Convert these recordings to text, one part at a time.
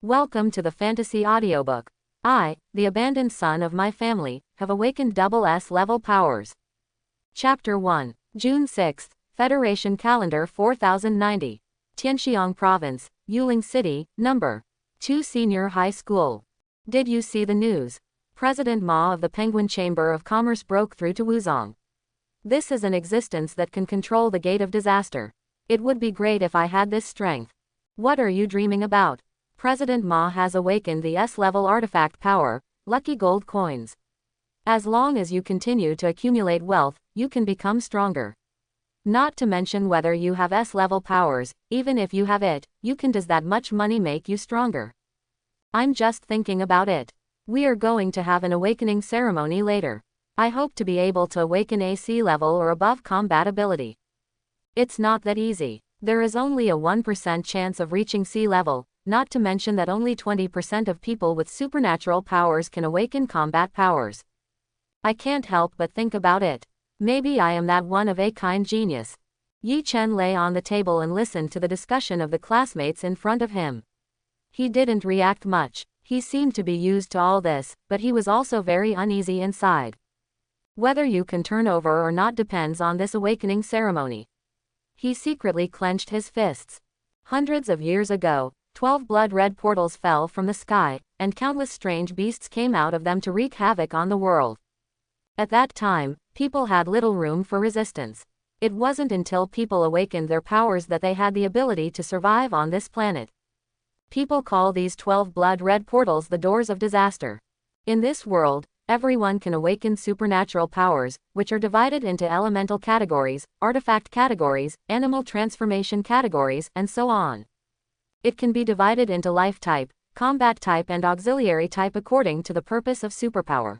Welcome to the fantasy audiobook. I, the abandoned son of my family, have awakened double S-level powers. Chapter 1. June 6th, Federation Calendar 4090. Tianxiang Province, Yuling City, Number 2 Senior High School. Did you see the news? President Ma of the Penguin Chamber of Commerce broke through to Wuzong. This is an existence that can control the gate of disaster. It would be great if I had this strength. What are you dreaming about? President Ma has awakened the S-level artifact power, lucky gold coins. As long as you continue to accumulate wealth, you can become stronger. Not to mention whether you have S-level powers, even if you have it, you can. Does that much money make you stronger? I'm just thinking about it. We are going to have an awakening ceremony later. I hope to be able to awaken a C level or above combat ability. It's not that easy. There is only a 1% chance of reaching C level. Not to mention that only 20% of people with supernatural powers can awaken combat powers. I can't help but think about it. Maybe I am that one of a kind genius. Yi Chen lay on the table and listened to the discussion of the classmates in front of him. He didn't react much. He seemed to be used to all this, but he was also very uneasy inside. Whether you can turn over or not depends on this awakening ceremony. He secretly clenched his fists. Hundreds of years ago, 12 blood-red portals fell from the sky, and countless strange beasts came out of them to wreak havoc on the world. At that time, people had little room for resistance. It wasn't until people awakened their powers that they had the ability to survive on this planet. People call these 12 blood-red portals the doors of disaster. In this world, everyone can awaken supernatural powers, which are divided into elemental categories, artifact categories, animal transformation categories, and so on. It can be divided into life type, combat type and auxiliary type according to the purpose of superpower.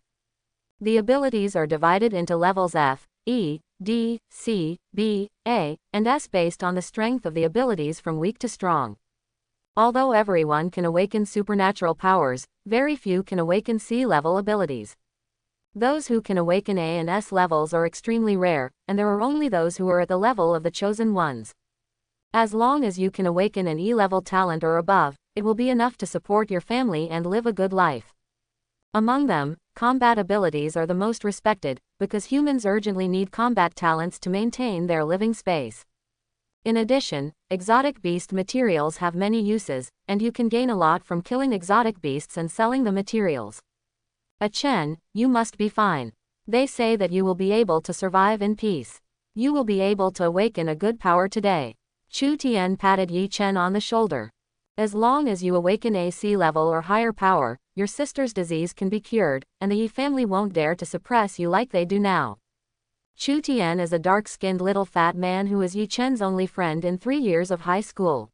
The abilities are divided into levels F, E, D, C, B, A, and S based on the strength of the abilities from weak to strong. Although everyone can awaken supernatural powers, very few can awaken C-level abilities. Those who can awaken A and S levels are extremely rare, and there are only those who are at the level of the chosen ones. As long as you can awaken an E-level talent or above, it will be enough to support your family and live a good life. Among them, combat abilities are the most respected, because humans urgently need combat talents to maintain their living space. In addition, exotic beast materials have many uses, and you can gain a lot from killing exotic beasts and selling the materials. Chen, you must be fine. They say that you will be able to survive in peace. You will be able to awaken a good power today. Chu Tian patted Yi Chen on the shoulder. As long as you awaken a C level or higher power, your sister's disease can be cured, and the Yi family won't dare to suppress you like they do now. Chu Tian is a dark-skinned little fat man who is Yi Chen's only friend in 3 years of high school.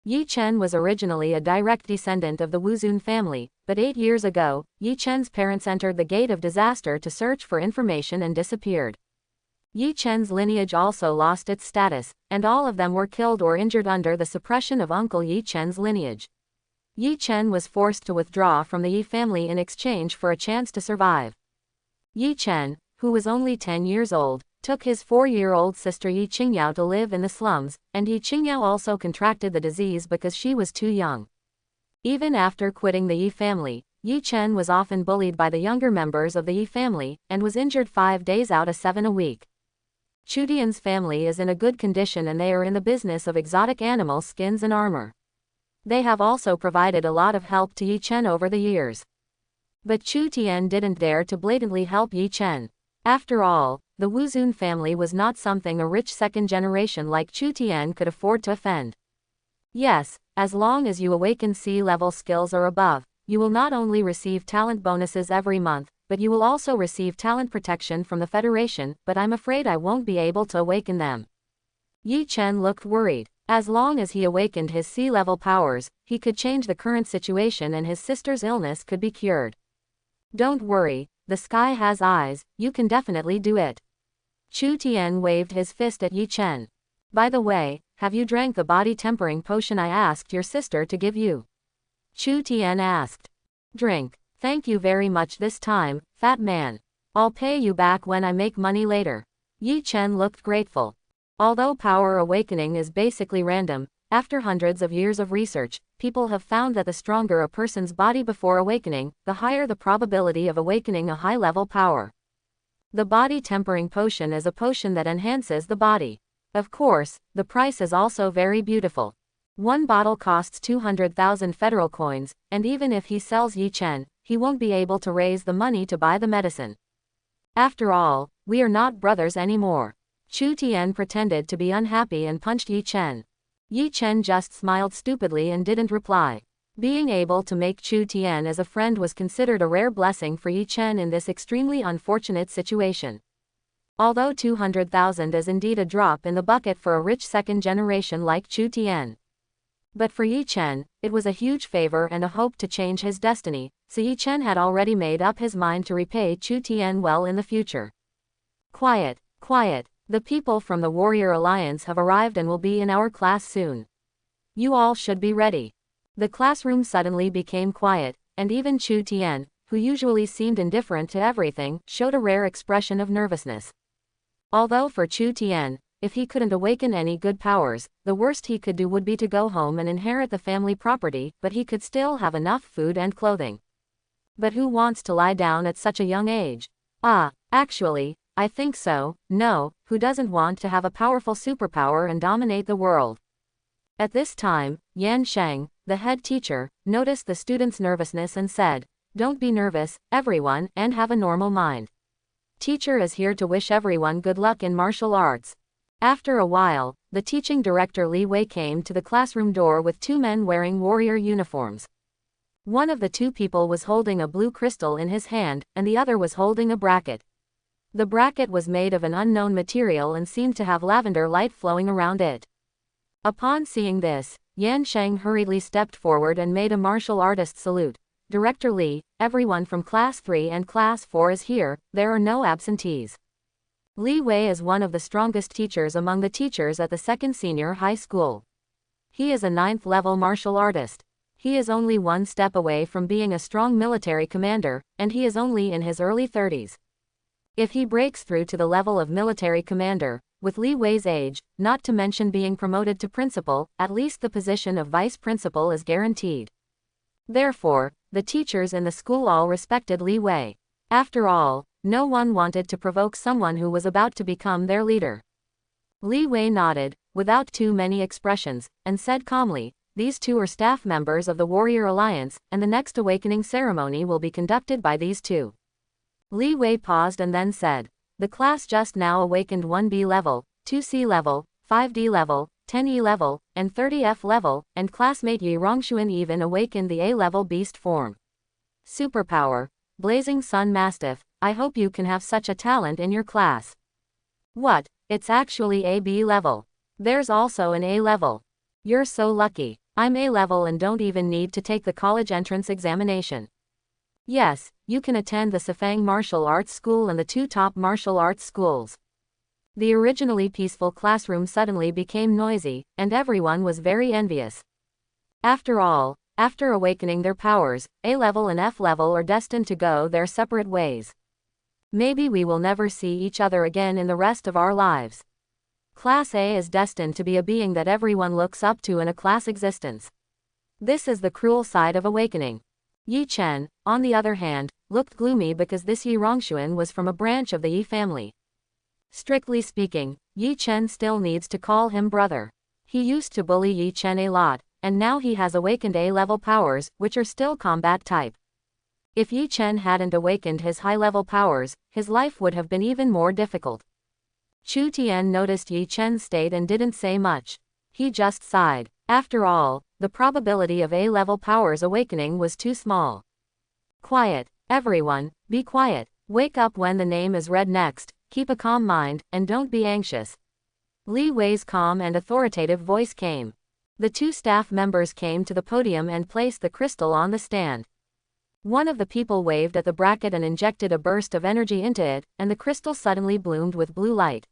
Yi Chen was originally a direct descendant of the Wuzun family, but 8 years ago, Yi Chen's parents entered the gate of disaster to search for information and disappeared. Yi Chen's lineage also lost its status, and all of them were killed or injured under the suppression of Uncle Yi Chen's lineage. Yi Chen was forced to withdraw from the Yi family in exchange for a chance to survive. Yi Chen, who was only 10 years old, took his 4-year-old sister Yi Qingyao to live in the slums, and Yi Qingyao also contracted the disease because she was too young. Even after quitting the Yi family, Yi Chen was often bullied by the younger members of the Yi family, and was injured 5 days out of 7 a week. Chu Tian's family is in a good condition and they are in the business of exotic animal skins and armor. They have also provided a lot of help to Yi Chen over the years. But Chu Tian didn't dare to blatantly help Yi Chen. After all, the Wuzun family was not something a rich second generation like Chu Tian could afford to offend. Yes, as long as you awaken C-level skills or above, you will not only receive talent bonuses every month, but you will also receive talent protection from the Federation, but I'm afraid I won't be able to awaken them. Yi Chen looked worried. As long as he awakened his C-level powers, he could change the current situation and his sister's illness could be cured. Don't worry, the sky has eyes, you can definitely do it. Chu Tian waved his fist at Yi Chen. By the way, have you drank the body tempering potion I asked your sister to give you? Chu Tian asked. Drink. Thank you very much this time, fat man. I'll pay you back when I make money later. Yi Chen looked grateful. Although power awakening is basically random, after hundreds of years of research, people have found that the stronger a person's body before awakening, the higher the probability of awakening a high-level power. The body tempering potion is a potion that enhances the body. Of course, the price is also very beautiful. One bottle costs 200,000 federal coins, and even if he sells Yi Chen, he won't be able to raise the money to buy the medicine. After all, we are not brothers anymore. Chu Tian pretended to be unhappy and punched Yi Chen. Yi Chen just smiled stupidly and didn't reply. Being able to make Chu Tian as a friend was considered a rare blessing for Yi Chen in this extremely unfortunate situation. Although 200,000 is indeed a drop in the bucket for a rich second generation like Chu Tian. But for Yi Chen, it was a huge favor and a hope to change his destiny, so Yi Chen had already made up his mind to repay Chu Tian well in the future. Quiet, quiet. The people from the Warrior Alliance have arrived and will be in our class soon. You all should be ready. The classroom suddenly became quiet, and even Chu Tian, who usually seemed indifferent to everything, showed a rare expression of nervousness. Although for Chu Tian, if he couldn't awaken any good powers, the worst he could do would be to go home and inherit the family property, but he could still have enough food and clothing. But who wants to lie down at such a young age? Actually, I think so. No, who doesn't want to have a powerful superpower and dominate the world? At this time, Yan Sheng, the head teacher, noticed the students' nervousness and said, "Don't be nervous, everyone, and have a normal mind. Teacher is here to wish everyone good luck in martial arts." After a while, the teaching director Li Wei came to the classroom door with two men wearing warrior uniforms. One of the two people was holding a blue crystal in his hand, and the other was holding a bracket. The bracket was made of an unknown material and seemed to have lavender light flowing around it. Upon seeing this, Yan Sheng hurriedly stepped forward and made a martial artist salute. "Director Li, everyone from Class 3 and Class 4 is here, there are no absentees." Li Wei is one of the strongest teachers among the teachers at the second senior high school. He is a 9th-level martial artist. He is only one step away from being a strong military commander, and he is only in his early 30s. If he breaks through to the level of military commander, with Li Wei's age, not to mention being promoted to principal, at least the position of vice principal is guaranteed. Therefore, the teachers in the school all respected Li Wei. After all, no one wanted to provoke someone who was about to become their leader. Li Wei nodded, without too many expressions, and said calmly, "These two are staff members of the Warrior Alliance, and the next awakening ceremony will be conducted by these two." Li Wei paused and then said, "The class just now awakened 1B level, 2C level, 5D level, 10E level, and 30F level, and classmate Yi Rongshuan even awakened the A-level beast form. Superpower, Blazing Sun Mastiff, I hope you can have such a talent in your class." "What, it's actually AB level. There's also an A level. You're so lucky. I'm A level and don't even need to take the college entrance examination." "Yes, you can attend the Sifang Martial Arts School and the two top martial arts schools." The originally peaceful classroom suddenly became noisy, and everyone was very envious. After all, after awakening their powers, A level and F level are destined to go their separate ways. Maybe we will never see each other again in the rest of our lives. Class A is destined to be a being that everyone looks up to in a class existence. This is the cruel side of awakening. Yi Chen, on the other hand, looked gloomy because this Yi Rongshuan was from a branch of the Yi family. Strictly speaking, Yi Chen still needs to call him brother. He used to bully Yi Chen a lot, and now he has awakened A-level powers, which are still combat type. If Yi Chen hadn't awakened his high-level powers, his life would have been even more difficult. Chu Tian noticed Yi Chen's state and didn't say much. He just sighed. After all, the probability of A-level powers awakening was too small. "Quiet, everyone, be quiet. Wake up when the name is read next, keep a calm mind, and don't be anxious." Li Wei's calm and authoritative voice came. The two staff members came to the podium and placed the crystal on the stand. One of the people waved at the bracket and injected a burst of energy into it, and the crystal suddenly bloomed with blue light.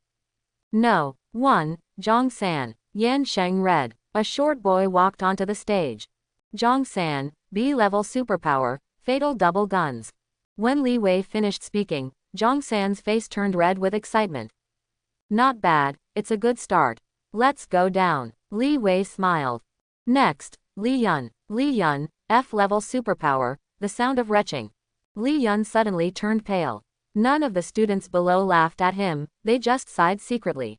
"No. 1. Zhang San." Yan Sheng read. A short boy walked onto the stage. "Zhang San, B-level superpower, fatal double guns." When Li Wei finished speaking, Zhang San's face turned red with excitement. "Not bad, it's a good start. Let's go down." Li Wei smiled. Next, Li Yun. Li Yun, F-level superpower, the sound of retching. Li Yun suddenly turned pale. None of the students below laughed at him, they just sighed secretly.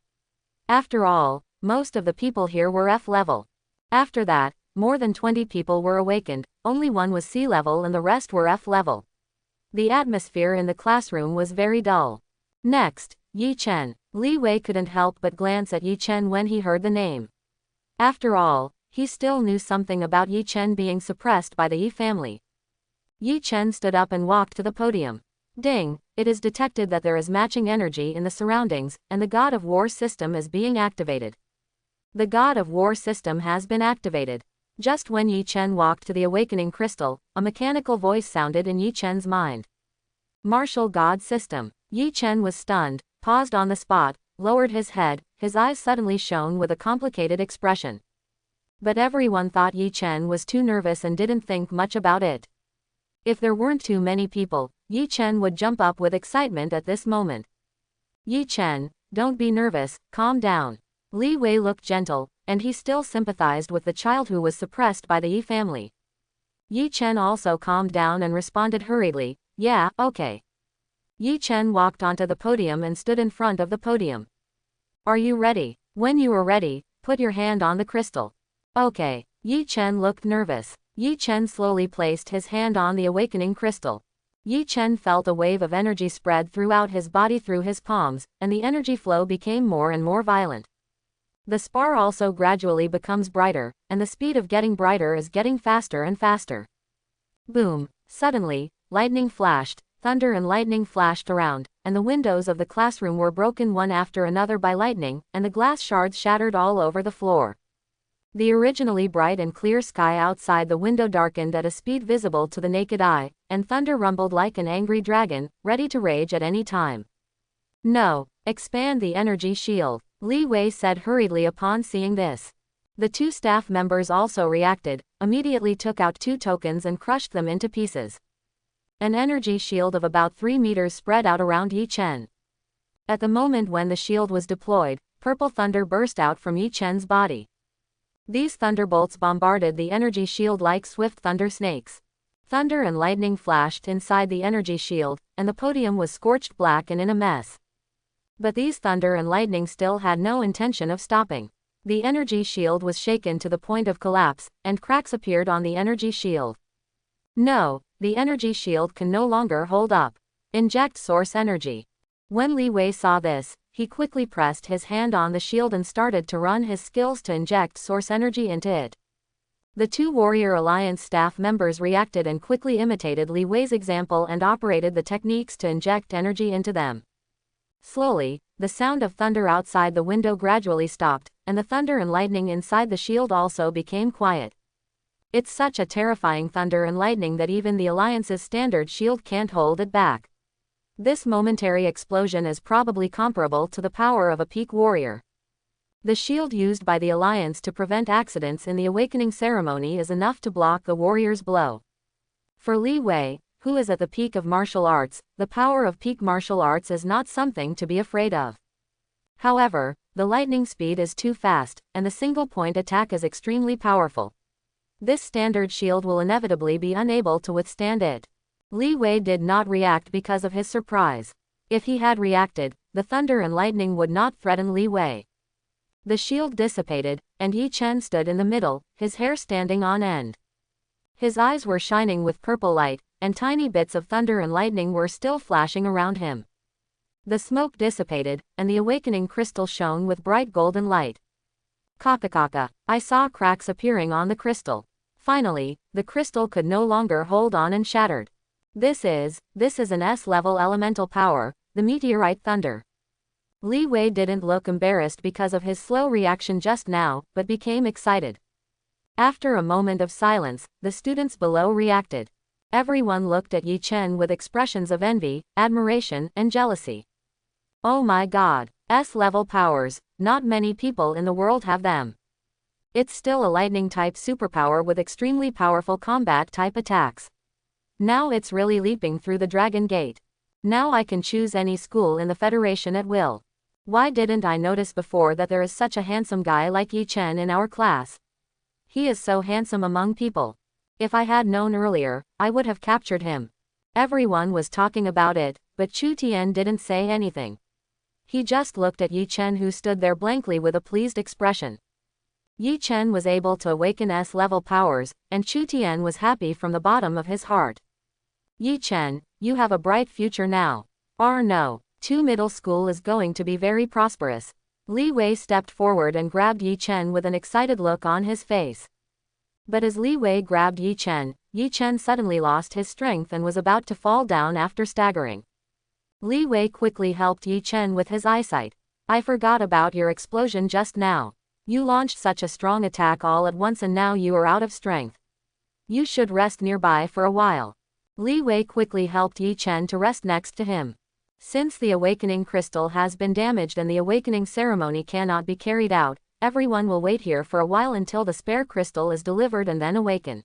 After all, most of the people here were F-level. After that, more than 20 people were awakened, only one was C-level and the rest were F-level. The atmosphere in the classroom was very dull. Next, Yi Chen. Li Wei couldn't help but glance at Yi Chen when he heard the name. After all, he still knew something about Yi Chen being suppressed by the Yi family. Yi Chen stood up and walked to the podium. Ding, it is detected that there is matching energy in the surroundings, and the God of War system is being activated. The God of War system has been activated. Just when Yi Chen walked to the awakening crystal, a mechanical voice sounded in Yi Chen's mind. Martial God system. Yi Chen was stunned, paused on the spot, lowered his head, his eyes suddenly shone with a complicated expression. But everyone thought Yi Chen was too nervous and didn't think much about it. If there weren't too many people, Yi Chen would jump up with excitement at this moment. Yi Chen, don't be nervous, calm down. Li Wei looked gentle, and he still sympathized with the child who was suppressed by the Yi family. Yi Chen also calmed down and responded hurriedly, yeah, okay. Yi Chen walked onto the podium and stood in front of the podium. Are you ready? When you are ready, put your hand on the crystal. Okay. Yi Chen looked nervous. Yi Chen slowly placed his hand on the awakening crystal. Yi Chen felt a wave of energy spread throughout his body through his palms, and the energy flow became more and more violent. The spar also gradually becomes brighter, and the speed of getting brighter is getting faster and faster. Boom! Suddenly, lightning flashed, thunder and lightning flashed around, and the windows of the classroom were broken one after another by lightning, and the glass shards shattered all over the floor. The originally bright and clear sky outside the window darkened at a speed visible to the naked eye, and thunder rumbled like an angry dragon, ready to rage at any time. No, expand the energy shield, Li Wei said hurriedly upon seeing this. The two staff members also reacted, immediately took out 2 tokens and crushed them into pieces. An energy shield of about 3 meters spread out around Yi Chen. At the moment when the shield was deployed, purple thunder burst out from Yi Chen's body. These thunderbolts bombarded the energy shield like swift thunder snakes. Thunder and lightning flashed inside the energy shield, and the podium was scorched black and in a mess. But these thunder and lightning still had no intention of stopping. The energy shield was shaken to the point of collapse, and cracks appeared on the energy shield. No, the energy shield can no longer hold up. Inject source energy. When Li Wei saw this, he quickly pressed his hand on the shield and started to run his skills to inject source energy into it. The 2 Warrior Alliance staff members reacted and quickly imitated Li Wei's example and operated the techniques to inject energy into them. Slowly, the sound of thunder outside the window gradually stopped, and the thunder and lightning inside the shield also became quiet. It's such a terrifying thunder and lightning that even the Alliance's standard shield can't hold it back. This momentary explosion is probably comparable to the power of a peak warrior. The shield used by the Alliance to prevent accidents in the awakening ceremony is enough to block the warrior's blow. For Li Wei, who is at the peak of martial arts, the power of peak martial arts is not something to be afraid of. However, the lightning speed is too fast, and the single-point attack is extremely powerful. This standard shield will inevitably be unable to withstand it. Li Wei did not react because of his surprise. If he had reacted, the thunder and lightning would not threaten Li Wei. The shield dissipated, and Yi Chen stood in the middle, his hair standing on end. His eyes were shining with purple light, and tiny bits of thunder and lightning were still flashing around him. The smoke dissipated, and the awakening crystal shone with bright golden light. Kaka, I saw cracks appearing on the crystal. Finally, the crystal could no longer hold on and shattered. This is an S-level elemental power, the meteorite thunder. Li Wei didn't look embarrassed because of his slow reaction just now, but became excited. After a moment of silence, the students below reacted. Everyone looked at Yi Chen with expressions of envy, admiration, and jealousy. Oh my god, S-level powers, not many people in the world have them. It's still a lightning-type superpower with extremely powerful combat-type attacks. Now it's really leaping through the Dragon Gate. Now I can choose any school in the Federation at will. Why didn't I notice before that there is such a handsome guy like Yi Chen in our class? He is so handsome among people. If I had known earlier, I would have captured him. Everyone was talking about it, but Chu Tian didn't say anything. He just looked at Yi Chen, who stood there blankly with a pleased expression. Yi Chen was able to awaken S-level powers, and Chu Tian was happy from the bottom of his heart. Yi Chen, you have a bright future now. No, Tu Middle School is going to be very prosperous. Li Wei stepped forward and grabbed Yi Chen with an excited look on his face. But as Li Wei grabbed Yi Chen suddenly lost his strength and was about to fall down after staggering. Li Wei quickly helped Yi Chen with his eyesight. I forgot about your explosion just now. You launched such a strong attack all at once and now you are out of strength. You should rest nearby for a while. Li Wei quickly helped Yi Chen to rest next to him. Since the awakening crystal has been damaged and the awakening ceremony cannot be carried out, everyone will wait here for a while until the spare crystal is delivered and then awaken.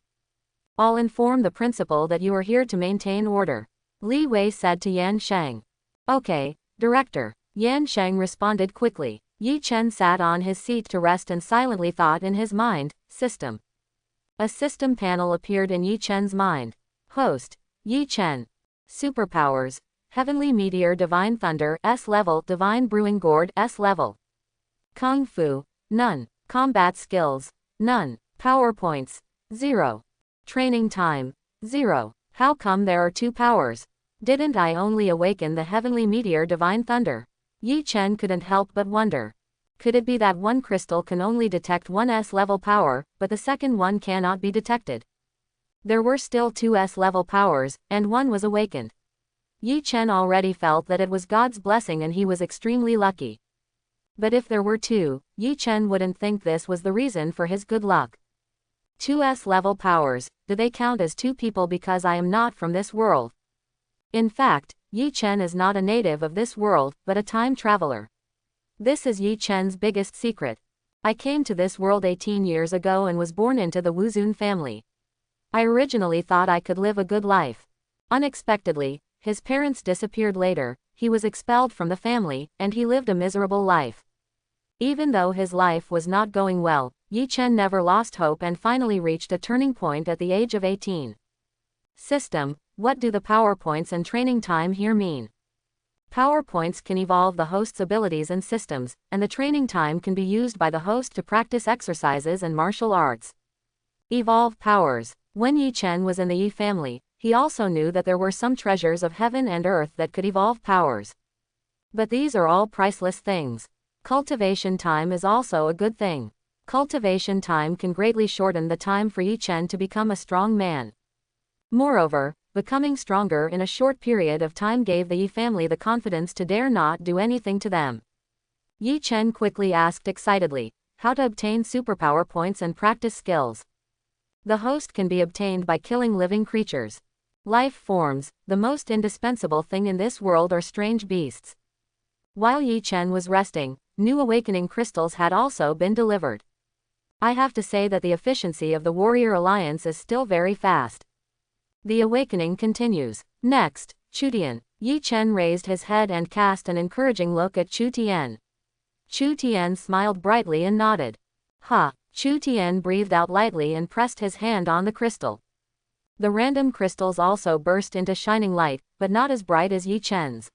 I'll inform the principal that you are here to maintain order, Li Wei said to Yan Sheng. Okay, Director, Yan Sheng responded quickly. Yi Chen sat on his seat to rest and silently thought in his mind, system. A system panel appeared in Yi Chen's mind. Host, Yi Chen. Superpowers. Heavenly Meteor, Divine Thunder, S-level, Divine Brewing Gourd, S-level. Kung Fu, none. Combat skills, none. PowerPoints, 0. Training time, 0. How come there are 2 powers? Didn't I only awaken the Heavenly Meteor, Divine Thunder? Yi Chen couldn't help but wonder. Could it be that one crystal can only detect one S-level power, but the second one cannot be detected? There were still 2 S-level powers, and one was awakened. Yi Chen already felt that it was God's blessing and he was extremely lucky. But if there were 2, Yi Chen wouldn't think this was the reason for his good luck. 2 S-level powers, do they count as 2 people because I am not from this world? In fact, Yi Chen is not a native of this world, but a time traveler. This is Yi Chen's biggest secret. I came to this world 18 years ago and was born into the Wuzun family. I originally thought I could live a good life. Unexpectedly, his parents disappeared later, he was expelled from the family, and he lived a miserable life. Even though his life was not going well, Yi Chen never lost hope and finally reached a turning point at the age of 18. System, what do the PowerPoints and training time here mean? PowerPoints can evolve the host's abilities and systems, and the training time can be used by the host to practice exercises and martial arts. Evolve powers. When Yi Chen was in the Yi family, he also knew that there were some treasures of heaven and earth that could evolve powers. But these are all priceless things. Cultivation time is also a good thing. Cultivation time can greatly shorten the time for Yi Chen to become a strong man. Moreover, becoming stronger in a short period of time gave the Yi family the confidence to dare not do anything to them. Yi Chen quickly asked excitedly, how to obtain superpower points and practice skills. The host can be obtained by killing living creatures. Life forms, the most indispensable thing in this world are strange beasts. While Yi Chen was resting, new awakening crystals had also been delivered. I have to say that the efficiency of the Warrior Alliance is still very fast. The awakening continues. Next, Chu Tian. Yi Chen raised his head and cast an encouraging look at Chu Tian. Chu Tian smiled brightly and nodded. Ha! Chu Tian breathed out lightly and pressed his hand on the crystal. The random crystals also burst into shining light, but not as bright as Yi Chen's.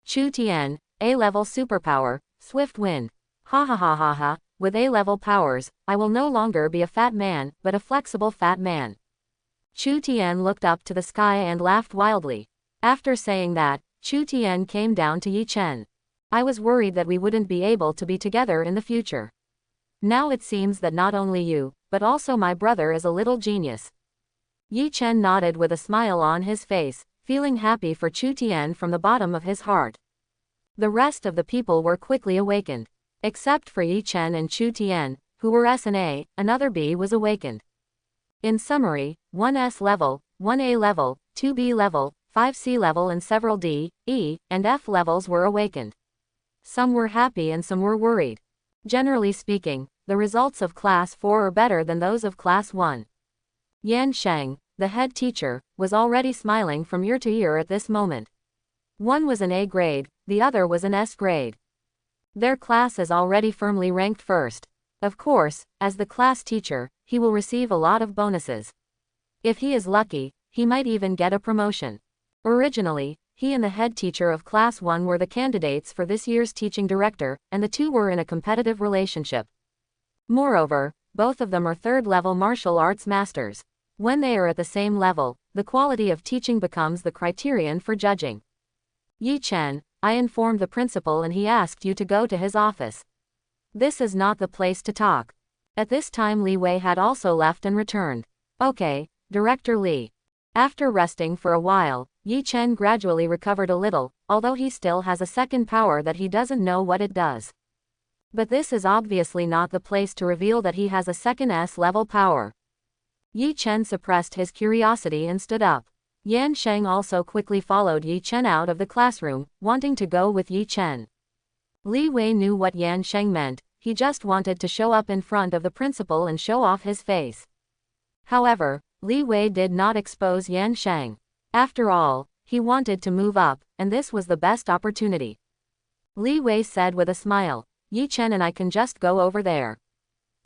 Chu Tian, A-level superpower, Swift Wind. Ha ha ha ha ha, with A-level powers, I will no longer be a fat man, but a flexible fat man. Chu Tian looked up to the sky and laughed wildly. After saying that, Chu Tian came down to Yi Chen. I was worried that we wouldn't be able to be together in the future. Now it seems that not only you, but also my brother is a little genius. Yi Chen nodded with a smile on his face, feeling happy for Chu Tian from the bottom of his heart. The rest of the people were quickly awakened. Except for Yi Chen and Chu Tian, who were S and A, another B was awakened. In summary, 1 S level, 1 A level, 2 B level, 5 C level and several D, E, and F levels were awakened. Some were happy and some were worried. Generally speaking, the results of Class 4 are better than those of Class 1. Yan Sheng, the head teacher, was already smiling from ear to ear at this moment. One was an A grade, the other was an S grade. Their class is already firmly ranked first. Of course, as the class teacher, he will receive a lot of bonuses. If he is lucky, he might even get a promotion. Originally, he and the head teacher of Class 1 were the candidates for this year's teaching director, and the two were in a competitive relationship. Moreover, both of them are third-level martial arts masters. When they are at the same level, the quality of teaching becomes the criterion for judging. Yi Chen, I informed the principal and he asked you to go to his office. This is not the place to talk. At this time Li Wei had also left and returned. Okay, Director Li. After resting for a while, Yi Chen gradually recovered a little, although he still has a second power that he doesn't know what it does. But this is obviously not the place to reveal that he has a second S-level power. Yi Chen suppressed his curiosity and stood up. Yan Sheng also quickly followed Yi Chen out of the classroom, wanting to go with Yi Chen. Li Wei knew what Yan Sheng meant, he just wanted to show up in front of the principal and show off his face. However, Li Wei did not expose Yan Sheng. After all, he wanted to move up, and this was the best opportunity. Li Wei said with a smile, Yi Chen and I can just go over there.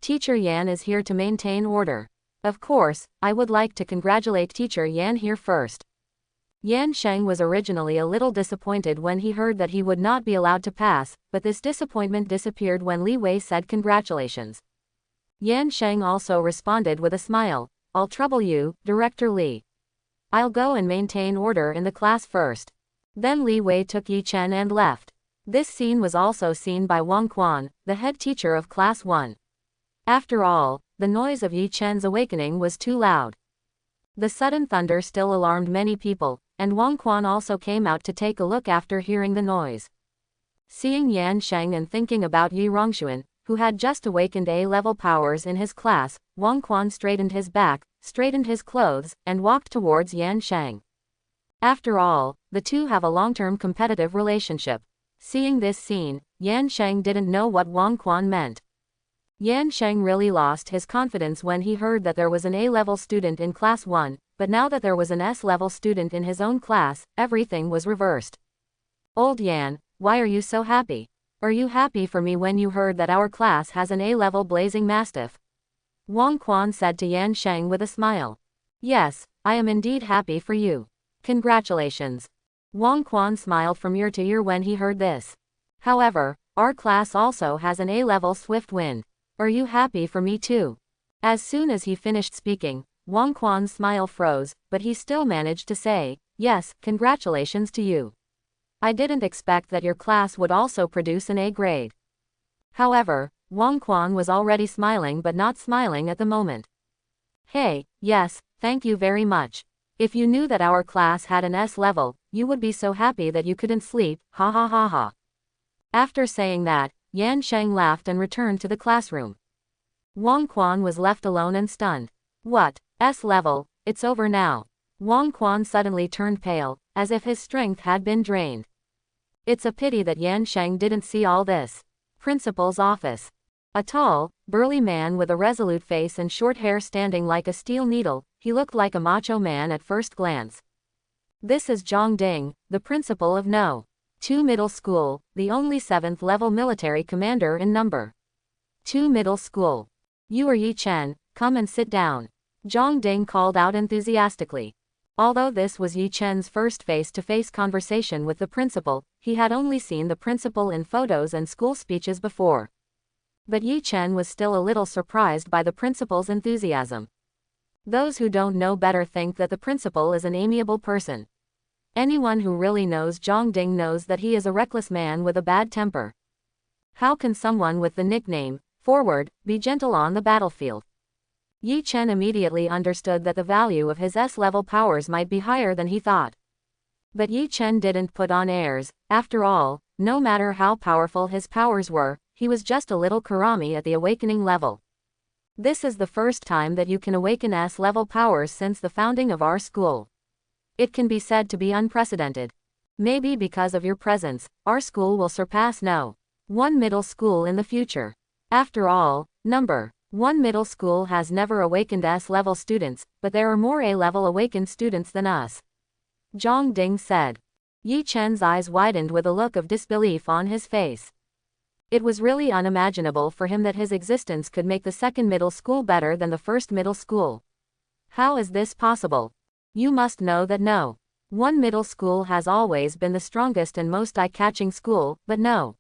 Teacher Yan is here to maintain order. Of course, I would like to congratulate Teacher Yan here first. Yan Sheng was originally a little disappointed when he heard that he would not be allowed to pass, but this disappointment disappeared when Li Wei said congratulations. Yan Sheng also responded with a smile, I'll trouble you, Director Li. I'll go and maintain order in the class first. Then Li Wei took Yi Chen and left. This scene was also seen by Wang Quan, the head teacher of Class 1. After all, the noise of Yi Chen's awakening was too loud. The sudden thunder still alarmed many people, and Wang Quan also came out to take a look after hearing the noise. Seeing Yan Sheng and thinking about Yi Rongxuan, who had just awakened A-level powers in his class, Wang Quan straightened his back, straightened his clothes, and walked towards Yan Sheng. After all, the two have a long-term competitive relationship. Seeing this scene, Yan Sheng didn't know what Wang Quan meant. Yan Sheng really lost his confidence when he heard that there was an A-level student in Class 1, but now that there was an S-level student in his own class, everything was reversed. Old Yan, why are you so happy? Are you happy for me when you heard that our class has an A-level blazing mastiff? Wang Quan said to Yan Sheng with a smile. Yes, I am indeed happy for you. Congratulations. Wang Quan smiled from ear to ear when he heard this. However, our class also has an A-level swift wind. Are you happy for me too? As soon as he finished speaking, Wang Quan's smile froze, but he still managed to say, yes, congratulations to you. I didn't expect that your class would also produce an A grade. However, Wang Quan was already smiling but not smiling at the moment. Hey, yes, thank you very much. If you knew that our class had an S level, you would be so happy that you couldn't sleep, ha ha ha ha. After saying that, Yan Sheng laughed and returned to the classroom. Wang Quan was left alone and stunned. What? S level, it's over now. Wang Quan suddenly turned pale, as if his strength had been drained. It's a pity that Yan Sheng didn't see all this. Principal's office. A tall, burly man with a resolute face and short hair standing like a steel needle, he looked like a macho man at first glance. This is Zhang Ding, the principal of No. 2 Middle School, the only 7th level military commander in number 2 Middle School. You are Yi Chen, come and sit down. Zhang Ding called out enthusiastically. Although this was Yi Chen's first face-to-face conversation with the principal, he had only seen the principal in photos and school speeches before. But Yi Chen was still a little surprised by the principal's enthusiasm. Those who don't know better think that the principal is an amiable person. Anyone who really knows Zhang Ding knows that he is a reckless man with a bad temper. How can someone with the nickname, Forward, be gentle on the battlefield? Yi Chen immediately understood that the value of his S-level powers might be higher than he thought. But Yi Chen didn't put on airs. After all, no matter how powerful his powers were, he was just a little Kurami at the awakening level. This is the first time that you can awaken S-level powers since the founding of our school. It can be said to be unprecedented. Maybe because of your presence, our school will surpass No. 1 Middle School in the future. After all, No. 1 Middle School has never awakened S-level students, but there are more A-level awakened students than us. Zhang Ding said. Yi Chen's eyes widened with a look of disbelief on his face. It was really unimaginable for him that his existence could make the second middle school better than the first middle school. How is this possible? You must know that no. One middle school has always been the strongest and most eye-catching school, but no.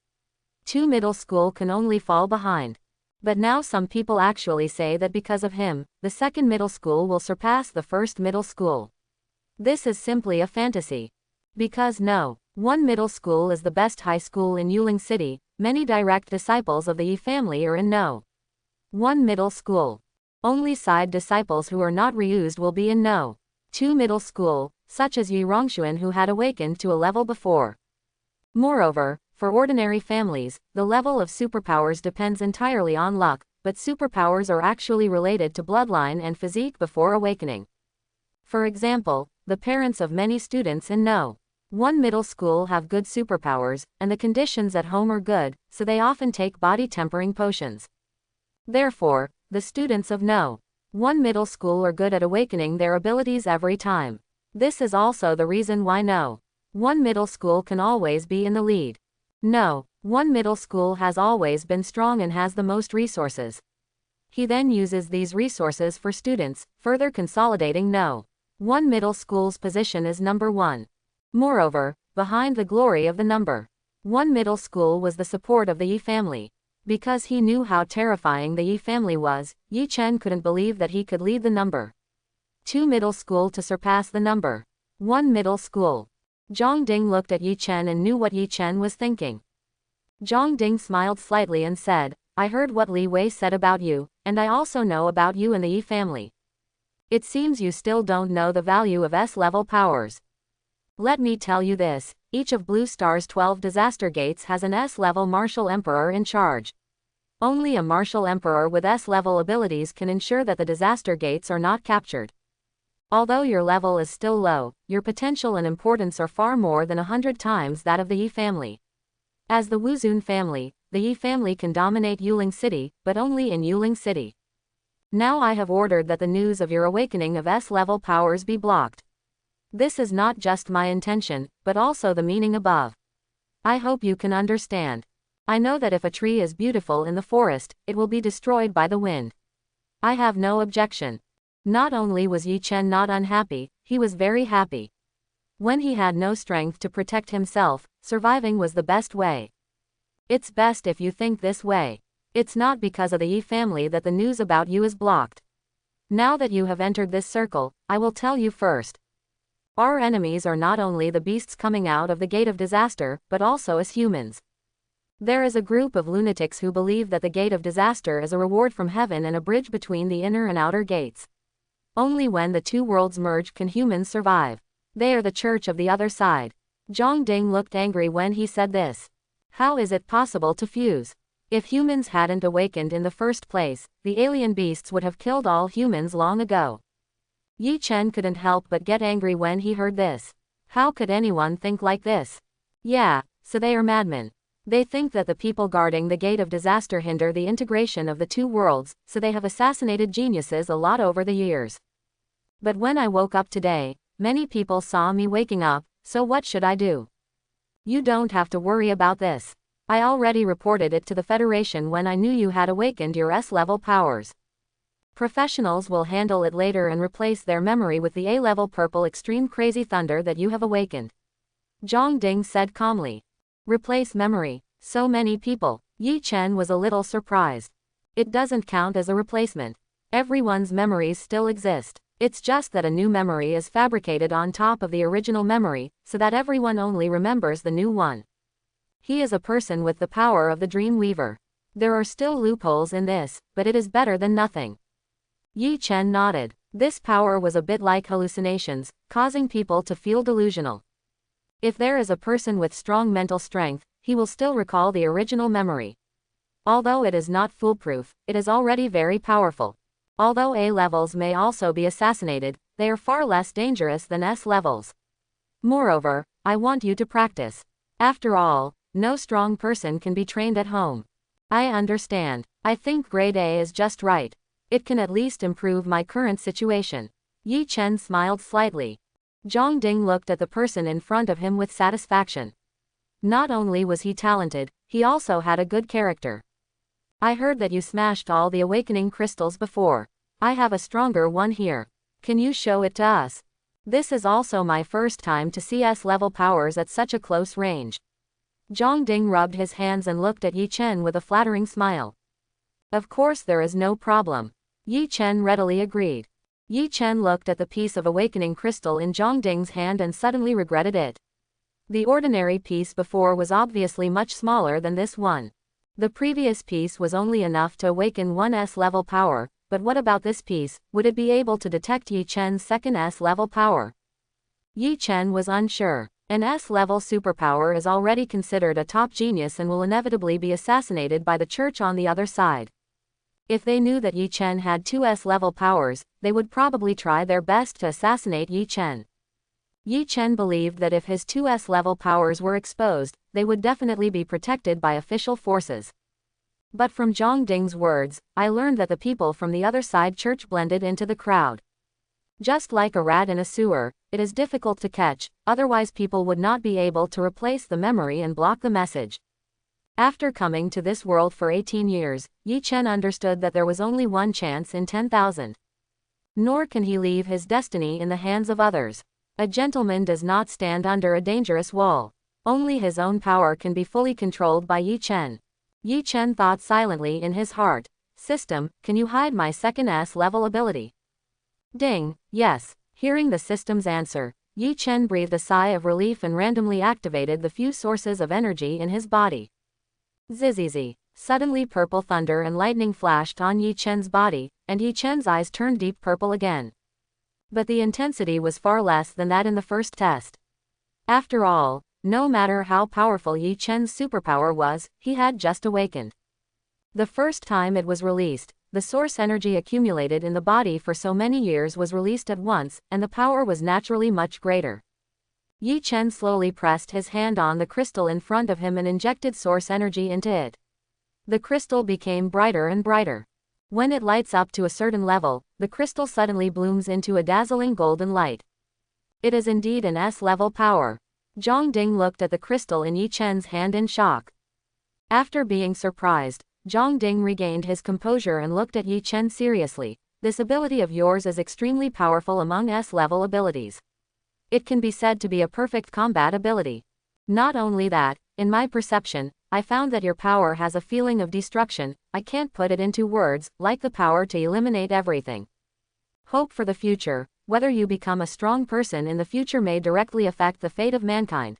Two middle school can only fall behind. But now some people actually say that because of him, the second middle school will surpass the first middle school. This is simply a fantasy. Because no. One middle school is the best high school in Yuling City, many direct disciples of the Yi family are in no. One middle school. Only side disciples who are not reused will be in no. Two middle school, such as Yi Rongshuan who had awakened to a level before. Moreover, for ordinary families, the level of superpowers depends entirely on luck, but superpowers are actually related to bloodline and physique before awakening. For example, the parents of many students in no. One middle school have good superpowers, and the conditions at home are good, so they often take body tempering potions. Therefore, the students of no. One middle school are good at awakening their abilities every time. This is also the reason why no. One middle school can always be in the lead. No. One middle school has always been strong and has the most resources. He then uses these resources for students, further consolidating no. One middle school's position is number one. Moreover, behind the glory of the number one middle school was the support of the Yi family. Because he knew how terrifying the Yi family was, Yi Chen couldn't believe that he could lead the number two middle school to surpass the number one middle school. Zhang Ding looked at Yi Chen and knew what Yi Chen was thinking. Zhang Ding smiled slightly and said, I heard what Li Wei said about you, and I also know about you and the Yi family. It seems you still don't know the value of S-level powers. Let me tell you this, each of Blue Star's 12 disaster gates has an S-level martial emperor in charge. Only a martial emperor with S-level abilities can ensure that the disaster gates are not captured. Although your level is still low, your potential and importance are far more than 100 times that of the Yi family. As the Wuzun family, the Yi family can dominate Yuling City, but only in Yuling City. Now I have ordered that the news of your awakening of S-level powers be blocked. This is not just my intention, but also the meaning above. I hope you can understand. I know that if a tree is beautiful in the forest, it will be destroyed by the wind. I have no objection. Not only was Yi Chen not unhappy, he was very happy. When he had no strength to protect himself, surviving was the best way. It's best if you think this way. It's not because of the Yi family that the news about you is blocked. Now that you have entered this circle, I will tell you first. Our enemies are not only the beasts coming out of the gate of disaster, but also us humans. There is a group of lunatics who believe that the gate of disaster is a reward from heaven and a bridge between the inner and outer gates. Only when the two worlds merge can humans survive. They are the church of the other side. Zhang Ding looked angry when he said this. How is it possible to fuse? If humans hadn't awakened in the first place, the alien beasts would have killed all humans long ago. Yi Chen couldn't help but get angry when he heard this. How could anyone think like this? Yeah, so they are madmen. They think that the people guarding the gate of disaster hinder the integration of the two worlds, so they have assassinated geniuses a lot over the years. But when I woke up today, many people saw me waking up, so what should I do? You don't have to worry about this. I already reported it to the Federation when I knew you had awakened your S-level powers. Professionals will handle it later and replace their memory with the A-level purple extreme crazy thunder that you have awakened. Zhang Ding said calmly. Replace memory. So many people. Yi Chen was a little surprised. It doesn't count as a replacement. Everyone's memories still exist. It's just that a new memory is fabricated on top of the original memory, so that everyone only remembers the new one. He is a person with the power of the Dream Weaver. There are still loopholes in this, but it is better than nothing. Yi Chen nodded. This power was a bit like hallucinations, causing people to feel delusional. If there is a person with strong mental strength, he will still recall the original memory. Although it is not foolproof, it is already very powerful. Although A levels may also be assassinated, they are far less dangerous than S levels. Moreover, I want you to practice. After all, no strong person can be trained at home. I understand. I think grade A is just right. It can at least improve my current situation. Yi Chen smiled slightly. Zhang Ding looked at the person in front of him with satisfaction. Not only was he talented, he also had a good character. I heard that you smashed all the awakening crystals before. I have a stronger one here. Can you show it to us? This is also my first time to see S-level powers at such a close range. Zhang Ding rubbed his hands and looked at Yi Chen with a flattering smile. Of course there is no problem. Yi Chen readily agreed. Yi Chen looked at the piece of awakening crystal in Zhang Ding's hand and suddenly regretted it. The ordinary piece before was obviously much smaller than this one. The previous piece was only enough to awaken one S-level power, but what about this piece? Would it be able to detect Yi Chen's second S-level power? Yi Chen was unsure. An S-level superpower is already considered a top genius and will inevitably be assassinated by the church on the other side. If they knew that Yi Chen had two S-level powers, they would probably try their best to assassinate Yi Chen. Yi Chen believed that if his two S-level powers were exposed, they would definitely be protected by official forces. But from Zhang Ding's words, I learned that the people from the other side church blended into the crowd. Just like a rat in a sewer, it is difficult to catch, otherwise people would not be able to replace the memory and block the message. After coming to this world for 18 years, Yi Chen understood that there was only one chance in 10,000. Nor can he leave his destiny in the hands of others. A gentleman does not stand under a dangerous wall. Only his own power can be fully controlled by Yi Chen. Yi Chen thought silently in his heart, "System, can you hide my second S-level ability?" Ding, yes. Hearing the system's answer, Yi Chen breathed a sigh of relief and randomly activated the few sources of energy in his body. Zzzz. Suddenly purple thunder and lightning flashed on Yi Chen's body, and Yi Chen's eyes turned deep purple again. But the intensity was far less than that in the first test. After all, no matter how powerful Yi Chen's superpower was, he had just awakened. The first time it was released, the source energy accumulated in the body for so many years was released at once, and the power was naturally much greater. Yi Chen slowly pressed his hand on the crystal in front of him and injected source energy into it. The crystal became brighter and brighter. When it lights up to a certain level, the crystal suddenly blooms into a dazzling golden light. It is indeed an S-level power. Zhang Ding looked at the crystal in Yi Chen's hand in shock. After being surprised, Zhang Ding regained his composure and looked at Yi Chen seriously. This ability of yours is extremely powerful among S-level abilities. It can be said to be a perfect combat ability. Not only that, in my perception, I found that your power has a feeling of destruction. I can't put it into words, like the power to eliminate everything. Hope for the future. Whether you become a strong person in the future may directly affect the fate of mankind.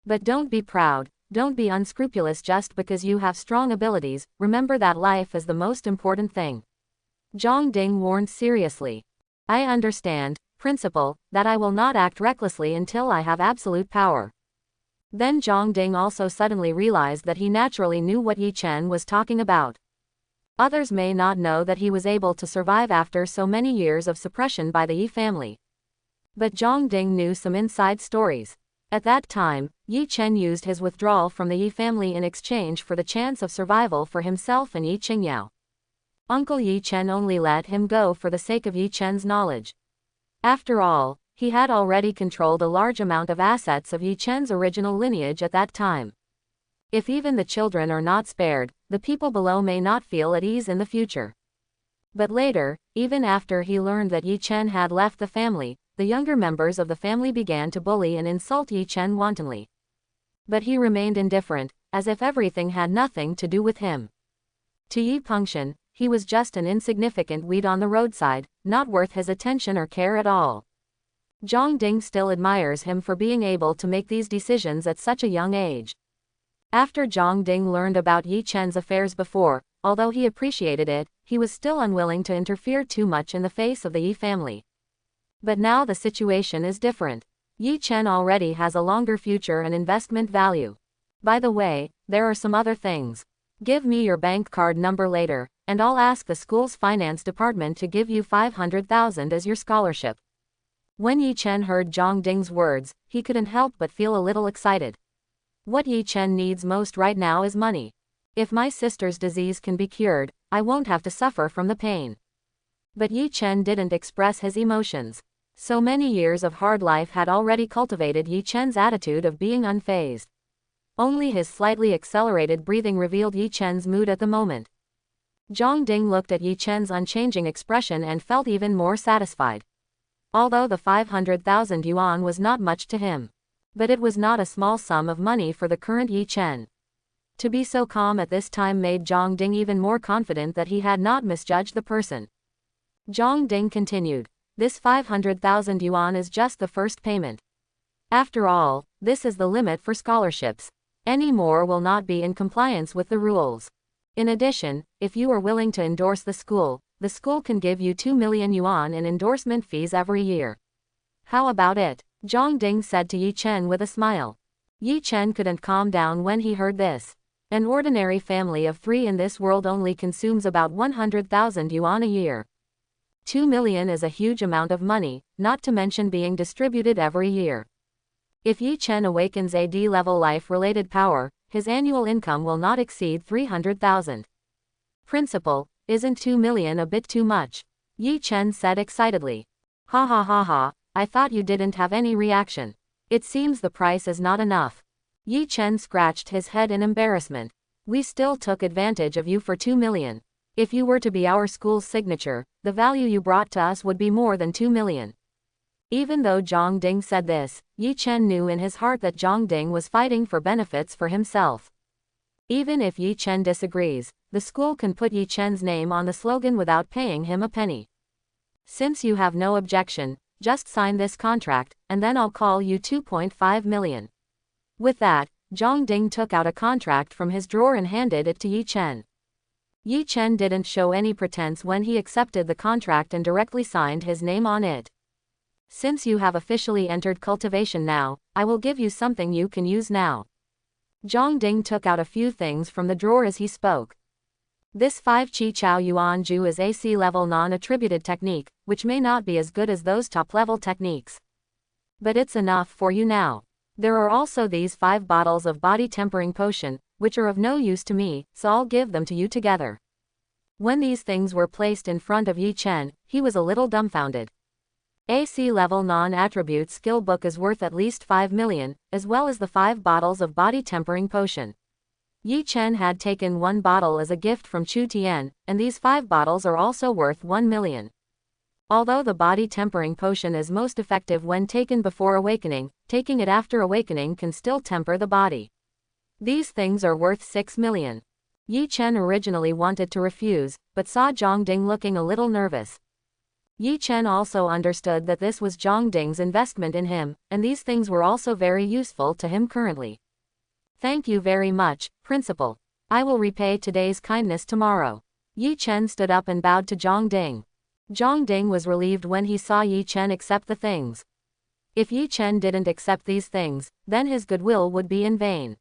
But don't be proud, don't be unscrupulous just because you have strong abilities. Remember that life is the most important thing. Zhang Ding warned seriously. I understand, Principal, that I will not act recklessly until I have absolute power. Then Zhang Ding also suddenly realized that he naturally knew what Yi Chen was talking about. Others may not know that he was able to survive after so many years of suppression by the Yi family. But Zhang Ding knew some inside stories. At that time, Yi Chen used his withdrawal from the Yi family in exchange for the chance of survival for himself and Yi Qingyao. Uncle Yi Chen only let him go for the sake of Yi Chen's knowledge. After all, he had already controlled a large amount of assets of Yi Chen's original lineage at that time. If even the children are not spared, the people below may not feel at ease in the future. But later, even after he learned that Yi Chen had left the family, the younger members of the family began to bully and insult Yi Chen wantonly. But he remained indifferent, as if everything had nothing to do with him. To Yi Pengxian, he was just an insignificant weed on the roadside, not worth his attention or care at all. Zhang Ding still admires him for being able to make these decisions at such a young age. After Zhang Ding learned about Yi Chen's affairs before, although he appreciated it, he was still unwilling to interfere too much in the face of the Yi family. But now the situation is different. Yi Chen already has a longer future and investment value. By the way, there are some other things. Give me your bank card number later, and I'll ask the school's finance department to give you 500,000 as your scholarship. When Yi Chen heard Zhang Ding's words, he couldn't help but feel a little excited. What Yi Chen needs most right now is money. If my sister's disease can be cured, I won't have to suffer from the pain. But Yi Chen didn't express his emotions. So many years of hard life had already cultivated Yi Chen's attitude of being unfazed. Only his slightly accelerated breathing revealed Yi Chen's mood at the moment. Zhang Ding looked at Yi Chen's unchanging expression and felt even more satisfied. Although the 500,000 yuan was not much to him. But it was not a small sum of money for the current Yi Chen. To be so calm at this time made Zhang Ding even more confident that he had not misjudged the person. Zhang Ding continued. This 500,000 yuan is just the first payment. After all, this is the limit for scholarships. Any more will not be in compliance with the rules. In addition, if you are willing to endorse the school can give you 2 million yuan in endorsement fees every year. How about it? Zhang Ding said to Yi Chen with a smile. Yi Chen couldn't calm down when he heard this. An ordinary family of 3 in this world only consumes about 100,000 yuan a year. 2 million is a huge amount of money, not to mention being distributed every year. If Yi Chen awakens a D-level life-related power, his annual income will not exceed 300,000. Principal, isn't 2 million a bit too much? Yi Chen said excitedly. Ha ha ha ha, I thought you didn't have any reaction. It seems the price is not enough. Yi Chen scratched his head in embarrassment. We still took advantage of you for 2 million. If you were to be our school's signature, the value you brought to us would be more than 2 million. Even though Zhang Ding said this, Yi Chen knew in his heart that Zhang Ding was fighting for benefits for himself. Even if Yi Chen disagrees, the school can put Yi Chen's name on the slogan without paying him a penny. Since you have no objection, just sign this contract, and then I'll call you 2.5 million. With that, Zhang Ding took out a contract from his drawer and handed it to Yi Chen. Yi Chen didn't show any pretense when he accepted the contract and directly signed his name on it. Since you have officially entered cultivation now, I will give you something you can use now. Zhang Ding took out a few things from the drawer as he spoke. This 5 Qi Chao Yuan Ju is AC level non-attributed technique, which may not be as good as those top-level techniques. But it's enough for you now. There are also these 5 bottles of body tempering potion, which are of no use to me, so I'll give them to you together. When these things were placed in front of Yi Chen, he was a little dumbfounded. AC level non-attribute skill book is worth at least 5 million, as well as the 5 bottles of body tempering potion. Yi Chen had taken 1 bottle as a gift from Chu Tian, and these 5 bottles are also worth 1 million. Although the body tempering potion is most effective when taken before awakening, taking it after awakening can still temper the body. These things are worth 6 million. Yi Chen originally wanted to refuse, but saw Zhang Ding looking a little nervous. Yi Chen also understood that this was Zhang Ding's investment in him, and these things were also very useful to him currently. Thank you very much, Principal. I will repay today's kindness tomorrow. Yi Chen stood up and bowed to Zhang Ding. Zhang Ding was relieved when he saw Yi Chen accept the things. If Yi Chen didn't accept these things, then his goodwill would be in vain.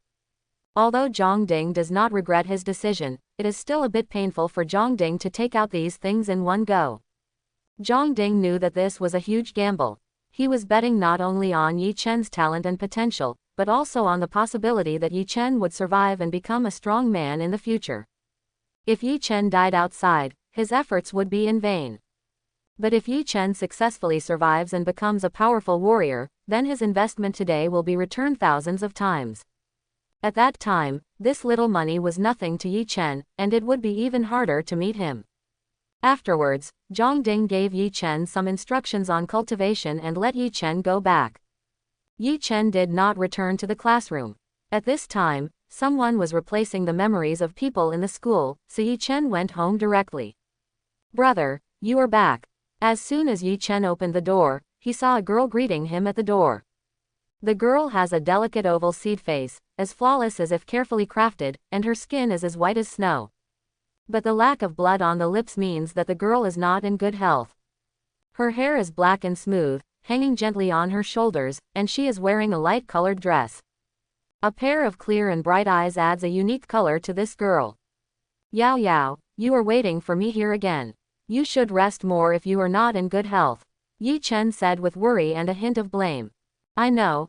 Although Zhang Ding does not regret his decision, it is still a bit painful for Zhang Ding to take out these things in one go. Zhang Ding knew that this was a huge gamble. He was betting not only on Yi Chen's talent and potential, but also on the possibility that Yi Chen would survive and become a strong man in the future. If Yi Chen died outside, his efforts would be in vain. But if Yi Chen successfully survives and becomes a powerful warrior, then his investment today will be returned thousands of times. At that time, this little money was nothing to Yi Chen, and it would be even harder to meet him. Afterwards, Zhang Ding gave Yi Chen some instructions on cultivation and let Yi Chen go back. Yi Chen did not return to the classroom. At this time, someone was replacing the memories of people in the school, so Yi Chen went home directly. Brother, you are back. As soon as Yi Chen opened the door, he saw a girl greeting him at the door. The girl has a delicate oval seed face, as flawless as if carefully crafted, and her skin is as white as snow. But the lack of blood on the lips means that the girl is not in good health. Her hair is black and smooth, hanging gently on her shoulders, and she is wearing a light-colored dress. A pair of clear and bright eyes adds a unique color to this girl. Yao Yao, you are waiting for me here again. You should rest more if you are not in good health. Yi Chen said with worry and a hint of blame. I know.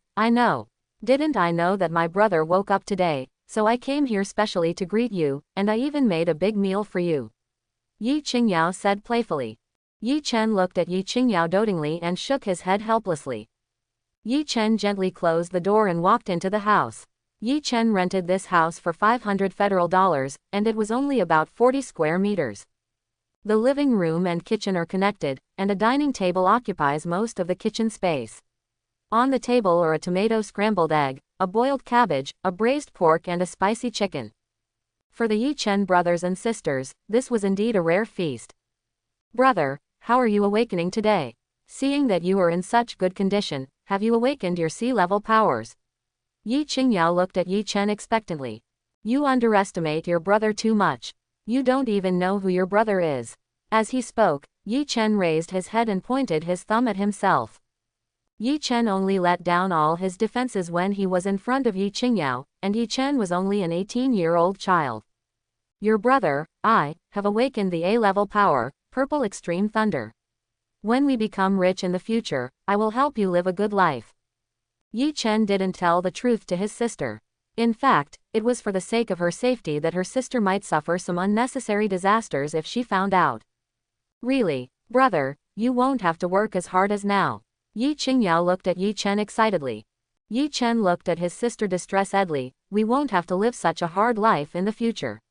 Didn't I know that my brother woke up today, so I came here specially to greet you, and I even made a big meal for you. Yi Qingyao said playfully. Yi Chen looked at Yi Qingyao dotingly and shook his head helplessly. Yi Chen gently closed the door and walked into the house. Yi Chen rented this house for $500 and it was only about 40 square meters. The living room and kitchen are connected, and a dining table occupies most of the kitchen space. On the table are a tomato scrambled egg, a boiled cabbage, a braised pork and a spicy chicken. For the Yi Chen brothers and sisters, this was indeed a rare feast. Brother, how are you awakening today? Seeing that you are in such good condition, have you awakened your sea-level powers? Yi Qingyao looked at Yi Chen expectantly. You underestimate your brother too much. You don't even know who your brother is. As he spoke, Yi Chen raised his head and pointed his thumb at himself. Yi Chen only let down all his defenses when he was in front of Yi Qingyao, and Yi Chen was only an 18-year-old child. Your brother, I, have awakened the A-level power, Purple Extreme Thunder. When we become rich in the future, I will help you live a good life. Yi Chen didn't tell the truth to his sister. In fact, it was for the sake of her safety that her sister might suffer some unnecessary disasters if she found out. Really, brother, you won't have to work as hard as now. Yi Qingyao looked at Yi Chen excitedly. Yi Chen looked at his sister distressedly. We won't have to live such a hard life in the future.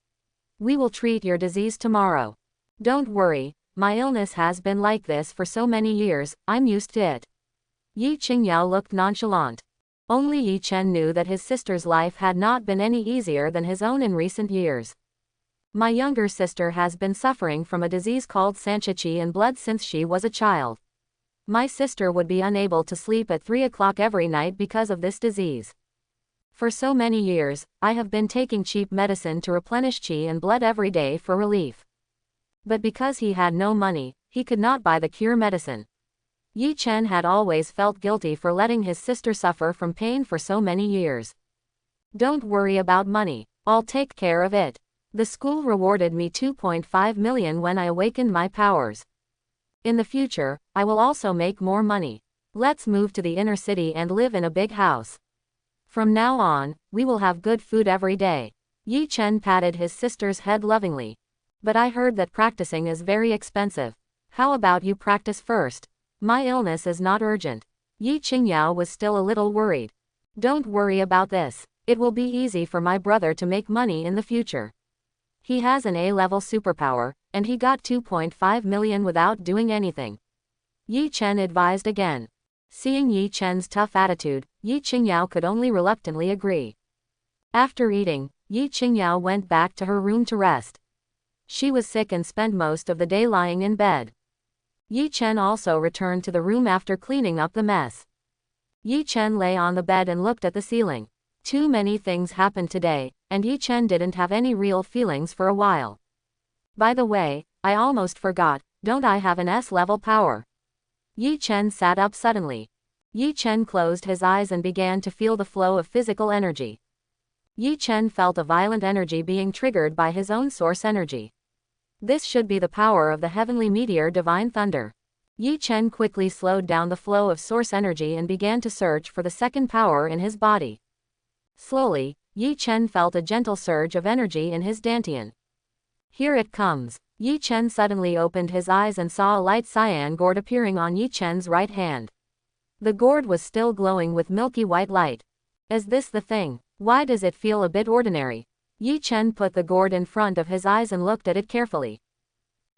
We will treat your disease tomorrow. Don't worry, my illness has been like this for so many years, I'm used to it. Yi Qingyao looked nonchalant. Only Yi Chen knew that his sister's life had not been any easier than his own in recent years. My younger sister has been suffering from a disease called sanchichi in blood since she was a child. My sister would be unable to sleep at 3 o'clock every night because of this disease. For so many years, I have been taking cheap medicine to replenish qi and blood every day for relief. But because he had no money, he could not buy the cure medicine. Yi Chen had always felt guilty for letting his sister suffer from pain for so many years. Don't worry about money, I'll take care of it. The school rewarded me 2.5 million when I awakened my powers. In the future, I will also make more money. Let's move to the inner city and live in a big house. From now on, we will have good food every day. Yi Chen patted his sister's head lovingly. But I heard that practicing is very expensive. How about you practice first? My illness is not urgent. Yi Qingyao was still a little worried. Don't worry about this. It will be easy for my brother to make money in the future. He has an A-level superpower, and he got 2.5 million without doing anything. Yi Chen advised again. Seeing Yi Chen's tough attitude, Yi Qingyao could only reluctantly agree. After eating, Yi Qingyao went back to her room to rest. She was sick and spent most of the day lying in bed. Yi Chen also returned to the room after cleaning up the mess. Yi Chen lay on the bed and looked at the ceiling. Too many things happened today, and Yi Chen didn't have any real feelings for a while. By the way, I almost forgot, don't I have an S-level power? Yi Chen sat up suddenly. Yi Chen closed his eyes and began to feel the flow of physical energy. Yi Chen felt a violent energy being triggered by his own source energy. This should be the power of the heavenly meteor divine thunder. Yi Chen quickly slowed down the flow of source energy and began to search for the second power in his body. Slowly, Yi Chen felt a gentle surge of energy in his dantian. Here it comes. Yi Chen suddenly opened his eyes and saw a light cyan gourd appearing on Yi Chen's right hand. The gourd was still glowing with milky white light. Is this the thing? Why does it feel a bit ordinary? Yi Chen put the gourd in front of his eyes and looked at it carefully.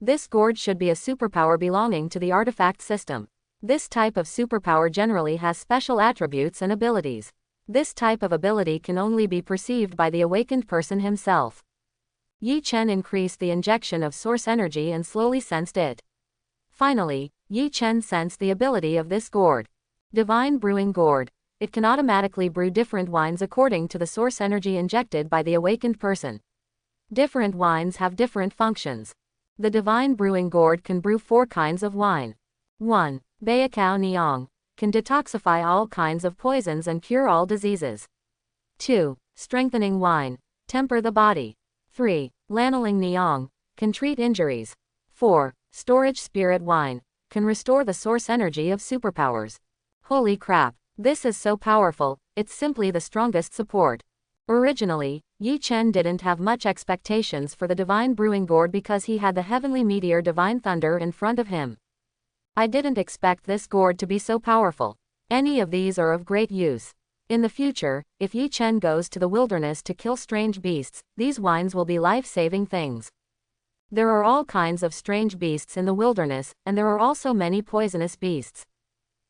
This gourd should be a superpower belonging to the artifact system. This type of superpower generally has special attributes and abilities. This type of ability can only be perceived by the awakened person himself. Yi Chen increased the injection of source energy and slowly sensed it. Finally, Yi Chen sensed the ability of this gourd. Divine Brewing Gourd. It can automatically brew different wines according to the source energy injected by the awakened person. Different wines have different functions. The Divine Brewing Gourd can brew 4 kinds of wine. 1. Baikao Niang. Can detoxify all kinds of poisons and cure all diseases. 2. Strengthening Wine. Temper the body. 3. Lanolin Niang. Can treat injuries. 4. Storage Spirit Wine. Can restore the source energy of superpowers. Holy crap, this is so powerful, it's simply the strongest support. Originally, Yi Chen didn't have much expectations for the Divine Brewing Gourd because he had the Heavenly Meteor Divine Thunder in front of him. I didn't expect this gourd to be so powerful. Any of these are of great use. In the future, if Yi Chen goes to the wilderness to kill strange beasts, these wines will be life-saving things. There are all kinds of strange beasts in the wilderness, and there are also many poisonous beasts.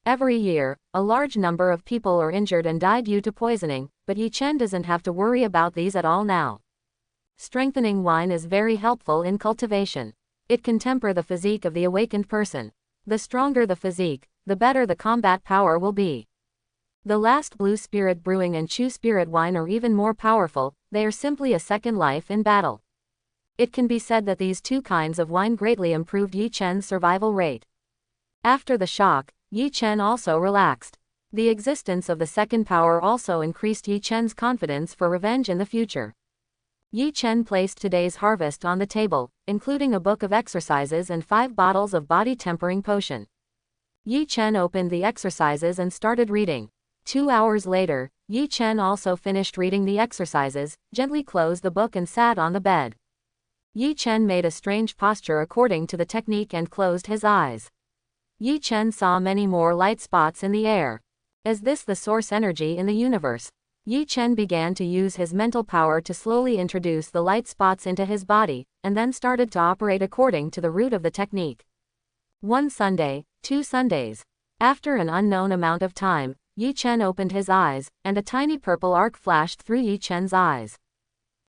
Every year, a large number of people are injured and die due to poisoning, but Yi Chen doesn't have to worry about these at all now. Strengthening wine is very helpful in cultivation. It can temper the physique of the awakened person. The stronger the physique, the better the combat power will be. The last Blue Spirit Brewing and Chu Spirit Wine are even more powerful, they are simply a second life in battle. It can be said that these two kinds of wine greatly improved Yi Chen's survival rate. After the shock, Yi Chen also relaxed. The existence of the second power also increased Yi Chen's confidence for revenge in the future. Yi Chen placed today's harvest on the table, including a book of exercises and 5 bottles of body tempering potion. Yi Chen opened the exercises and started reading. 2 hours later, Yi Chen also finished reading the exercises, gently closed the book and sat on the bed. Yi Chen made a strange posture according to the technique and closed his eyes. Yi Chen saw many more light spots in the air. Is this the source energy in the universe? Yi Chen began to use his mental power to slowly introduce the light spots into his body, and then started to operate according to the root of the technique. 1 Sunday, 2 Sundays. After an unknown amount of time, Yi Chen opened his eyes, and a tiny purple arc flashed through Yi Chen's eyes.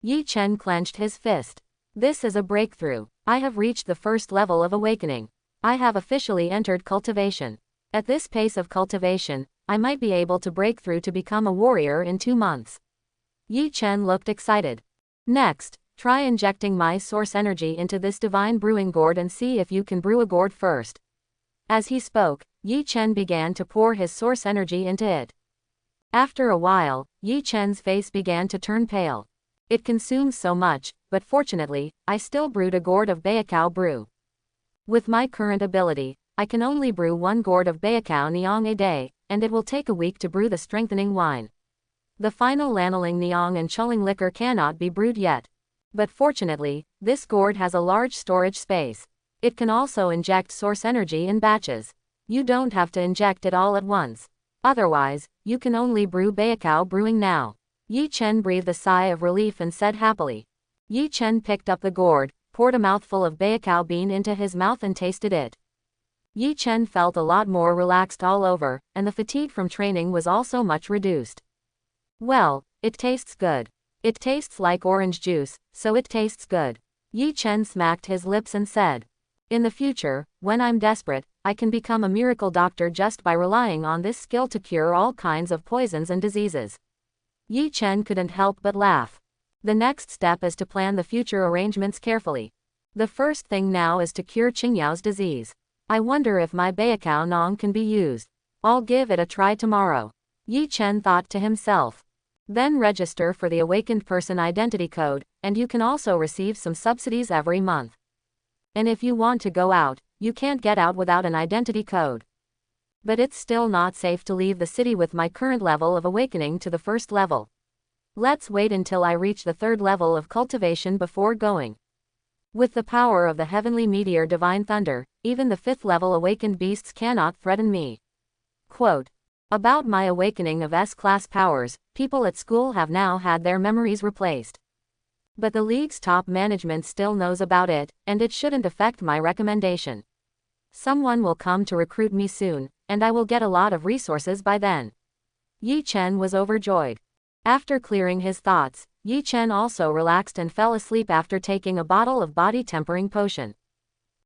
Yi Chen clenched his fist. This is a breakthrough. I have reached the first level of awakening. I have officially entered cultivation. At this pace of cultivation, I might be able to break through to become a warrior in 2 months. Yi Chen looked excited. Next, try injecting my source energy into this divine brewing gourd and see if you can brew a gourd first. As he spoke, Yi Chen began to pour his source energy into it. After a while, Yi Chen's face began to turn pale. It consumes so much, but fortunately, I still brewed a gourd of Baikao brew. With my current ability, I can only brew 1 gourd of Baikao Niang a day, and it will take a week to brew the strengthening wine. The final Lanolin Niang and Chuling liquor cannot be brewed yet. But fortunately, this gourd has a large storage space. It can also inject source energy in batches. You don't have to inject it all at once. Otherwise, you can only brew Baikao brewing now. Yi Chen breathed a sigh of relief and said happily. Yi Chen picked up the gourd, poured a mouthful of Baikao bean into his mouth and tasted it. Yi Chen felt a lot more relaxed all over, and the fatigue from training was also much reduced. Well, it tastes good. It tastes like orange juice, so it tastes good. Yi Chen smacked his lips and said. In the future, when I'm desperate, I can become a miracle doctor just by relying on this skill to cure all kinds of poisons and diseases. Yi Chen couldn't help but laugh. The next step is to plan the future arrangements carefully. The first thing now is to cure Qingyao's disease. I wonder if my Baikao Nong can be used. I'll give it a try tomorrow. Yi Chen thought to himself. Then register for the Awakened Person Identity Code, and you can also receive some subsidies every month. And if you want to go out, you can't get out without an identity code. But it's still not safe to leave the city with my current level of awakening to the first level. Let's wait until I reach the 3rd level of cultivation before going. With the power of the heavenly meteor Divine Thunder, even the 5th level awakened beasts cannot threaten me. Quote. About my awakening of S-class powers, people at school have now had their memories replaced. But the league's top management still knows about it, and it shouldn't affect my recommendation. Someone will come to recruit me soon, and I will get a lot of resources by then. Yi Chen was overjoyed. After clearing his thoughts, Yi Chen also relaxed and fell asleep after taking a bottle of body tempering potion.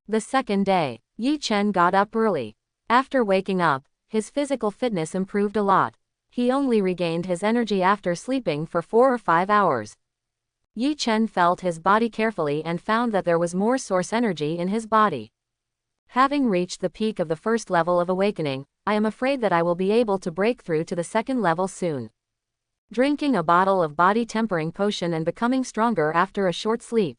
The second day, Yi Chen got up early. After waking up, his physical fitness improved a lot. He only regained his energy after sleeping for 4 or 5 hours. Yi Chen felt his body carefully and found that there was more source energy in his body. Having reached the peak of the 1st level of awakening, I am afraid that I will be able to break through to the 2nd level soon. Drinking a bottle of body tempering potion and becoming stronger after a short sleep.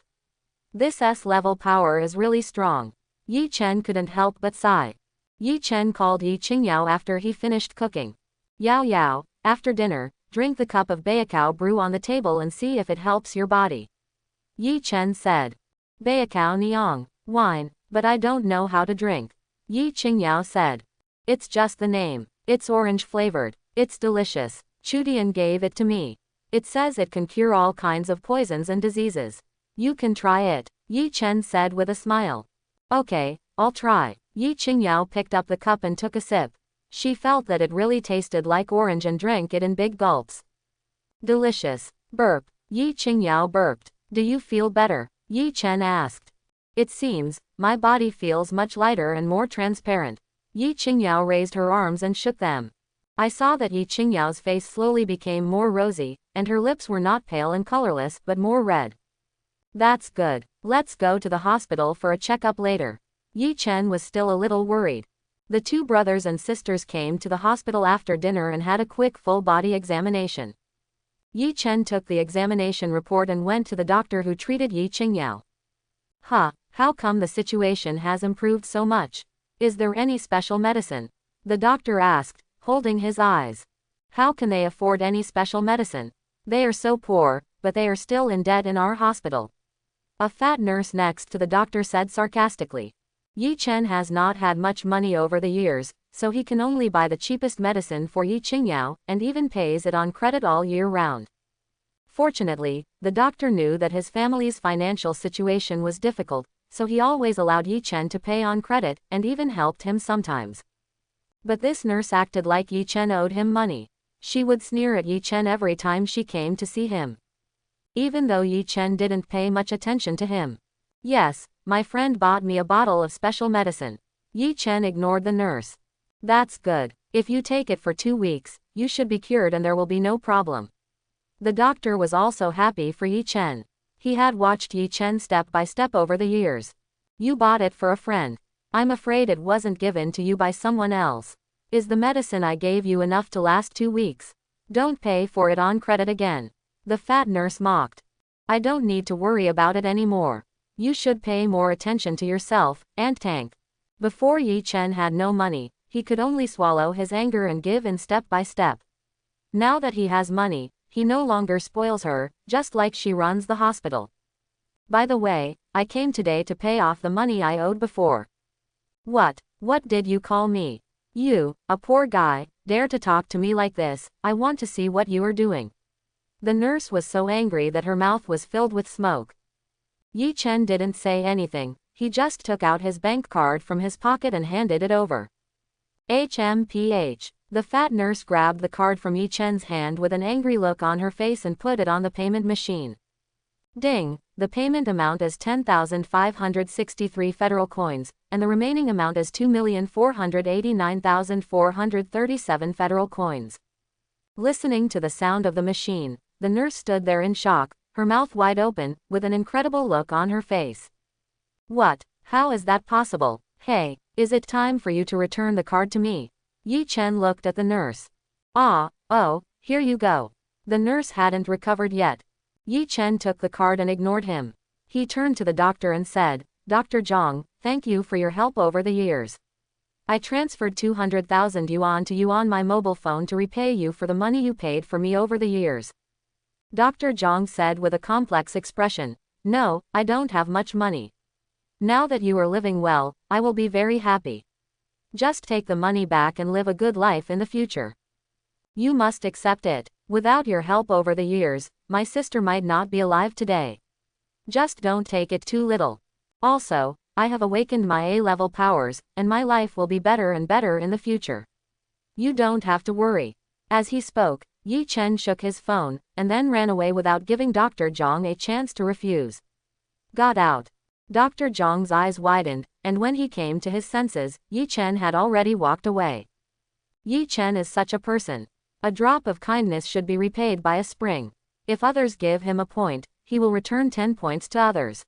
This S-level power is really strong. Yi Chen couldn't help but sigh. Yi Chen called Yi Qingyao after he finished cooking. Yao Yao, after dinner, drink the cup of Baikao brew on the table and see if it helps your body. Yi Chen said. Baikao Niang, wine, but I don't know how to drink. Yi Qingyao said. It's just the name. It's orange flavored. It's delicious. Chudian gave it to me. It says it can cure all kinds of poisons and diseases. You can try it, Yi Chen said with a smile. Okay, I'll try. Yi Qingyao picked up the cup and took a sip. She felt that it really tasted like orange and drank it in big gulps. Delicious. Burp. Yi Qingyao burped. Do you feel better? Yi Chen asked. It seems, my body feels much lighter and more transparent. Yi Qingyao raised her arms and shook them. I saw that Yi Qingyao's face slowly became more rosy, and her lips were not pale and colorless but more red. That's good. Let's go to the hospital for a checkup later. Yi Chen was still a little worried. The two brothers and sisters came to the hospital after dinner and had a quick full-body examination. Yi Chen took the examination report and went to the doctor who treated Yi Qingyao. How come the situation has improved so much? Is there any special medicine? The doctor asked, holding his eyes. How can they afford any special medicine? They are so poor, but they are still in debt in our hospital. A fat nurse next to the doctor said sarcastically. Yi Chen has not had much money over the years, so he can only buy the cheapest medicine for Yi Qingyao, and even pays it on credit all year round. Fortunately, the doctor knew that his family's financial situation was difficult, so he always allowed Yi Chen to pay on credit, and even helped him sometimes. But this nurse acted like Yi Chen owed him money. She would sneer at Yi Chen every time she came to see him. Even though Yi Chen didn't pay much attention to him. Yes, my friend bought me a bottle of special medicine. Yi Chen ignored the nurse. That's good. If you take it for 2 weeks, you should be cured and there will be no problem. The doctor was also happy for Yi Chen. He had watched Yi Chen step by step over the years. You bought it for a friend. I'm afraid it wasn't given to you by someone else. Is the medicine I gave you enough to last 2 weeks? Don't pay for it on credit again. The fat nurse mocked. I don't need to worry about it anymore. You should pay more attention to yourself, Aunt Tank. Before Yi Chen had no money, he could only swallow his anger and give in step by step. Now that he has money, he no longer spoils her, just like she runs the hospital. By the way, I came today to pay off the money I owed before. What did you call me? You, a poor guy, dare to talk to me like this? I want to see what you are doing. The nurse was so angry that her mouth was filled with smoke. Yi Chen didn't say anything, he just took out his bank card from his pocket and handed it over. HMPH. The fat nurse grabbed the card from Yi Chen's hand with an angry look on her face and put it on the payment machine. Ding, the payment amount is 10,563 federal coins, and the remaining amount is 2,489,437 federal coins. Listening to the sound of the machine, the nurse stood there in shock, her mouth wide open, with an incredible look on her face. What? How is that possible? Hey, is it time for you to return the card to me? Yi Chen looked at the nurse. Oh, here you go. The nurse hadn't recovered yet. Yi Chen took the card and ignored him. He turned to the doctor and said, Dr. Zhang, thank you for your help over the years. I transferred 200,000 yuan to you on my mobile phone to repay you for the money you paid for me over the years. Dr. Zhang said with a complex expression, No, I don't have much money. Now that you are living well, I will be very happy. Just take the money back and live a good life in the future. You must accept it. Without your help over the years, my sister might not be alive today. Just don't take it too little. Also, I have awakened my A-level powers, and my life will be better and better in the future. You don't have to worry. As he spoke, Yi Chen shook his phone, and then ran away without giving Dr. Zhang a chance to refuse. Got out. Dr. Zhang's eyes widened, and when he came to his senses, Yi Chen had already walked away. Yi Chen is such a person. A drop of kindness should be repaid by a spring. If others give him a point, he will return 10 points to others.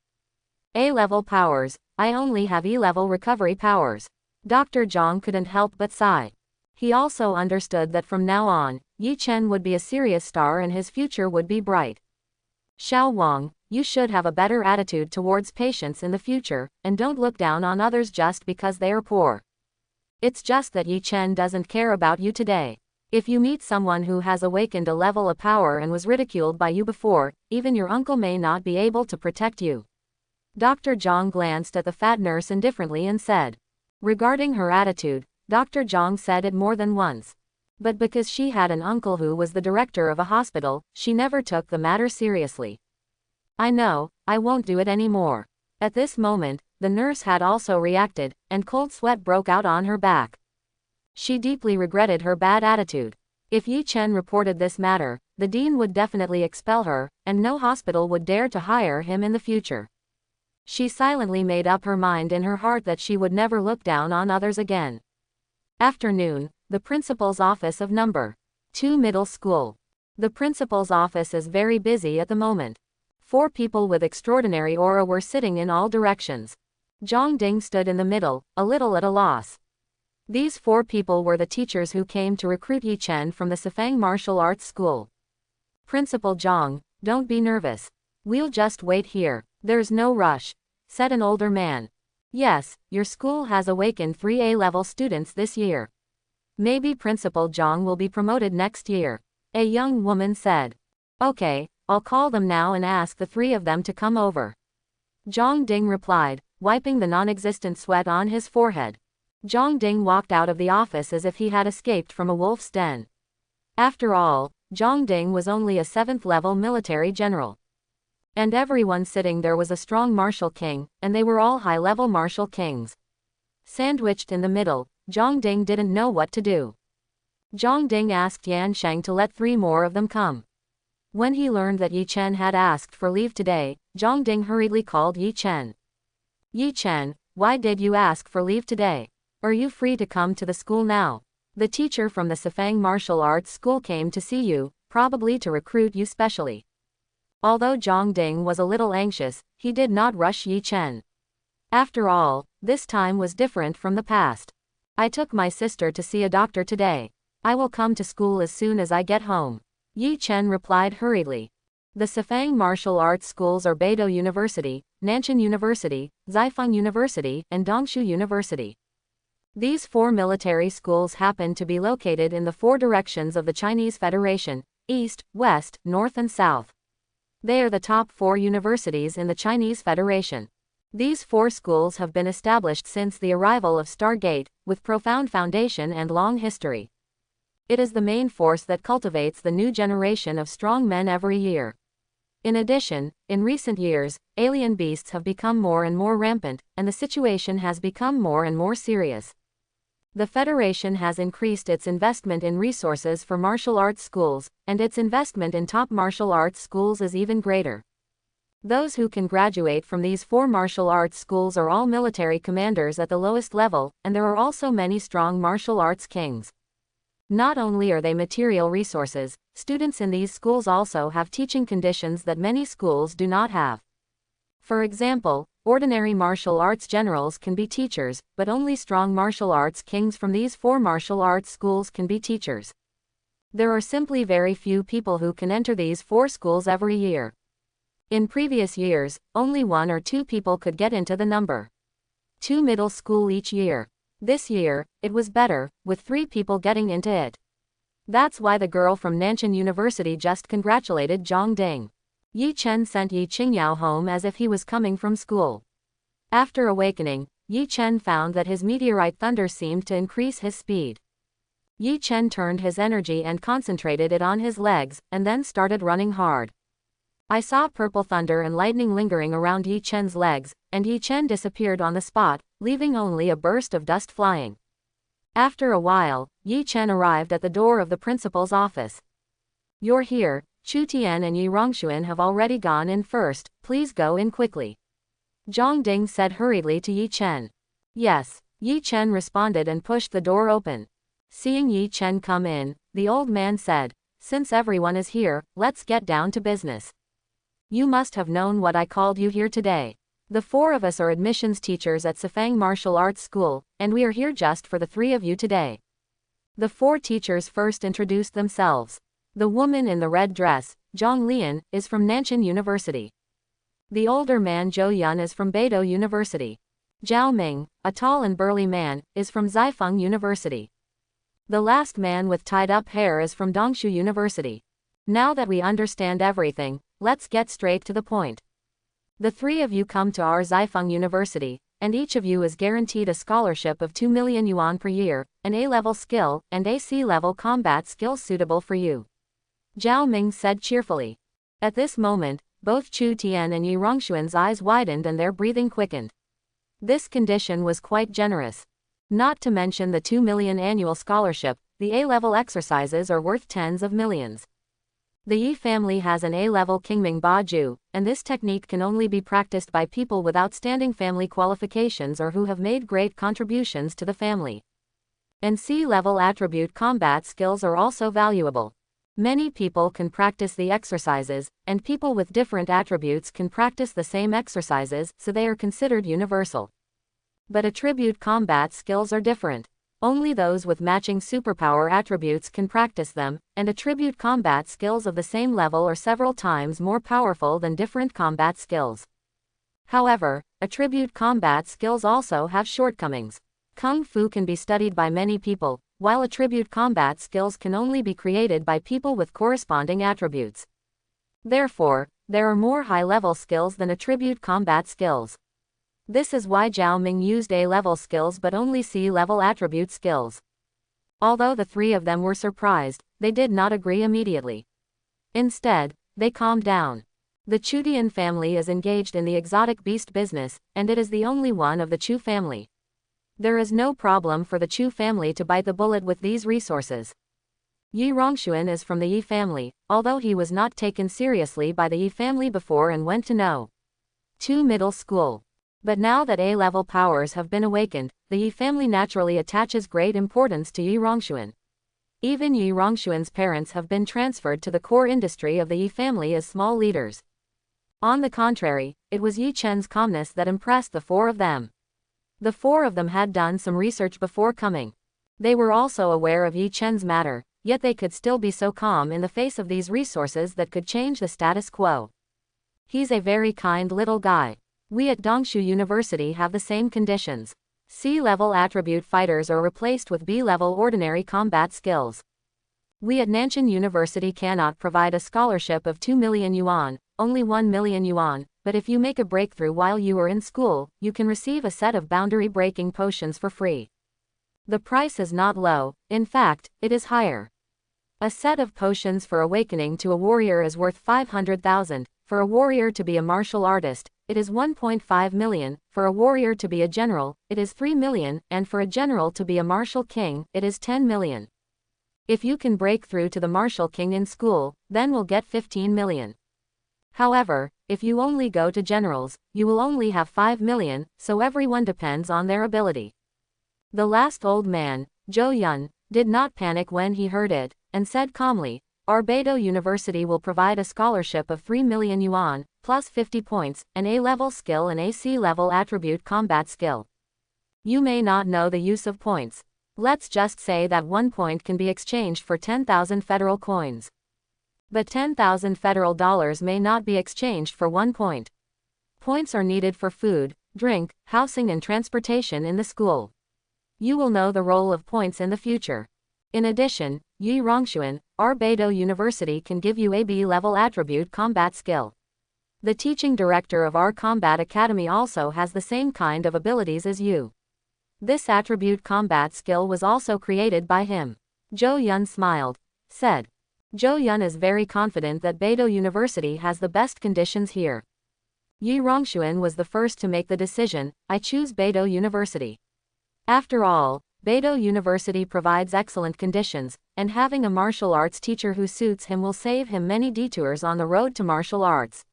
A-level powers, I only have E-level recovery powers. Dr. Zhang couldn't help but sigh. He also understood that from now on, Yi Chen would be a serious star and his future would be bright. Xiao Wang, you should have a better attitude towards patients in the future, and don't look down on others just because they are poor. It's just that Yi Chen doesn't care about you today. If you meet someone who has awakened a level of power and was ridiculed by you before, even your uncle may not be able to protect you. Dr. Zhang glanced at the fat nurse indifferently and said. Regarding her attitude, Dr. Zhang said it more than once. But because she had an uncle who was the director of a hospital, she never took the matter seriously. I know, I won't do it anymore. At this moment, the nurse had also reacted, and cold sweat broke out on her back. She deeply regretted her bad attitude. If Yi Chen reported this matter, the dean would definitely expel her, and no hospital would dare to hire him in the future. She silently made up her mind in her heart that she would never look down on others again. Afternoon, the principal's office of number 2 middle school. The principal's office is very busy at the moment. 4 people with extraordinary aura were sitting in all directions. Zhang Ding stood in the middle, a little at a loss. These 4 people were the teachers who came to recruit Yi Chen from the Sifang Martial Arts School. Principal Zhang, don't be nervous. We'll just wait here. There's no rush, said an older man. Yes, your school has awakened 3 A-level students this year. Maybe Principal Zhang will be promoted next year, a young woman said. Okay, I'll call them now and ask the 3 of them to come over. Zhang Ding replied, wiping the non-existent sweat on his forehead. Zhang Ding walked out of the office as if he had escaped from a wolf's den. After all, Zhang Ding was only a 7th-level military general. And everyone sitting there was a strong martial king, and they were all high-level martial kings. Sandwiched in the middle, Zhang Ding didn't know what to do. Zhang Ding asked Yan Sheng to let 3 more of them come. When he learned that Yi Chen had asked for leave today, Zhang Ding hurriedly called Yi Chen. Yi Chen, why did you ask for leave today? Are you free to come to the school now? The teacher from the Sifang Martial Arts School came to see you, probably to recruit you specially. Although Zhang Ding was a little anxious, he did not rush Yi Chen. After all, this time was different from the past. I took my sister to see a doctor today. I will come to school as soon as I get home. Yi Chen replied hurriedly. The Sifang Martial Arts Schools are Beidou University, Nanshan University, Zhaifeng University, and Dongshu University. These 4 military schools happen to be located in the 4 directions of the Chinese Federation, east, west, north and south. They are the top 4 universities in the Chinese Federation. These 4 schools have been established since the arrival of Stargate, with profound foundation and long history. It is the main force that cultivates the new generation of strong men every year. In addition, in recent years, alien beasts have become more and more rampant, and the situation has become more and more serious. The Federation has increased its investment in resources for martial arts schools, and its investment in top martial arts schools is even greater. Those who can graduate from these 4 martial arts schools are all military commanders at the lowest level, and there are also many strong martial arts kings. Not only are they material resources, students in these schools also have teaching conditions that many schools do not have. For example, ordinary martial arts generals can be teachers, but only strong martial arts kings from these 4 martial arts schools can be teachers. There are simply very few people who can enter these 4 schools every year. In previous years, only 1 or 2 people could get into the number 2 middle school each year. This year, it was better, with 3 people getting into it. That's why the girl from Nanshan University just congratulated Zhang Ding. Yi Chen sent Yi Qingyao home as if he was coming from school. After awakening, Yi Chen found that his meteorite thunder seemed to increase his speed. Yi Chen turned his energy and concentrated it on his legs, and then started running hard. I saw purple thunder and lightning lingering around Yi Chen's legs, and Yi Chen disappeared on the spot, leaving only a burst of dust flying. After a while, Yi Chen arrived at the door of the principal's office. You're here, Chu Tian and Yi Rongshuan have already gone in first, please go in quickly. Zhang Ding said hurriedly to Yi Chen. Yes, Yi Chen responded and pushed the door open. Seeing Yi Chen come in, the old man said, since everyone is here, let's get down to business. You must have known what I called you here today. The 4 of us are admissions teachers at Sifang Martial Arts School, and we are here just for the 3 of you today. The 4 teachers first introduced themselves. The woman in the red dress, Zhang Lian, is from Nanshan University. The older man Zhou Yun is from Beidou University. Zhao Ming, a tall and burly man, is from Zhaifeng University. The last man with tied-up hair is from Dongshu University. Now that we understand everything, let's get straight to the point. The 3 of you come to our Zhaifeng University, and each of you is guaranteed a scholarship of 2 million yuan per year, an A-level skill, and a C-level combat skill suitable for you. Zhao Ming said cheerfully. At this moment, both Chu Tian and Yi Rongshuan's eyes widened and their breathing quickened. This condition was quite generous. Not to mention the 2 million annual scholarship, the A-level exercises are worth tens of millions. The Yi family has an A-level Qingming Baju, and this technique can only be practiced by people with outstanding family qualifications or who have made great contributions to the family. And C-level attribute combat skills are also valuable. Many people can practice the exercises, and people with different attributes can practice the same exercises, so they are considered universal. But attribute combat skills are different. Only those with matching superpower attributes can practice them, and attribute combat skills of the same level are several times more powerful than different combat skills. However, attribute combat skills also have shortcomings. Kung Fu can be studied by many people, while attribute combat skills can only be created by people with corresponding attributes. Therefore, there are more high-level skills than attribute combat skills. This is why Zhao Ming used A-level skills but only C-level attribute skills. Although the three of them were surprised, they did not agree immediately. Instead, they calmed down. The Chutian family is engaged in the exotic beast business, and it is the only one of the Chu family. There is no problem for the Chu family to bite the bullet with these resources. Yi Rongshuan is from the Yi family, although he was not taken seriously by the Yi family before and went to No. 2 middle school. But now that A-level powers have been awakened, the Yi family naturally attaches great importance to Yi Rongshuan. Even Yi Rongshuan's parents have been transferred to the core industry of the Yi family as small leaders. On the contrary, it was Yi Chen's calmness that impressed the four of them. The four of them had done some research before coming. They were also aware of Yi Chen's matter, yet they could still be so calm in the face of these resources that could change the status quo. He's a very kind little guy. We at Dongshu University have the same conditions. C-level attribute fighters are replaced with B-level ordinary combat skills. We at Nanshan University cannot provide a scholarship of 2 million yuan, only 1 million yuan, but if you make a breakthrough while you are in school, you can receive a set of boundary-breaking potions for free. The price is not low, in fact, it is higher. A set of potions for awakening to a warrior is worth 500,000, for a warrior to be a martial artist, it is 1.5 million, for a warrior to be a general, it is 3 million, and for a general to be a martial king, it is 10 million. If you can break through to the martial king in school, then we'll get 15 million. However, if you only go to generals, you will only have 5 million, so everyone depends on their ability. The last old man, Zhou Yun, did not panic when he heard it, and said calmly, our Beidou University will provide a scholarship of 3 million yuan, plus 50 points, an A-level skill and a C-level attribute combat skill. You may not know the use of points. Let's just say that 1 point can be exchanged for 10,000 federal coins. But 10,000 federal dollars may not be exchanged for 1 point. Points are needed for food, drink, housing and transportation in the school. You will know the role of points in the future. In addition, Yi Rongshuan, our Beidou University can give you a B-level attribute combat skill. The teaching director of our combat academy also has the same kind of abilities as you. This attribute combat skill was also created by him. Zhou Yun smiled, said. Zhou Yun is very confident that Beidou University has the best conditions here. Yi Rongshuan was the first to make the decision, I choose Beidou University. After all, Beidou University provides excellent conditions, and having a martial arts teacher who suits him will save him many detours on the road to martial arts.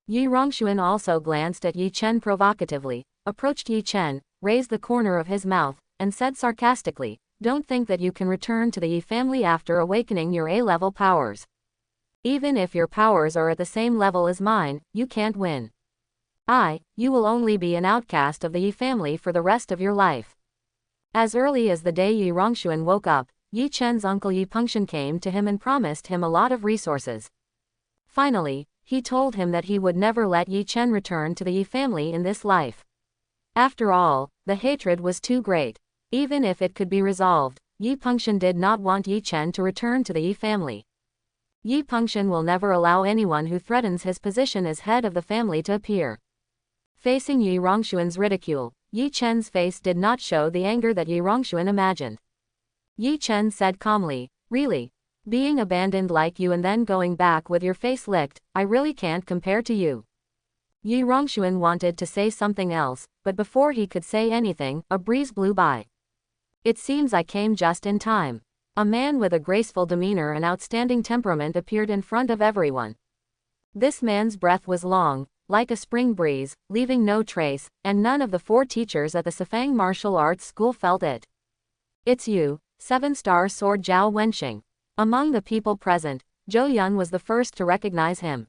Yi Rongshuan also glanced at Yi Chen provocatively, approached Yi Chen, raised the corner of his mouth, and said sarcastically, don't think that you can return to the Yi family after awakening your A-level powers. Even if your powers are at the same level as mine, you can't win. You will only be an outcast of the Yi family for the rest of your life. As early as the day Yi Rongshuan woke up, Yi Chen's uncle Yi Pengshun came to him and promised him a lot of resources. Finally, he told him that he would never let Yi Chen return to the Yi family in this life. After all, the hatred was too great. Even if it could be resolved, Yi Pengshun did not want Yi Chen to return to the Yi family. Yi Pengshun will never allow anyone who threatens his position as head of the family to appear. Facing Yi Rongshuan's ridicule, Yi Chen's face did not show the anger that Yi Rongxuan imagined. Yi Chen said calmly, "Really? Being abandoned like you and then going back with your face licked, I really can't compare to you." Yi Rongxuan wanted to say something else, but before he could say anything, a breeze blew by. "It seems I came just in time." A man with a graceful demeanor and outstanding temperament appeared in front of everyone. This man's breath was long, like a spring breeze, leaving no trace, and none of the 4 teachers at the Sifang Martial Arts School felt it. "It's you, 7-star sword Zhao Wenxing." Among the people present, Zhou Yun was the first to recognize him.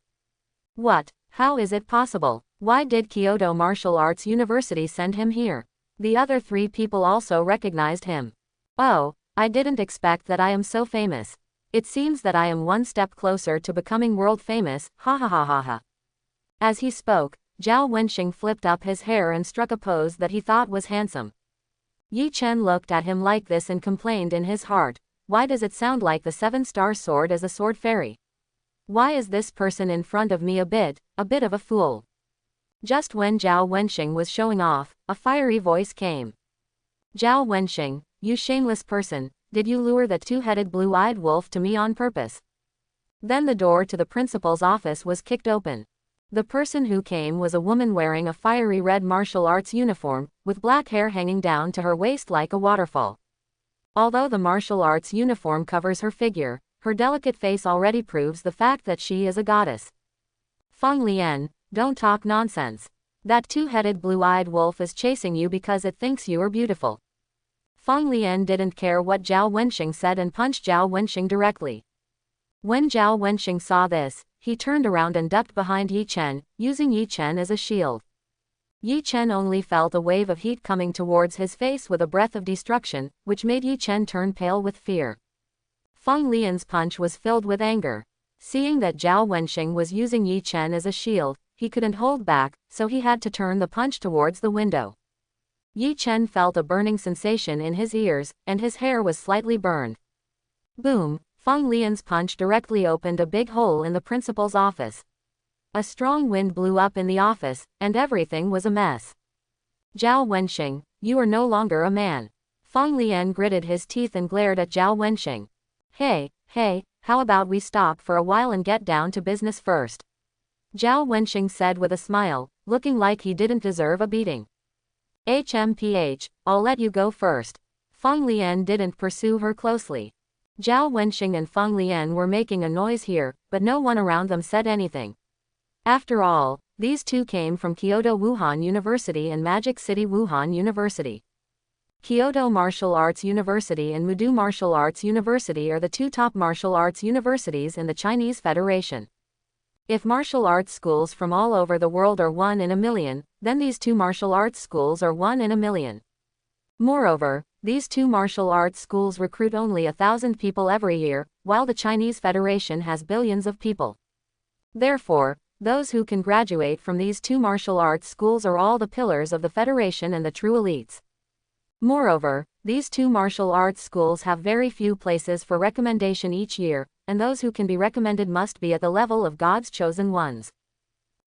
"What? How is it possible? Why did Kyoto Martial Arts University send him here?" The other 3 people also recognized him. "Oh, I didn't expect that I am so famous. It seems that I am one step closer to becoming world famous, ha ha ha ha ha." As he spoke, Zhao Wenxing flipped up his hair and struck a pose that he thought was handsome. Yi Chen looked at him like this and complained in his heart, "Why does it sound like the 7-star sword as a sword fairy? Why is this person in front of me a bit of a fool?" Just when Zhao Wenxing was showing off, a fiery voice came. "Zhao Wenxing, you shameless person, did you lure that 2-headed blue-eyed wolf to me on purpose?" Then the door to the principal's office was kicked open. The person who came was a woman wearing a fiery red martial arts uniform, with black hair hanging down to her waist like a waterfall. Although the martial arts uniform covers her figure, her delicate face already proves the fact that she is a goddess. "Feng Lian, don't talk nonsense. That 2-headed blue-eyed wolf is chasing you because it thinks you are beautiful." Feng Lian didn't care what Zhao Wenxing said and punched Zhao Wenxing directly. When Zhao Wenxing saw this, he turned around and ducked behind Yi Chen, using Yi Chen as a shield. Yi Chen only felt a wave of heat coming towards his face with a breath of destruction, which made Yi Chen turn pale with fear. Feng Lian's punch was filled with anger. Seeing that Zhao Wenxing was using Yi Chen as a shield, he couldn't hold back, so he had to turn the punch towards the window. Yi Chen felt a burning sensation in his ears, and his hair was slightly burned. Boom! Feng Lian's punch directly opened a big hole in the principal's office. A strong wind blew up in the office, and everything was a mess. "Zhao Wenxing, you are no longer a man." Feng Lian gritted his teeth and glared at Zhao Wenxing. Hey, how about we stop for a while and get down to business first?" Zhao Wenxing said with a smile, looking like he didn't deserve a beating. "HMPH, I'll let you go first." Feng Lian didn't pursue her closely. Zhao Wenxing and Feng Lian were making a noise here, but no one around them said anything. After all, these 2 came from Kyoto Wuhan University and Magic City Wuhan University. Kyoto Martial Arts University and Mudu Martial Arts University are the 2 top martial arts universities in the Chinese Federation. If martial arts schools from all over the world are 1 in a million, then these 2 martial arts schools are 1 in a million. Moreover, these 2 martial arts schools recruit only 1,000 people every year, while the Chinese Federation has billions of people. Therefore, those who can graduate from these 2 martial arts schools are all the pillars of the Federation and the true elites. Moreover, these 2 martial arts schools have very few places for recommendation each year, and those who can be recommended must be at the level of God's chosen ones.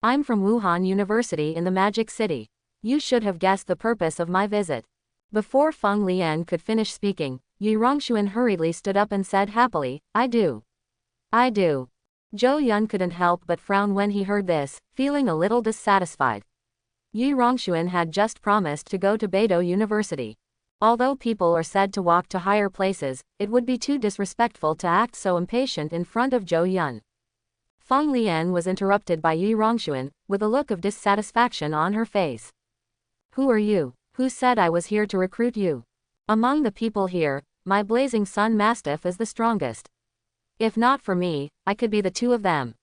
I'm from Wuhan University in the Magic City. You should have guessed the purpose of my visit. Before Feng Lian could finish speaking, Yi Rongxuan hurriedly stood up and said happily, I do. Zhou Yun couldn't help but frown when he heard this, feeling a little dissatisfied. Yi Rongxuan had just promised to go to Beidou University. Although people are said to walk to higher places, it would be too disrespectful to act so impatient in front of Zhou Yun. Feng Lian was interrupted by Yi Rongxuan, with a look of dissatisfaction on her face. Who are you? Who said I was here to recruit you? Among the people here, my blazing sun mastiff is the strongest. If not for me, I could be the 2 of them.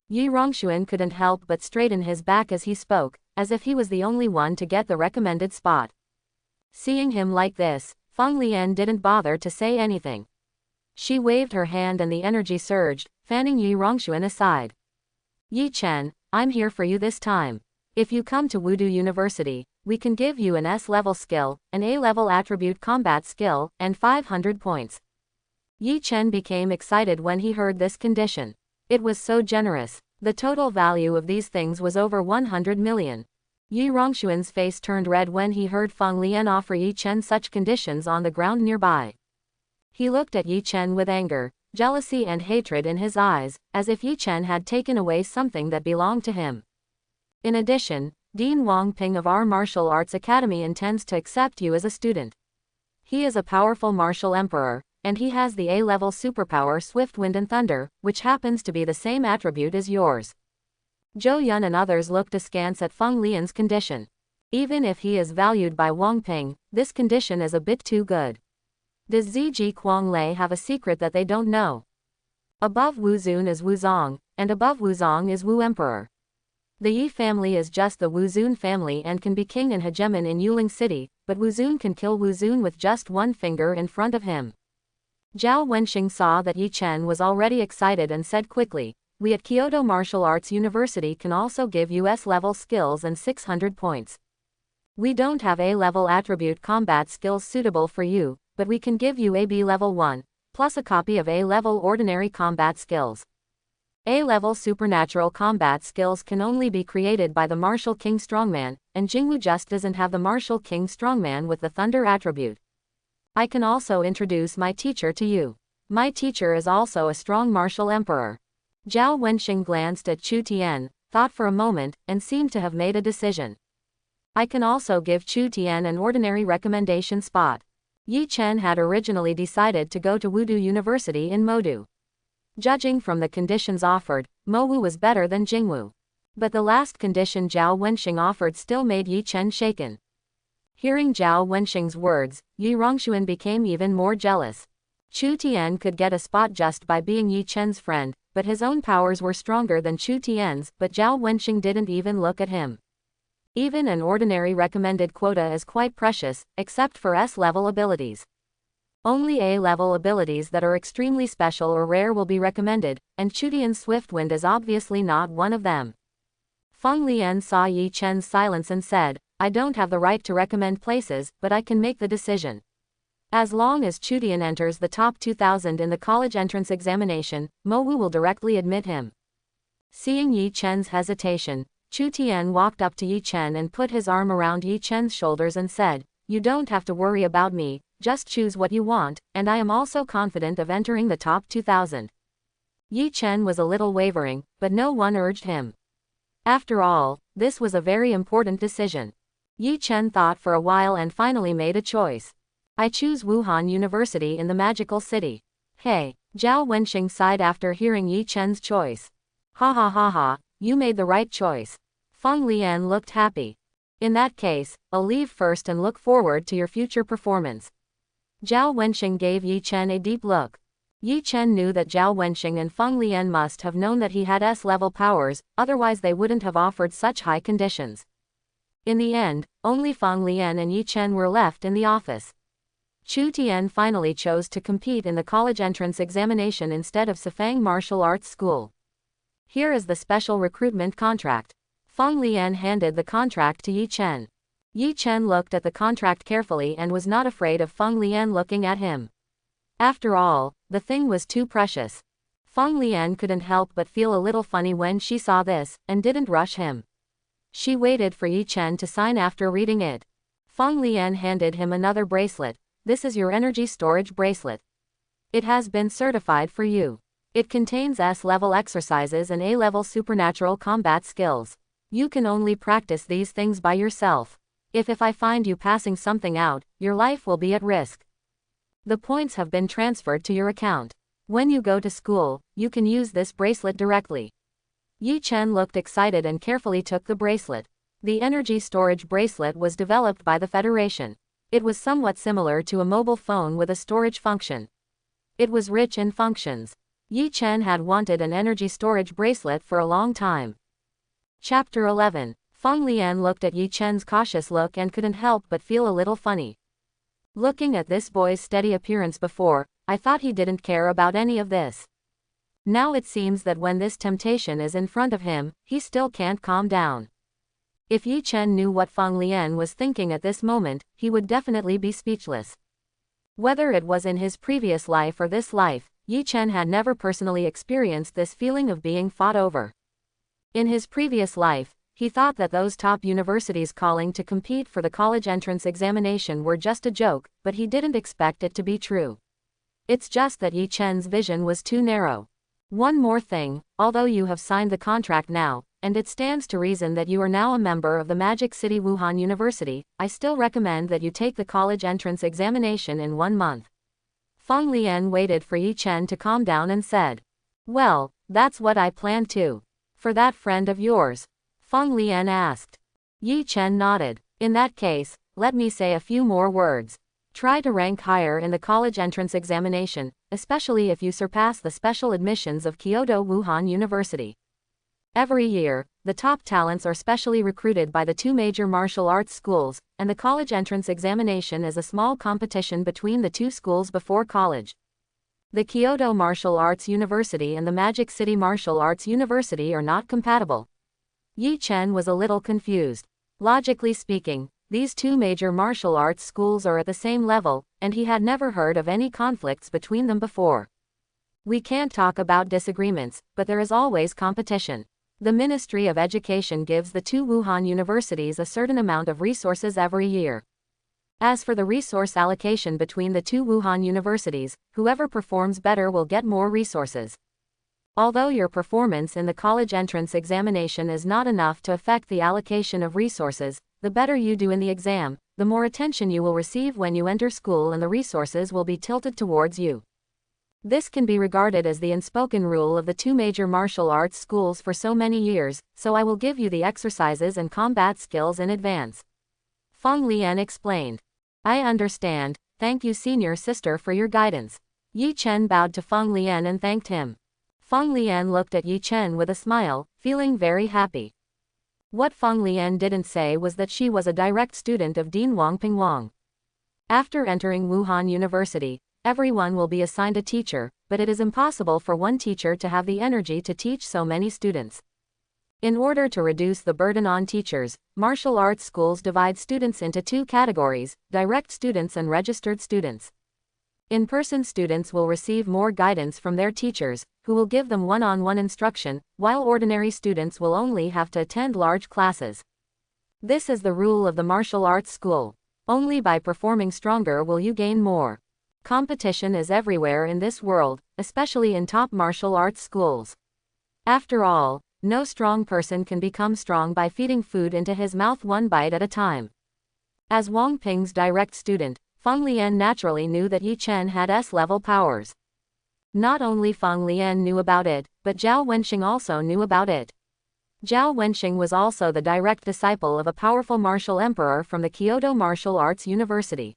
Yi Rongxuan couldn't help but straighten his back as he spoke, as if he was the only one to get the recommended spot. Seeing him like this, Feng Lian didn't bother to say anything. She waved her hand and the energy surged, fanning Yi Rongxuan aside. Yi Chen, I'm here for you this time. If you come to Wudu University, we can give you an S-level skill, an A-level attribute combat skill, and 500 points. Yi Chen became excited when he heard this condition. It was so generous. The total value of these things was over 100 million. Yi Rongshuan's face turned red when he heard Feng Lian offer Yi Chen such conditions on the ground nearby. He looked at Yi Chen with anger, jealousy and hatred in his eyes, as if Yi Chen had taken away something that belonged to him. In addition, Dean Wang Ping of our Martial Arts Academy intends to accept you as a student. He is a powerful martial emperor, and he has the A-level superpower Swift Wind and Thunder, which happens to be the same attribute as yours. Zhou Yun and others looked askance at Feng Lian's condition. Even if he is valued by Wang Ping, this condition is a bit too good. Does Ziji Quanglei have a secret that they don't know? Above Wu Zun is Wu Zong, and above Wu Zong is Wu Emperor. The Yi family is just the Wu Zun family and can be king and hegemon in Yuling City, but Wu Zun can kill Wu Zun with just one finger in front of him. Zhao Wenxing saw that Yi Chen was already excited and said quickly, "We at Kyoto Martial Arts University can also give US-level skills and 600 points. We don't have A-level attribute combat skills suitable for you, but we can give you AB level 1, plus a copy of A-level ordinary combat skills. A-level supernatural combat skills can only be created by the Martial King Strongman, and Jingwu just doesn't have the Martial King Strongman with the Thunder attribute. I can also introduce my teacher to you. My teacher is also a strong martial emperor." Zhao Wenxing glanced at Chu Tian, thought for a moment, and seemed to have made a decision. "I can also give Chu Tian an ordinary recommendation spot." Yi Chen had originally decided to go to Wudu University in Modu. Judging from the conditions offered, Mowu was better than Jingwu. But the last condition Zhao Wenxing offered still made Yi Chen shaken. Hearing Zhao Wenxing's words, Yi Rongshuan became even more jealous. Chu Tian could get a spot just by being Yi Chen's friend, but his own powers were stronger than Chu Tian's, but Zhao Wenxing didn't even look at him. Even an ordinary recommended quota is quite precious, except for S-level abilities. Only A-level abilities that are extremely special or rare will be recommended, and Chu Tian's Swift Wind is obviously not one of them. Feng Lian saw Yi Chen's silence and said, "I don't have the right to recommend places, but I can make the decision. As long as Chu Tian enters the top 2,000 in the college entrance examination, Mowu will directly admit him." Seeing Yi Chen's hesitation, Chu Tian walked up to Yi Chen and put his arm around Yi Chen's shoulders and said, "You don't have to worry about me, just choose what you want, and I am also confident of entering the top 2,000. Yi Chen was a little wavering, but no one urged him. After all, this was a very important decision. Yi Chen thought for a while and finally made a choice. "I choose Wuhan University in the Magical City." "Hey," Zhao Wenxing sighed after hearing Yi Chen's choice. "Ha ha ha ha, you made the right choice." Feng Lian looked happy. "In that case, I'll leave first and look forward to your future performance." Zhao Wenxing gave Yi Chen a deep look. Yi Chen knew that Zhao Wenxing and Feng Lian must have known that he had S-level powers, otherwise they wouldn't have offered such high conditions. In the end, only Feng Lian and Yi Chen were left in the office. Chu Tian finally chose to compete in the college entrance examination instead of Sifang Martial Arts School. "Here is the special recruitment contract." Feng Lian handed the contract to Yi Chen. Yi Chen looked at the contract carefully and was not afraid of Feng Lian looking at him. After all, the thing was too precious. Feng Lian couldn't help but feel a little funny when she saw this, and didn't rush him. She waited for Yi Chen to sign after reading it. Feng Lian handed him another bracelet. "This is your energy storage bracelet. It has been certified for you. It contains S-level exercises and A-level supernatural combat skills. You can only practice these things by yourself. If I find you passing something out, your life will be at risk. The points have been transferred to your account. When you go to school, you can use this bracelet directly." Yi Chen looked excited and carefully took the bracelet. The energy storage bracelet was developed by the Federation. It was somewhat similar to a mobile phone with a storage function. It was rich in functions. Yi Chen had wanted an energy storage bracelet for a long time. Chapter 11. Feng Lian looked at Yi Chen's cautious look and couldn't help but feel a little funny. Looking at this boy's steady appearance before, I thought he didn't care about any of this. Now it seems that when this temptation is in front of him, he still can't calm down. If Yi Chen knew what Feng Lian was thinking at this moment, he would definitely be speechless. Whether it was in his previous life or this life, Yi Chen had never personally experienced this feeling of being fought over. In his previous life, He thought that those top universities calling to compete for the college entrance examination were just a joke, but he didn't expect it to be true. It's just that Yi Chen's vision was too narrow. One more thing, although you have signed the contract now, and it stands to reason that you are now a member of the Magic City Wuhan University, I still recommend that you take the college entrance examination in 1 month. Feng Lian waited for Yi Chen to calm down and said, "Well, that's what I plan to." "For that friend of yours?" Feng Lian asked. Yi Chen nodded. "In that case, let me say a few more words. Try to rank higher in the college entrance examination, especially if you surpass the special admissions of Kyoto Wuhan University. Every year, the top talents are specially recruited by the 2 major martial arts schools, and the college entrance examination is a small competition between the 2 schools before college. The Kyoto Martial Arts University and the Magic City Martial Arts University are not compatible." Yi Chen was a little confused. Logically speaking, these 2 major martial arts schools are at the same level, and he had never heard of any conflicts between them before. "We can't talk about disagreements, but there is always competition. The Ministry of Education gives the 2 Wuhan universities a certain amount of resources every year. As for the resource allocation between the 2 Wuhan universities, whoever performs better will get more resources. Although your performance in the college entrance examination is not enough to affect the allocation of resources, the better you do in the exam, the more attention you will receive when you enter school and the resources will be tilted towards you. This can be regarded as the unspoken rule of the 2 major martial arts schools for so many years, so I will give you the exercises and combat skills in advance." Feng Lian explained. "I understand, thank you senior sister for your guidance." Yi Chen bowed to Feng Lian and thanked him. Feng Lian looked at Yi Chen with a smile, feeling very happy. What Feng Lian didn't say was that she was a direct student of Dean Wangping Wang. After entering Wuhan University, everyone will be assigned a teacher, but it is impossible for one teacher to have the energy to teach so many students. In order to reduce the burden on teachers, martial arts schools divide students into 2 categories, direct students and registered students. In-person students will receive more guidance from their teachers, who will give them one-on-one instruction, while ordinary students will only have to attend large classes. This is the rule of the martial arts school. Only by performing stronger will you gain more. Competition is everywhere in this world, especially in top martial arts schools. After all, no strong person can become strong by feeding food into his mouth 1 bite at a time. As Wang Ping's direct student, Feng Lian naturally knew that Yi Chen had S-level powers. Not only Feng Lian knew about it, but Zhao Wenxing also knew about it. Zhao Wenxing was also the direct disciple of a powerful martial emperor from the Kyoto Martial Arts University.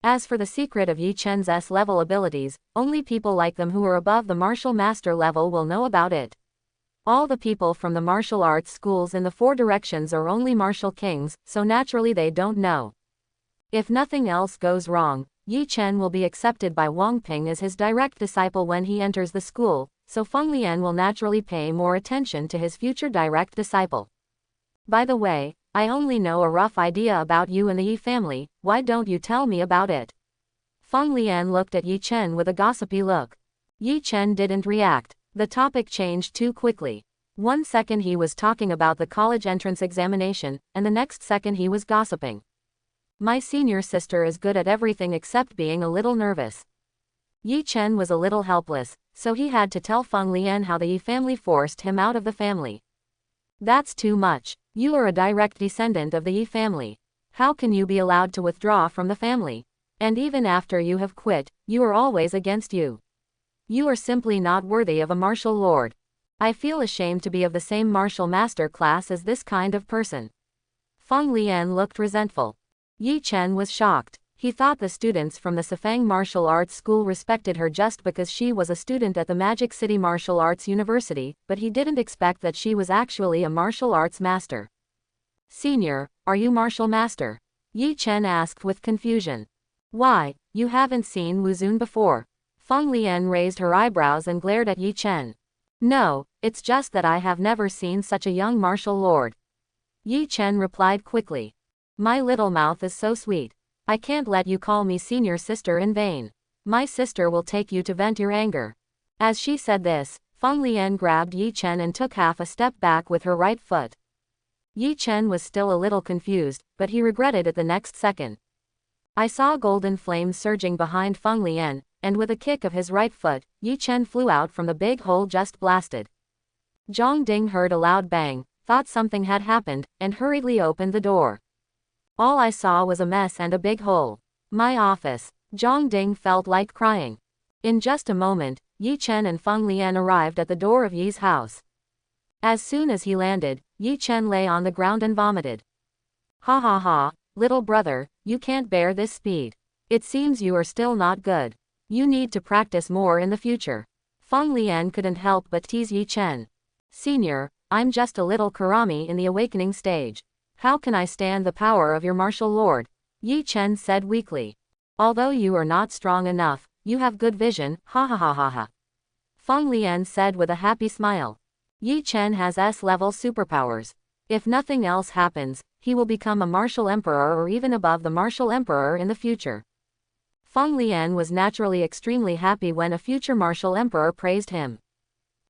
As for the secret of Yi Chen's S-level abilities, only people like them who are above the martial master level will know about it. All the people from the martial arts schools in the 4 directions are only martial kings, so naturally they don't know. If nothing else goes wrong, Yi Chen will be accepted by Wang Ping as his direct disciple when he enters the school, so Feng Lian will naturally pay more attention to his future direct disciple. By the way, I only know a rough idea about you and the Yi family, why don't you tell me about it? Feng Lian looked at Yi Chen with a gossipy look. Yi Chen didn't react. The topic changed too quickly. 1 second he was talking about the college entrance examination, and the next second he was gossiping. My senior sister is good at everything except being a little nervous. Yi Chen was a little helpless, so he had to tell Feng Lian how the Yi family forced him out of the family. That's too much. You are a direct descendant of the Yi family. How can you be allowed to withdraw from the family? And even after you have quit, you are always against you. You are simply not worthy of a martial lord. I feel ashamed to be of the same martial master class as this kind of person. Feng Lian looked resentful. Yi Chen was shocked. He thought the students from the Sifang Martial Arts School respected her just because she was a student at the Magic City Martial Arts University, but he didn't expect that she was actually a martial arts master. Senior, are you martial master? Yi Chen asked with confusion. Why, you haven't seen Wu Zun before? Feng Lian raised her eyebrows and glared at Yi Chen. No, it's just that I have never seen such a young martial lord. Yi Chen replied quickly. My little mouth is so sweet. I can't let you call me senior sister in vain. My sister will take you to vent your anger. As she said this, Feng Lian grabbed Yi Chen and took half a step back with her right foot. Yi Chen was still a little confused, but he regretted it the next second. I saw golden flames surging behind Feng Lian, and with a kick of his right foot, Yi Chen flew out from the big hole just blasted. Zhang Ding heard a loud bang, thought something had happened, and hurriedly opened the door. All I saw was a mess and a big hole. My office. Zhang Ding felt like crying. In just a moment, Yi Chen and Feng Lian arrived at the door of Yi's house. As soon as he landed, Yi Chen lay on the ground and vomited. Ha ha ha, little brother, you can't bear this speed. It seems you are still not good. You need to practice more in the future. Feng Lian couldn't help but tease Yi Chen. Senior, I'm just a little Kurami in the awakening stage. How can I stand the power of your martial lord? Yi Chen said weakly. Although you are not strong enough, you have good vision, ha ha ha ha ha. Feng Lian said with a happy smile. Yi Chen has S-level superpowers. If nothing else happens, he will become a martial emperor or even above the martial emperor in the future. Feng Lian was naturally extremely happy when a future martial emperor praised him.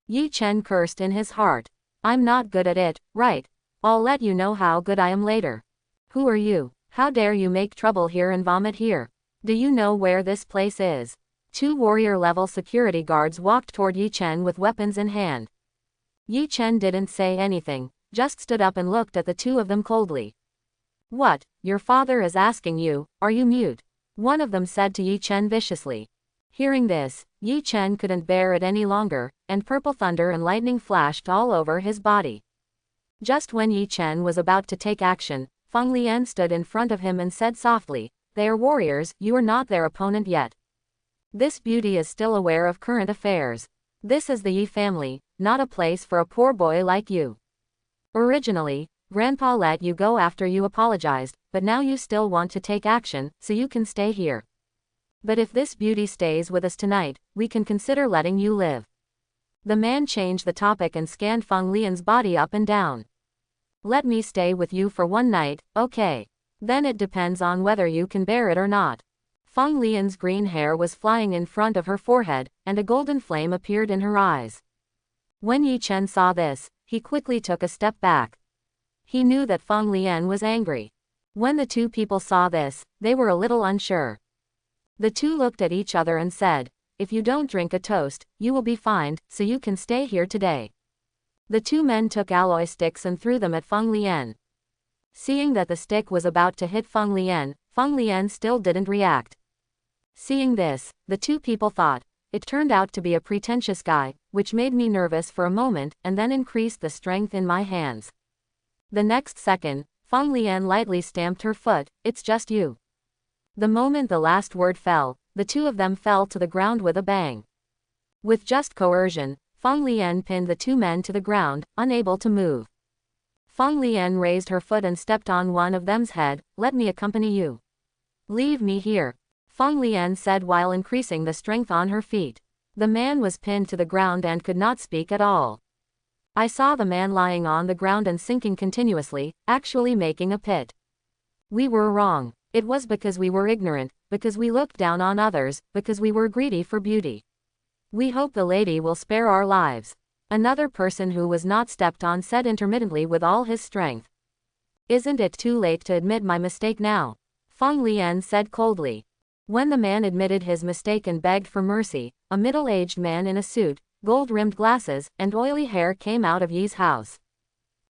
Yi Chen cursed in his heart. I'm not good at it, right? I'll let you know how good I am later. Who are you? How dare you make trouble here and vomit here? Do you know where this place is? 2 warrior-level security guards walked toward Yi Chen with weapons in hand. Yi Chen didn't say anything, just stood up and looked at the two of them coldly. What? Your father is asking you, are you mute? One of them said to Yi Chen viciously. Hearing this, Yi Chen couldn't bear it any longer, and purple thunder and lightning flashed all over his body. Just when Yi Chen was about to take action, Feng Lian stood in front of him and said softly, they are warriors, you are not their opponent yet. This beauty is still aware of current affairs. This is the Yi family, not a place for a poor boy like you. Originally, Grandpa let you go after you apologized, but now you still want to take action, so you can stay here. But if this beauty stays with us tonight, we can consider letting you live. The man changed the topic and scanned Feng Lian's body up and down. Let me stay with you for one night, okay. Then it depends on whether you can bear it or not. Feng Lian's green hair was flying in front of her forehead, and a golden flame appeared in her eyes. When Yi Chen saw this, he quickly took a step back. He knew that Feng Lian was angry. When the two people saw this, they were a little unsure. The two looked at each other and said, if you don't drink a toast, you will be fined, so you can stay here today. The two men took alloy sticks and threw them at Feng Lian. Seeing that the stick was about to hit Feng Lian still didn't react. Seeing this, the two people thought, it turned out to be a pretentious guy, which made me nervous for a moment and then increased the strength in my hands. The next second, Feng Lian lightly stamped her foot, it's just you. The moment the last word fell, the two of them fell to the ground with a bang. With just coercion, Feng Lian pinned the two men to the ground, unable to move. Feng Lian raised her foot and stepped on one of them's head, let me accompany you. Leave me here. Feng Lian said while increasing the strength on her feet. The man was pinned to the ground and could not speak at all. I saw the man lying on the ground and sinking continuously, actually making a pit. We were wrong. It was because we were ignorant, because we looked down on others, because we were greedy for beauty. We hope the lady will spare our lives. Another person who was not stepped on said intermittently with all his strength. Isn't it too late to admit my mistake now? Feng Lian said coldly. When the man admitted his mistake and begged for mercy, a middle-aged man in a suit, gold-rimmed glasses, and oily hair came out of Yi's house.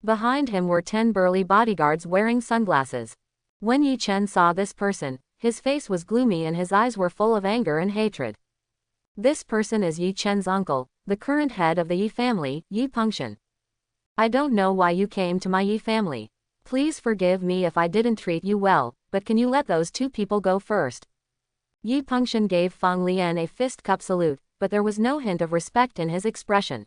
Behind him were 10 burly bodyguards wearing sunglasses. When Yi Chen saw this person, his face was gloomy and his eyes were full of anger and hatred. This person is Yi Chen's uncle, the current head of the Yi family, Yi Pengxian. I don't know why you came to my Yi family. Please forgive me if I didn't treat you well, but can you let those two people go first? Yi Pengxian gave Feng Lian a fist cup salute, but there was no hint of respect in his expression.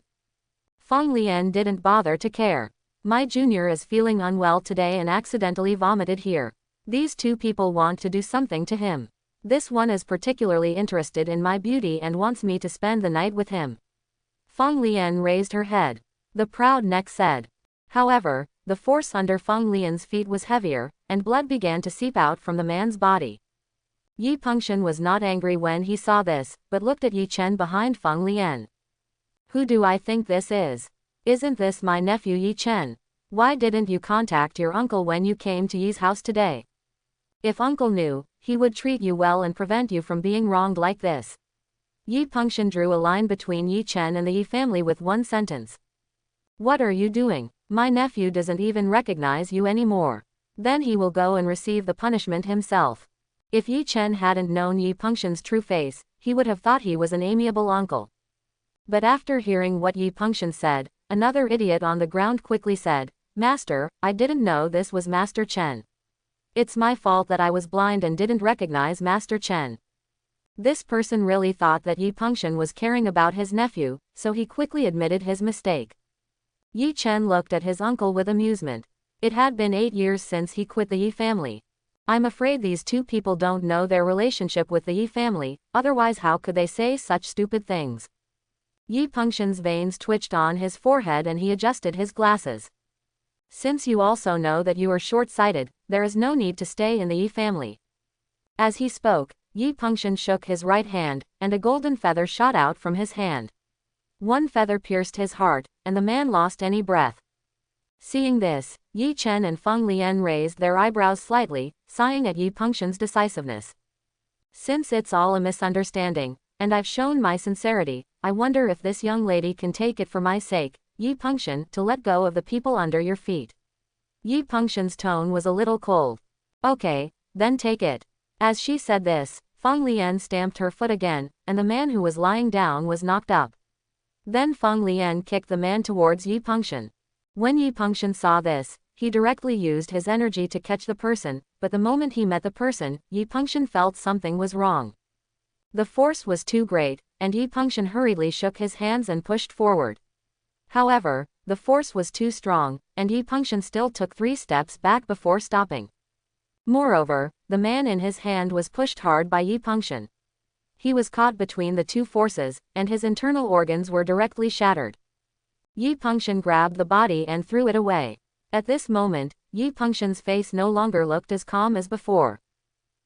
Feng Lian didn't bother to care. My junior is feeling unwell today and accidentally vomited here. These two people want to do something to him. This one is particularly interested in my beauty and wants me to spend the night with him. Feng Lian raised her head. The proud neck said. However, the force under Feng Lian's feet was heavier, and blood began to seep out from the man's body. Yi Pengxian was not angry when he saw this, but looked at Yi Chen behind Feng Lian. Who do I think this is? Isn't this my nephew Yi Chen? Why didn't you contact your uncle when you came to Yi's house today? If uncle knew, he would treat you well and prevent you from being wronged like this. Yi Pengxian drew a line between Yi Chen and the Yi family with one sentence. What are you doing? My nephew doesn't even recognize you anymore. Then he will go and receive the punishment himself. If Yi Chen hadn't known Yi Pengxian's true face, he would have thought he was an amiable uncle. But after hearing what Yi Pengxian said, another idiot on the ground quickly said, Master, I didn't know this was Master Chen. It's my fault that I was blind and didn't recognize Master Chen. This person really thought that Yi Pengxian was caring about his nephew, so he quickly admitted his mistake. Yi Chen looked at his uncle with amusement. It had been 8 years since he quit the Yi family. I'm afraid these two people don't know their relationship with the Yi family, otherwise how could they say such stupid things? Yi Pengxian's veins twitched on his forehead and he adjusted his glasses. Since you also know that you are short-sighted, there is no need to stay in the Yi family. As he spoke, Yi Pengxian shook his right hand, and a golden feather shot out from his hand. One feather pierced his heart, and the man lost any breath. Seeing this, Yi Chen and Feng Lian raised their eyebrows slightly, sighing at Yi Pengxian's decisiveness. Since it's all a misunderstanding, and I've shown my sincerity, I wonder if this young lady can take it for my sake, Yi Pengxian, to let go of the people under your feet. Yi Pengxian's tone was a little cold. Okay, then take it. As she said this, Feng Lian stamped her foot again, and the man who was lying down was knocked up. Then Feng Lian kicked the man towards Yi Pengxian. When Yi Pengxian saw this, he directly used his energy to catch the person, but the moment he met the person, Yi Pengxian felt something was wrong. The force was too great, and Yi Pengxian hurriedly shook his hands and pushed forward. However, the force was too strong, and Yi Pengxian still took 3 steps back before stopping. Moreover, the man in his hand was pushed hard by Yi Pengxian. He was caught between the two forces, and his internal organs were directly shattered. Yi Pengxian grabbed the body and threw it away. At this moment, Yi Pengxian's face no longer looked as calm as before.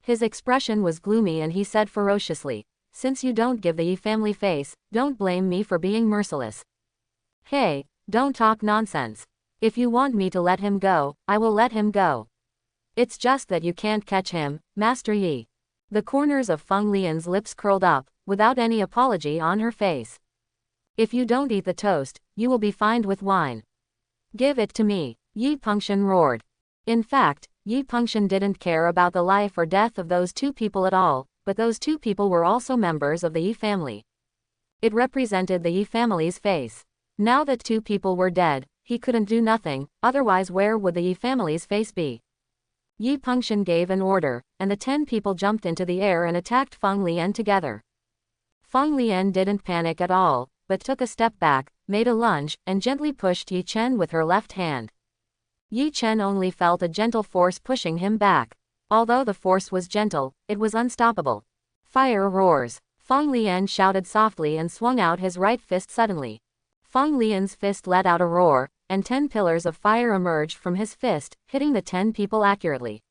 His expression was gloomy and he said ferociously, Since you don't give the Yi family face, don't blame me for being merciless. Hey, don't talk nonsense. If you want me to let him go, I will let him go. It's just that you can't catch him, Master Yi. The corners of Feng Lian's lips curled up, without any apology on her face. If you don't eat the toast, you will be fined with wine. Give it to me, Yi Pengxian roared. In fact, Yi Pengxian didn't care about the life or death of those two people at all, but those two people were also members of the Yi family. It represented the Yi family's face. Now that 2 people were dead, he couldn't do nothing, otherwise where would the Yi family's face be? Yi Pengxian gave an order, and the 10 people jumped into the air and attacked Feng Lian together. Feng Lian didn't panic at all, but took a step back, made a lunge, and gently pushed Yi Chen with her left hand. Yi Chen only felt a gentle force pushing him back. Although the force was gentle, it was unstoppable. Fire roars. Feng Lian shouted softly and swung out his right fist suddenly. Feng Lian's fist let out a roar, and 10 pillars of fire emerged from his fist, hitting the 10 people accurately.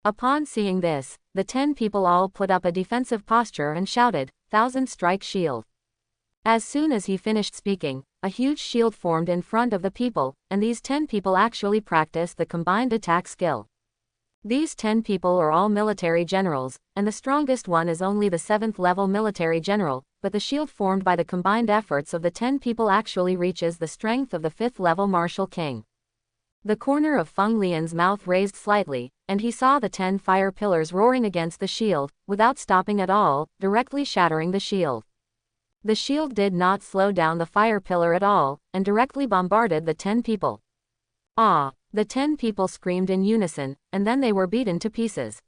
Upon seeing this, the 10 people all put up a defensive posture and shouted, 1,000 strike shield. As soon as he finished speaking, a huge shield formed in front of the people, and these 10 people actually practiced the combined attack skill. These 10 people are all military generals, and the strongest one is only the 7th level military general, but the shield formed by the combined efforts of the 10 people actually reaches the strength of the 5th level martial king. The corner of Feng Lian's mouth raised slightly, and he saw the 10 fire pillars roaring against the shield, without stopping at all, directly shattering the shield. The shield did not slow down the fire pillar at all, and directly bombarded the 10 people. Ah! The 10 people screamed in unison, and then they were beaten to pieces.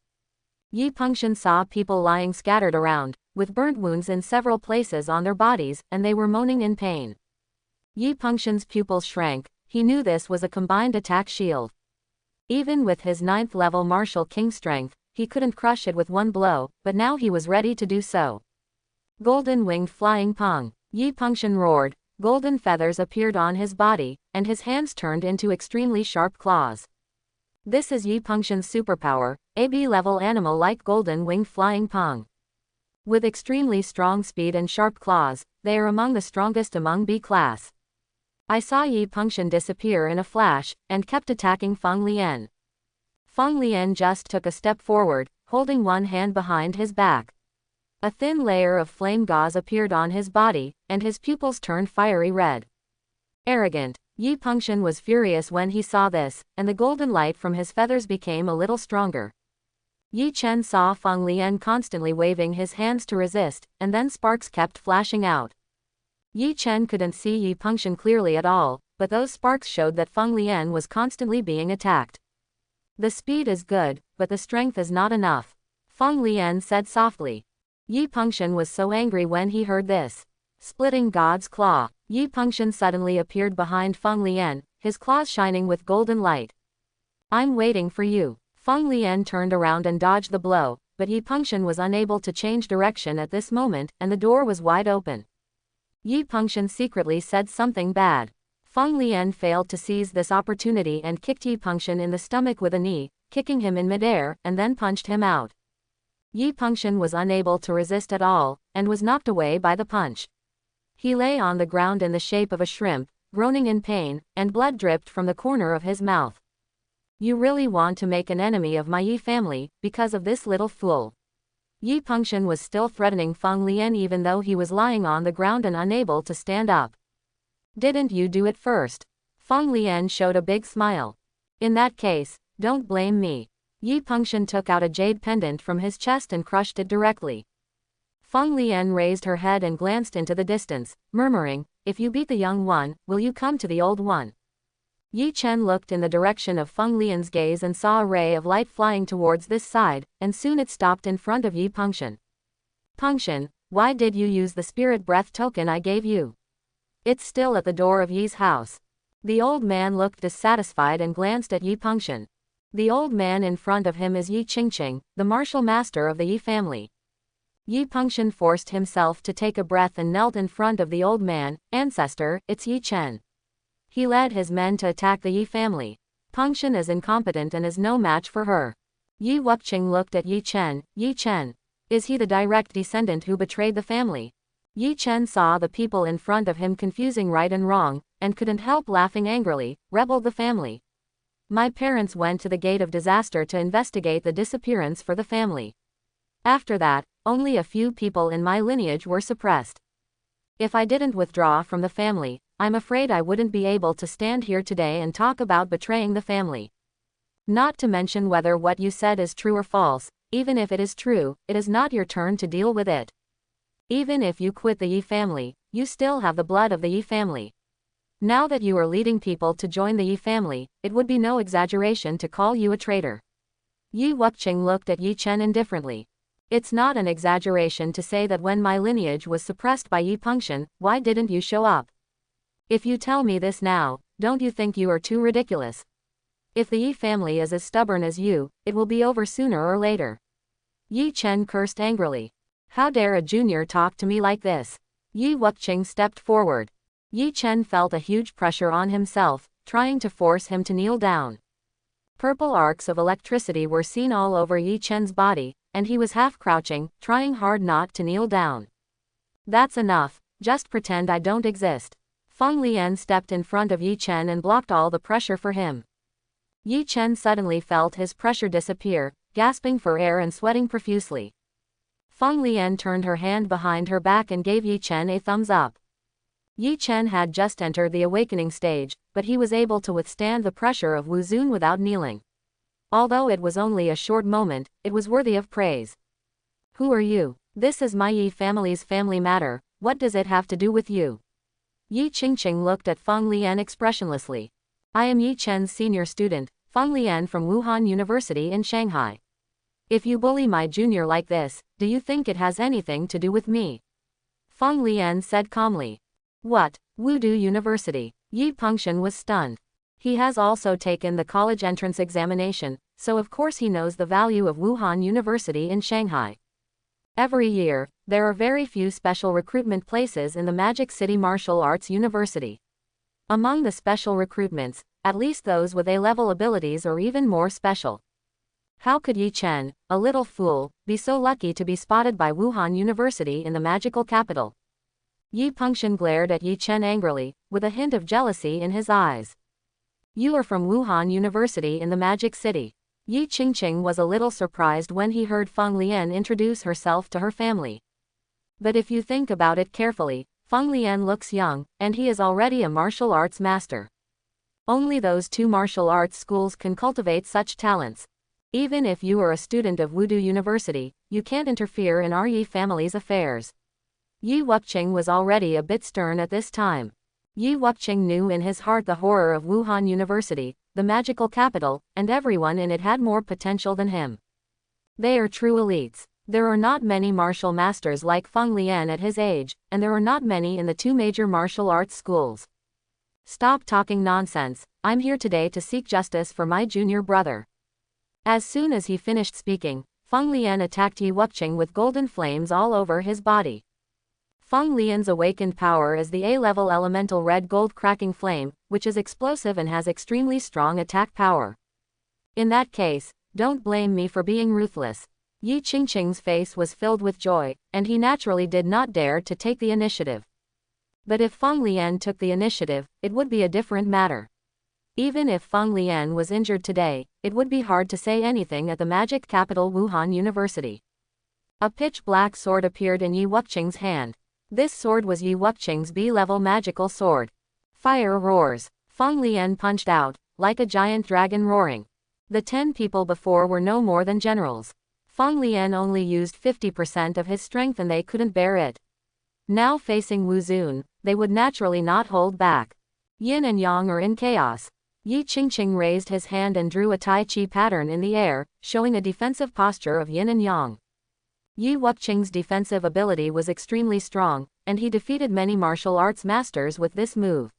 Yi Pengxian saw people lying scattered around, with burnt wounds in several places on their bodies, and they were moaning in pain. Yi Pengxian's pupils shrank. He knew this was a combined attack shield. Even with his 9th level martial king strength, he couldn't crush it with one blow, but now he was ready to do so. Golden winged flying pong. Yi Pengxian roared. Golden feathers appeared on his body, and his hands turned into extremely sharp claws. This is Yi Pengxian's superpower, a B-level animal like golden winged flying pong. With extremely strong speed and sharp claws, they are among the strongest among B class. I saw Yi Pengxian disappear in a flash, and kept attacking Feng Lian. Feng Lian just took a step forward, holding one hand behind his back. A thin layer of flame gauze appeared on his body, and his pupils turned fiery red. Arrogant, Yi Pengxian was furious when he saw this, and the golden light from his feathers became a little stronger. Yi Chen saw Feng Lian constantly waving his hands to resist, and then sparks kept flashing out. Yi Chen couldn't see Yi Pengxian clearly at all, but those sparks showed that Feng Lian was constantly being attacked. The speed is good, but the strength is not enough, Feng Lian said softly. Yi Pengxian was so angry when he heard this. Splitting God's claw, Yi Pengxian suddenly appeared behind Feng Lian, his claws shining with golden light. I'm waiting for you. Feng Lian turned around and dodged the blow, but Yi Pengxian was unable to change direction at this moment, and the door was wide open. Yi Pengxian secretly said something bad. Feng Lian failed to seize this opportunity and kicked Yi Pengxian in the stomach with a knee, kicking him in midair, and then punched him out. Yi Pengxian was unable to resist at all, and was knocked away by the punch. He lay on the ground in the shape of a shrimp, groaning in pain, and blood dripped from the corner of his mouth. You really want to make an enemy of my Yi family, because of this little fool. Yi Pengxian was still threatening Feng Lian even though he was lying on the ground and unable to stand up. Didn't you do it first? Feng Lian showed a big smile. In that case, don't blame me. Yi Pengxian took out a jade pendant from his chest and crushed it directly. Feng Lian raised her head and glanced into the distance, murmuring, if you beat the young one, will you come to the old one? Yi Chen looked in the direction of Feng Lian's gaze and saw a ray of light flying towards this side, and soon it stopped in front of Yi Pengxian. Pengxian, why did you use the spirit breath token I gave you? It's still at the door of Yi's house. The old man looked dissatisfied and glanced at Yi Pengxian. The old man in front of him is Yi Qingqing, the martial master of the Yi family. Yi Pengxian forced himself to take a breath and knelt in front of the old man. Ancestor, it's Yi Chen. He led his men to attack the Yi family. Pengxian is incompetent and is no match for her. Yi Wuqing looked at Yi Chen. Yi Chen. Is he the direct descendant who betrayed the family? Yi Chen saw the people in front of him confusing right and wrong, and couldn't help laughing angrily. Rebelled the family. My parents went to the gate of disaster to investigate the disappearance for the family. After that, only a few people in my lineage were suppressed. If I didn't withdraw from the family, I'm afraid I wouldn't be able to stand here today and talk about betraying the family. Not to mention whether what you said is true or false. Even if it is true, it is not your turn to deal with it. Even if you quit the Yi family, you still have the blood of the Yi family. Now that you are leading people to join the Yi family, it would be no exaggeration to call you a traitor. Yi Wuqing looked at Yi Chen indifferently. It's not an exaggeration to say that when my lineage was suppressed by Yi Pengxian, why didn't you show up? If you tell me this now, don't you think you are too ridiculous? If the Yi family is as stubborn as you, it will be over sooner or later. Yi Chen cursed angrily. How dare a junior talk to me like this? Yi Wuqing stepped forward. Yi Chen felt a huge pressure on himself, trying to force him to kneel down. Purple arcs of electricity were seen all over Yi Chen's body, and he was half crouching, trying hard not to kneel down. That's enough, just pretend I don't exist. Feng Lian stepped in front of Yi Chen and blocked all the pressure for him. Yi Chen suddenly felt his pressure disappear, gasping for air and sweating profusely. Feng Lian turned her hand behind her back and gave Yi Chen a thumbs up. Yi Chen had just entered the awakening stage, but he was able to withstand the pressure of Wu Zun without kneeling. Although it was only a short moment, it was worthy of praise. Who are you? This is my Yi family's family matter, what does it have to do with you? Yi Qingqing looked at Feng Lian expressionlessly. I am Yi Chen's senior student, Feng Lian from Wuhan University in Shanghai. If you bully my junior like this, do you think it has anything to do with me? Feng Lian said calmly. What? Wudu University? Yi Pengxian was stunned. He has also taken the college entrance examination, so of course he knows the value of Wuhan University in Shanghai. Every year, there are very few special recruitment places in the Magic City Martial Arts University. Among the special recruitments, at least those with A-level abilities are even more special. How could Yi Chen, a little fool, be so lucky to be spotted by Wuhan University in the magical capital? Yi Pengxian glared at Yi Chen angrily, with a hint of jealousy in his eyes. You are from Wuhan University in the Magic City. Yi Qingqing was a little surprised when he heard Feng Lian introduce herself to her family. But if you think about it carefully, Feng Lian looks young, and he is already a martial arts master. Only those two martial arts schools can cultivate such talents. Even if you are a student of Wudu University, you can't interfere in our Yi family's affairs. Yi Wuqing was already a bit stern at this time. Yi Wuqing knew in his heart the horror of Wuhan University, the magical capital, and everyone in it had more potential than him. They are true elites. There are not many martial masters like Feng Lian at his age, and there are not many in the two major martial arts schools. Stop talking nonsense. I'm here today to seek justice for my junior brother. As soon as he finished speaking, Feng Lian attacked Yi Wuqing with golden flames all over his body. Feng Lian's awakened power is the A-level elemental red gold cracking flame, which is explosive and has extremely strong attack power. In that case, don't blame me for being ruthless. Yi Qingqing's face was filled with joy, and he naturally did not dare to take the initiative. But if Feng Lian took the initiative, it would be a different matter. Even if Feng Lian was injured today, it would be hard to say anything at the magic capital Wuhan University. A pitch-black sword appeared in Yi Wuqing's hand. This sword was Yi Wuqing's B-level magical sword. Fire roars. Feng Lian punched out, like a giant dragon roaring. The 10 people before were no more than generals. Feng Lian only used 50% of his strength and they couldn't bear it. Now facing Wu Zun, they would naturally not hold back. Yin and Yang are in chaos. Yi Qingqing raised his hand and drew a Tai Chi pattern in the air, showing a defensive posture of Yin and Yang. Yi Wuqing's defensive ability was extremely strong, and he defeated many martial arts masters with this move.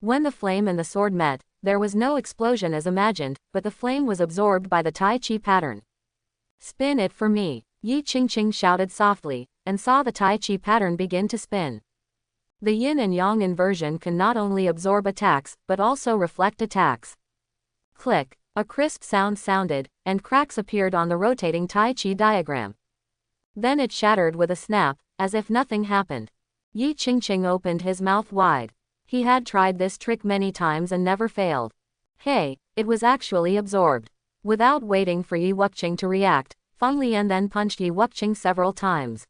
When the flame and the sword met, there was no explosion as imagined, but the flame was absorbed by the Tai Chi pattern. Spin it for me, Yi Qingqing shouted softly, and saw the Tai Chi pattern begin to spin. The Yin and Yang inversion can not only absorb attacks, but also reflect attacks. Click, a crisp sound sounded, and cracks appeared on the rotating Tai Chi diagram. Then it shattered with a snap, as if nothing happened. Yi Qingqing opened his mouth wide. He had tried this trick many times and never failed. Hey, it was actually absorbed. Without waiting for Yi Wuqing to react, Feng Lian then punched Yi Wuqing several times.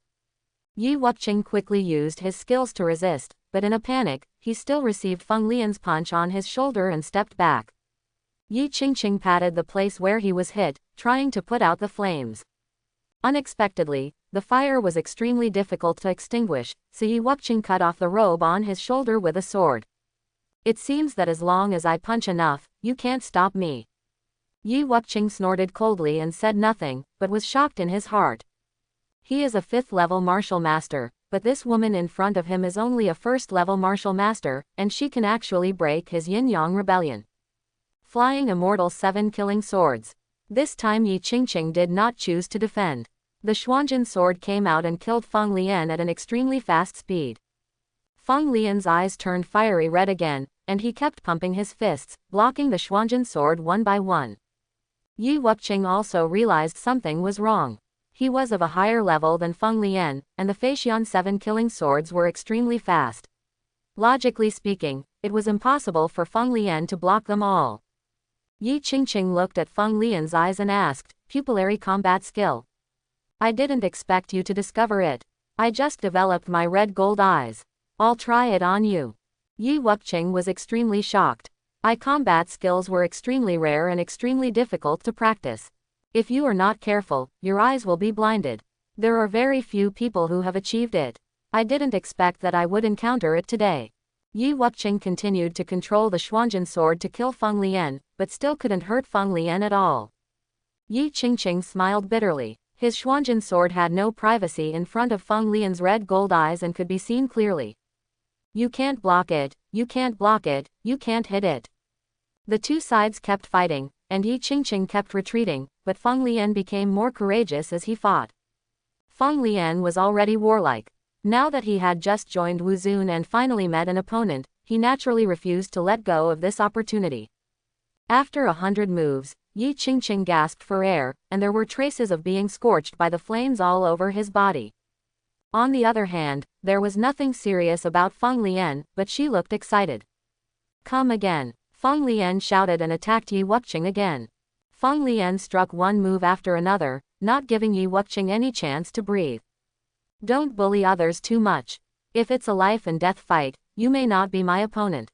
Yi Wuqing quickly used his skills to resist, but in a panic, he still received Feng Lian's punch on his shoulder and stepped back. Yi Qingqing patted the place where he was hit, trying to put out the flames. Unexpectedly, the fire was extremely difficult to extinguish, so Yi Wuqing cut off the robe on his shoulder with a sword. It seems that as long as I punch enough, you can't stop me. Yi Wuqing snorted coldly and said nothing, but was shocked in his heart. He is a 5th-level martial master, but this woman in front of him is only a 1st-level martial master, and she can actually break his yin-yang rebellion. Flying immortal 7 killing swords. This time Yi Qingqing did not choose to defend. The Xuanjin sword came out and killed Feng Lian at an extremely fast speed. Feng Lian's eyes turned fiery red again, and he kept pumping his fists, blocking the Xuanjin sword one by one. Yi Wuqing also realized something was wrong. He was of a higher level than Feng Lian, and the Feixian 7 killing swords were extremely fast. Logically speaking, it was impossible for Feng Lian to block them all. Yi Qingqing looked at Feng Lian's eyes and asked, "Pupillary combat skill? I didn't expect you to discover it. I just developed my red gold eyes. I'll try it on you." Yi Wuqing was extremely shocked. Eye combat skills were extremely rare and extremely difficult to practice. If you are not careful, your eyes will be blinded. There are very few people who have achieved it. I didn't expect that I would encounter it today. Yi Wuqing continued to control the Xuanjin sword to kill Feng Lian, but still couldn't hurt Feng Lian at all. Yi Qingqing smiled bitterly. His Xuanjin sword had no privacy in front of Feng Lian's red gold eyes and could be seen clearly. You can't block it, you can't block it, you can't hit it. The two sides kept fighting, and Yi Qingqing kept retreating, but Feng Lian became more courageous as he fought. Feng Lian was already warlike. Now that he had just joined Wu Zun and finally met an opponent, he naturally refused to let go of this opportunity. After 100 moves, Yi Qingqing gasped for air, and there were traces of being scorched by the flames all over his body. On the other hand, there was nothing serious about Feng Lian, but she looked excited. Come again. Feng Lian shouted and attacked Yi Wuqing again. Feng Lian struck one move after another, not giving Yi Wuqing any chance to breathe. Don't bully others too much. If it's a life and death fight, you may not be my opponent.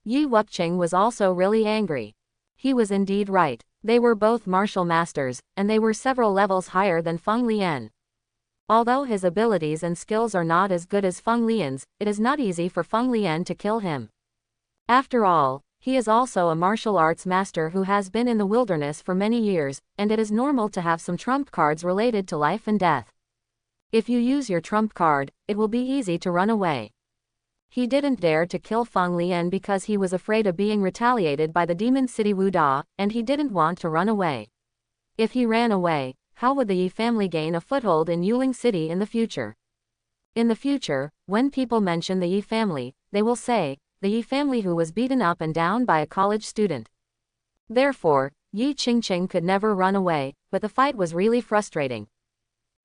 Yi Wuqing was also really angry. He was indeed right. They were both martial masters, and they were several levels higher than Feng Lian. Although his abilities and skills are not as good as Feng Lian's, it is not easy for Feng Lian to kill him. After all, he is also a martial arts master who has been in the wilderness for many years, and it is normal to have some trump cards related to life and death. If you use your trump card, it will be easy to run away. He didn't dare to kill Feng Lian because he was afraid of being retaliated by the demon city Wuda, and he didn't want to run away. If he ran away, how would the Yi family gain a foothold in Yuling City in the future? In the future, when people mention the Yi family, they will say, the Yi family who was beaten up and down by a college student. Therefore, Yi Qingqing could never run away, but the fight was really frustrating.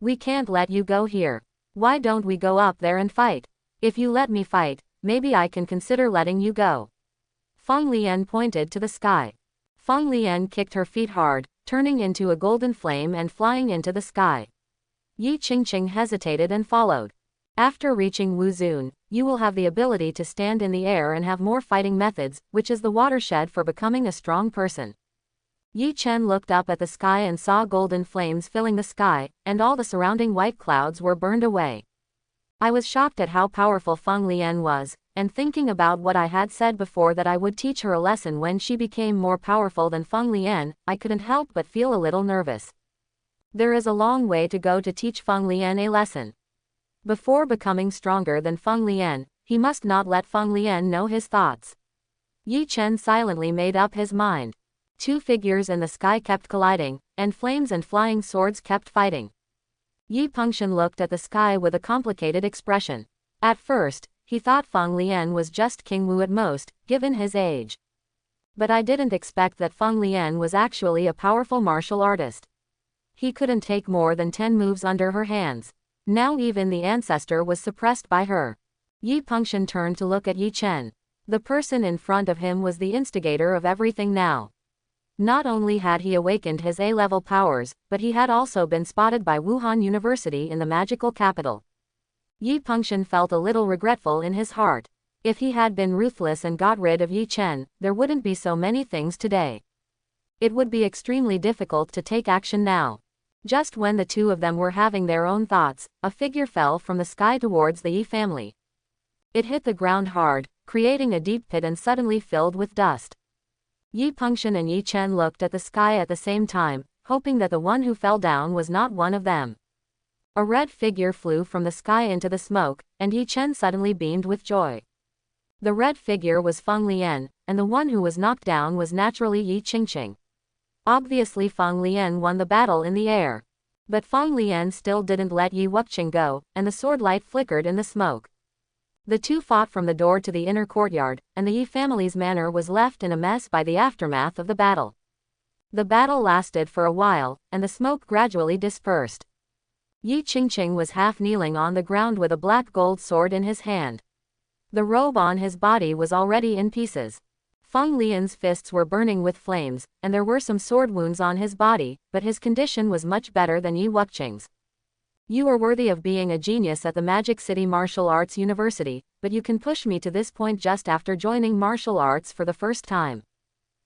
We can't let you go here. Why don't we go up there and fight? If you let me fight, maybe I can consider letting you go. Feng Lian pointed to the sky. Feng Lian kicked her feet hard, turning into a golden flame and flying into the sky. Yi Qingqing hesitated and followed. After reaching Wuzun, you will have the ability to stand in the air and have more fighting methods, which is the watershed for becoming a strong person. Yi Chen looked up at the sky and saw golden flames filling the sky, and all the surrounding white clouds were burned away. I was shocked at how powerful Feng Lian was, and thinking about what I had said before that I would teach her a lesson when she became more powerful than Feng Lian, I couldn't help but feel a little nervous. There is a long way to go to teach Feng Lian a lesson. Before becoming stronger than Feng Lian, he must not let Feng Lian know his thoughts. Yi Chen silently made up his mind. Two figures in the sky kept colliding, and flames and flying swords kept fighting. Yi Pengxian looked at the sky with a complicated expression. At first, he thought Feng Lian was just King Wu at most, given his age. But I didn't expect that Feng Lian was actually a powerful martial artist. He couldn't take more than 10 moves under her hands. Now even the ancestor was suppressed by her. Yi Pengxian turned to look at Yi Chen. The person in front of him was the instigator of everything now. Not only had he awakened his A-level powers, but he had also been spotted by Wuhan University in the magical capital. Yi Pengxian felt a little regretful in his heart. If he had been ruthless and got rid of Yi Chen, there wouldn't be so many things today. It would be extremely difficult to take action now. Just when the two of them were having their own thoughts, a figure fell from the sky towards the Yi family. It hit the ground hard, creating a deep pit and suddenly filled with dust. Yi Pengxian and Yi Chen looked at the sky at the same time, hoping that the one who fell down was not one of them. A red figure flew from the sky into the smoke, and Yi Chen suddenly beamed with joy. The red figure was Feng Lian, and the one who was knocked down was naturally Yi Qingqing. Obviously Feng Lian won the battle in the air. But Feng Lian still didn't let Yi Wuqing go, and the sword light flickered in the smoke. The two fought from the door to the inner courtyard, and the Yi family's manor was left in a mess by the aftermath of the battle. The battle lasted for a while, and the smoke gradually dispersed. Yi Qingqing was half kneeling on the ground with a black gold sword in his hand. The robe on his body was already in pieces. Feng Lian's fists were burning with flames, and there were some sword wounds on his body, but his condition was much better than Yi Wuqing's. You are worthy of being a genius at the Magic City Martial Arts University, but you can push me to this point just after joining martial arts for the first time.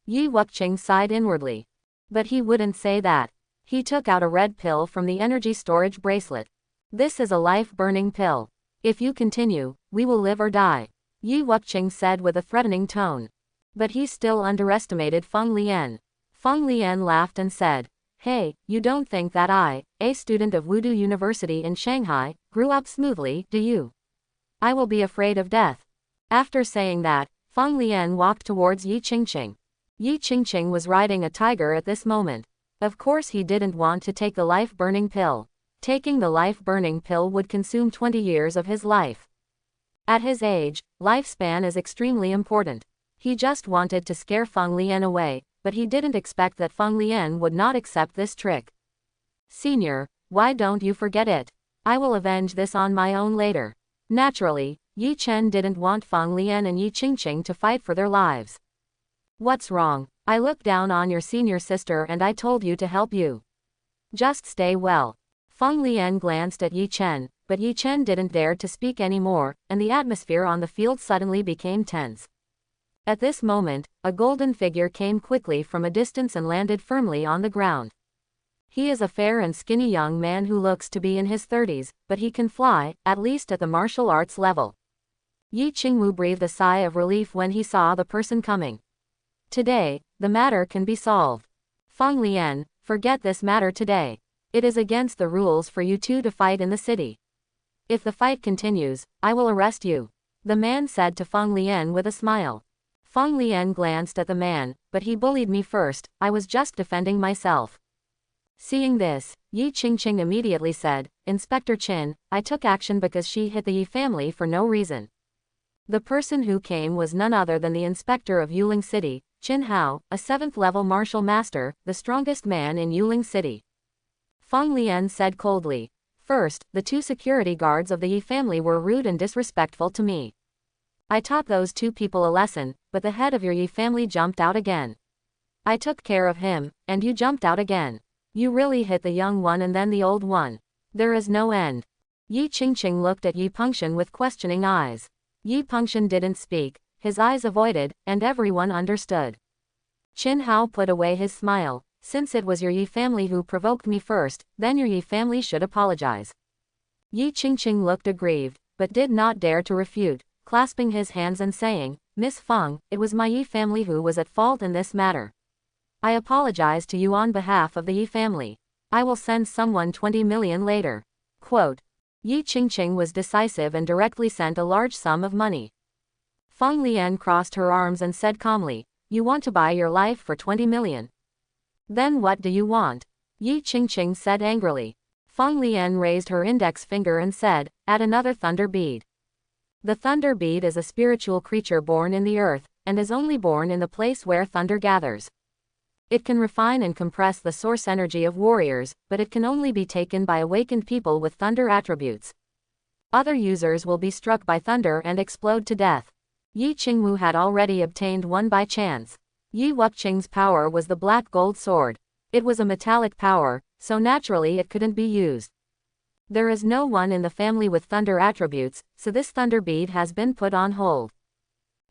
Yi Wuqing sighed inwardly. But he wouldn't say that. He took out a red pill from the energy storage bracelet. This is a life-burning pill. If you continue, we will live or die, Yi Wuqing said with a threatening tone. But he still underestimated Feng Lian. Feng Lian laughed and said, "Hey, you don't think that I, a student of Wudu University in Shanghai, grew up smoothly, do you? I will be afraid of death." After saying that, Feng Lian walked towards Yi Qingqing. Yi Qingqing was riding a tiger at this moment. Of course he didn't want to take the life-burning pill. Taking the life-burning pill would consume 20 years of his life. At his age, lifespan is extremely important. He just wanted to scare Feng Lian away, but he didn't expect that Feng Lian would not accept this trick. "Senior, why don't you forget it? I will avenge this on my own later. Naturally, Yi Chen didn't want Feng Lian and Yi Qingqing to fight for their lives. What's wrong? I looked down on your senior sister and I told you to help you. Just stay well. Feng Lian glanced at Yi Chen, but Yi Chen didn't dare to speak anymore, and the atmosphere on the field suddenly became tense. At this moment, a golden figure came quickly from a distance and landed firmly on the ground. He is a fair and skinny young man who looks to be in his 30s, but he can fly, at least at the martial arts level. Yi Qingwu breathed a sigh of relief when he saw the person coming. Today, the matter can be solved. Feng Lian, forget this matter today. It is against the rules for you two to fight in the city. If the fight continues, I will arrest you, the man said to Feng Lian with a smile. Feng Lian glanced at the man, but he bullied me first, I was just defending myself. Seeing this, Yi Qingqing immediately said, Inspector Qin, I took action because she hit the Yi family for no reason. The person who came was none other than the inspector of Yuling City, Qin Hao, a 7th-level martial master, the strongest man in Yuling City. Feng Lian said coldly. First, the 2 security guards of the Yi family were rude and disrespectful to me. I taught those 2 people a lesson, but the head of your Yi family jumped out again. I took care of him, and you jumped out again. You really hit the young one and then the old one. There is no end. Yi Qingqing looked at Yi Pengxian with questioning eyes. Yi Pengxian didn't speak, his eyes avoided, and everyone understood. Qin Hao put away his smile. Since it was your Yi family who provoked me first, then your Yi family should apologize. Yi Qingqing looked aggrieved, but did not dare to refute, clasping his hands and saying, Miss Feng, it was my Yi family who was at fault in this matter. I apologize to you on behalf of the Yi family. I will send someone 20 million later. Quote. Yi Qingqing was decisive and directly sent a large sum of money. Feng Lian crossed her arms and said calmly, You want to buy your life for 20 million? Then what do you want? Yi Qingqing said angrily. Feng Lian raised her index finger and said, Add another thunder bead. The thunder bead is a spiritual creature born in the earth, and is only born in the place where thunder gathers. It can refine and compress the source energy of warriors, but it can only be taken by awakened people with thunder attributes. Other users will be struck by thunder and explode to death. Yi Qingwu had already obtained one by chance. Yi Wuqing's power was the black gold sword. It was a metallic power, so naturally it couldn't be used. There is no one in the family with thunder attributes, so this thunder bead has been put on hold.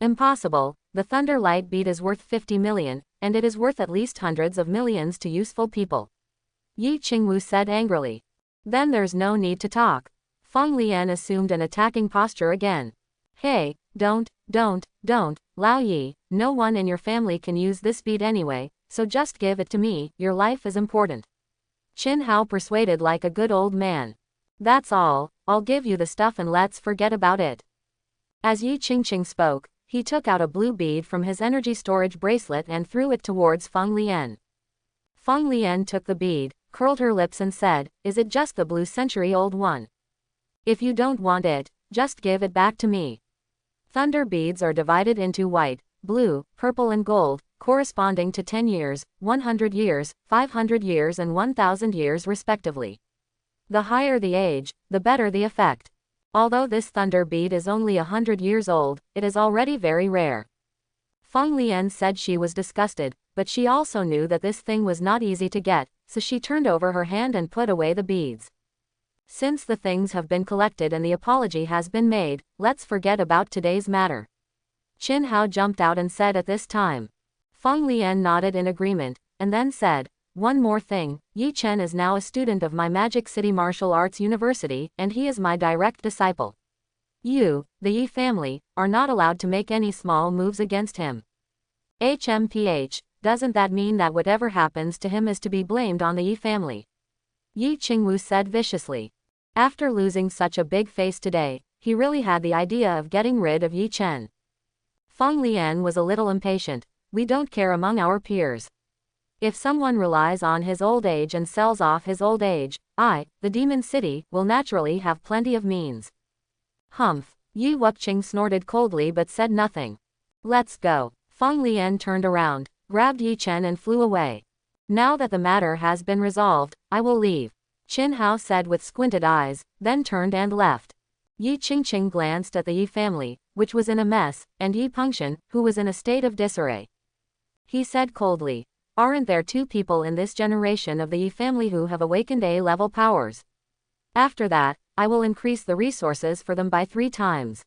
Impossible, the thunder light bead is worth 50 million, and it is worth at least hundreds of millions to useful people. Yi Qingwu said angrily. Then there's no need to talk. Feng Lian assumed an attacking posture again. Hey, don't, Lao Yi, no one in your family can use this bead anyway, so just give it to me, your life is important. Qin Hao persuaded like a good old man. That's all, I'll give you the stuff and let's forget about it. As Yi Qingqing spoke, he took out a blue bead from his energy storage bracelet and threw it towards Feng Lian. Feng Lian took the bead, curled her lips and said, Is it just the blue century-old one? If you don't want it, just give it back to me. Thunder beads are divided into white, blue, purple and gold, corresponding to 10 years, 100 years, 500 years and 1000 years respectively. The higher the age, the better the effect. Although this thunder bead is only 100 years old, it is already very rare. Feng Lian said she was disgusted, but she also knew that this thing was not easy to get, so she turned over her hand and put away the beads. Since the things have been collected and the apology has been made, let's forget about today's matter. Qin Hao jumped out and said at this time. Feng Lian nodded in agreement, and then said, One more thing, Yi Chen is now a student of my Magic City Martial Arts University, and he is my direct disciple. You, the Yi family, are not allowed to make any small moves against him. HMPH, doesn't that mean that whatever happens to him is to be blamed on the Yi family? Yi Qingwu said viciously. After losing such a big face today, he really had the idea of getting rid of Yi Chen. Feng Lian was a little impatient. We don't care among our peers. If someone relies on his old age and sells off his old age, I, the Demon City, will naturally have plenty of means. Humph. Yi Wuqing snorted coldly but said nothing. Let's go. Feng Lian turned around, grabbed Yi Chen and flew away. Now that the matter has been resolved, I will leave. Qin Hao said with squinted eyes, then turned and left. Yi Qingqing glanced at the Yi family, which was in a mess, and Yi Pengxian, who was in a state of disarray. He said coldly, "Aren't there two people in this generation of the Yi family who have awakened A-level powers? After that, I will increase the resources for them by 3 times.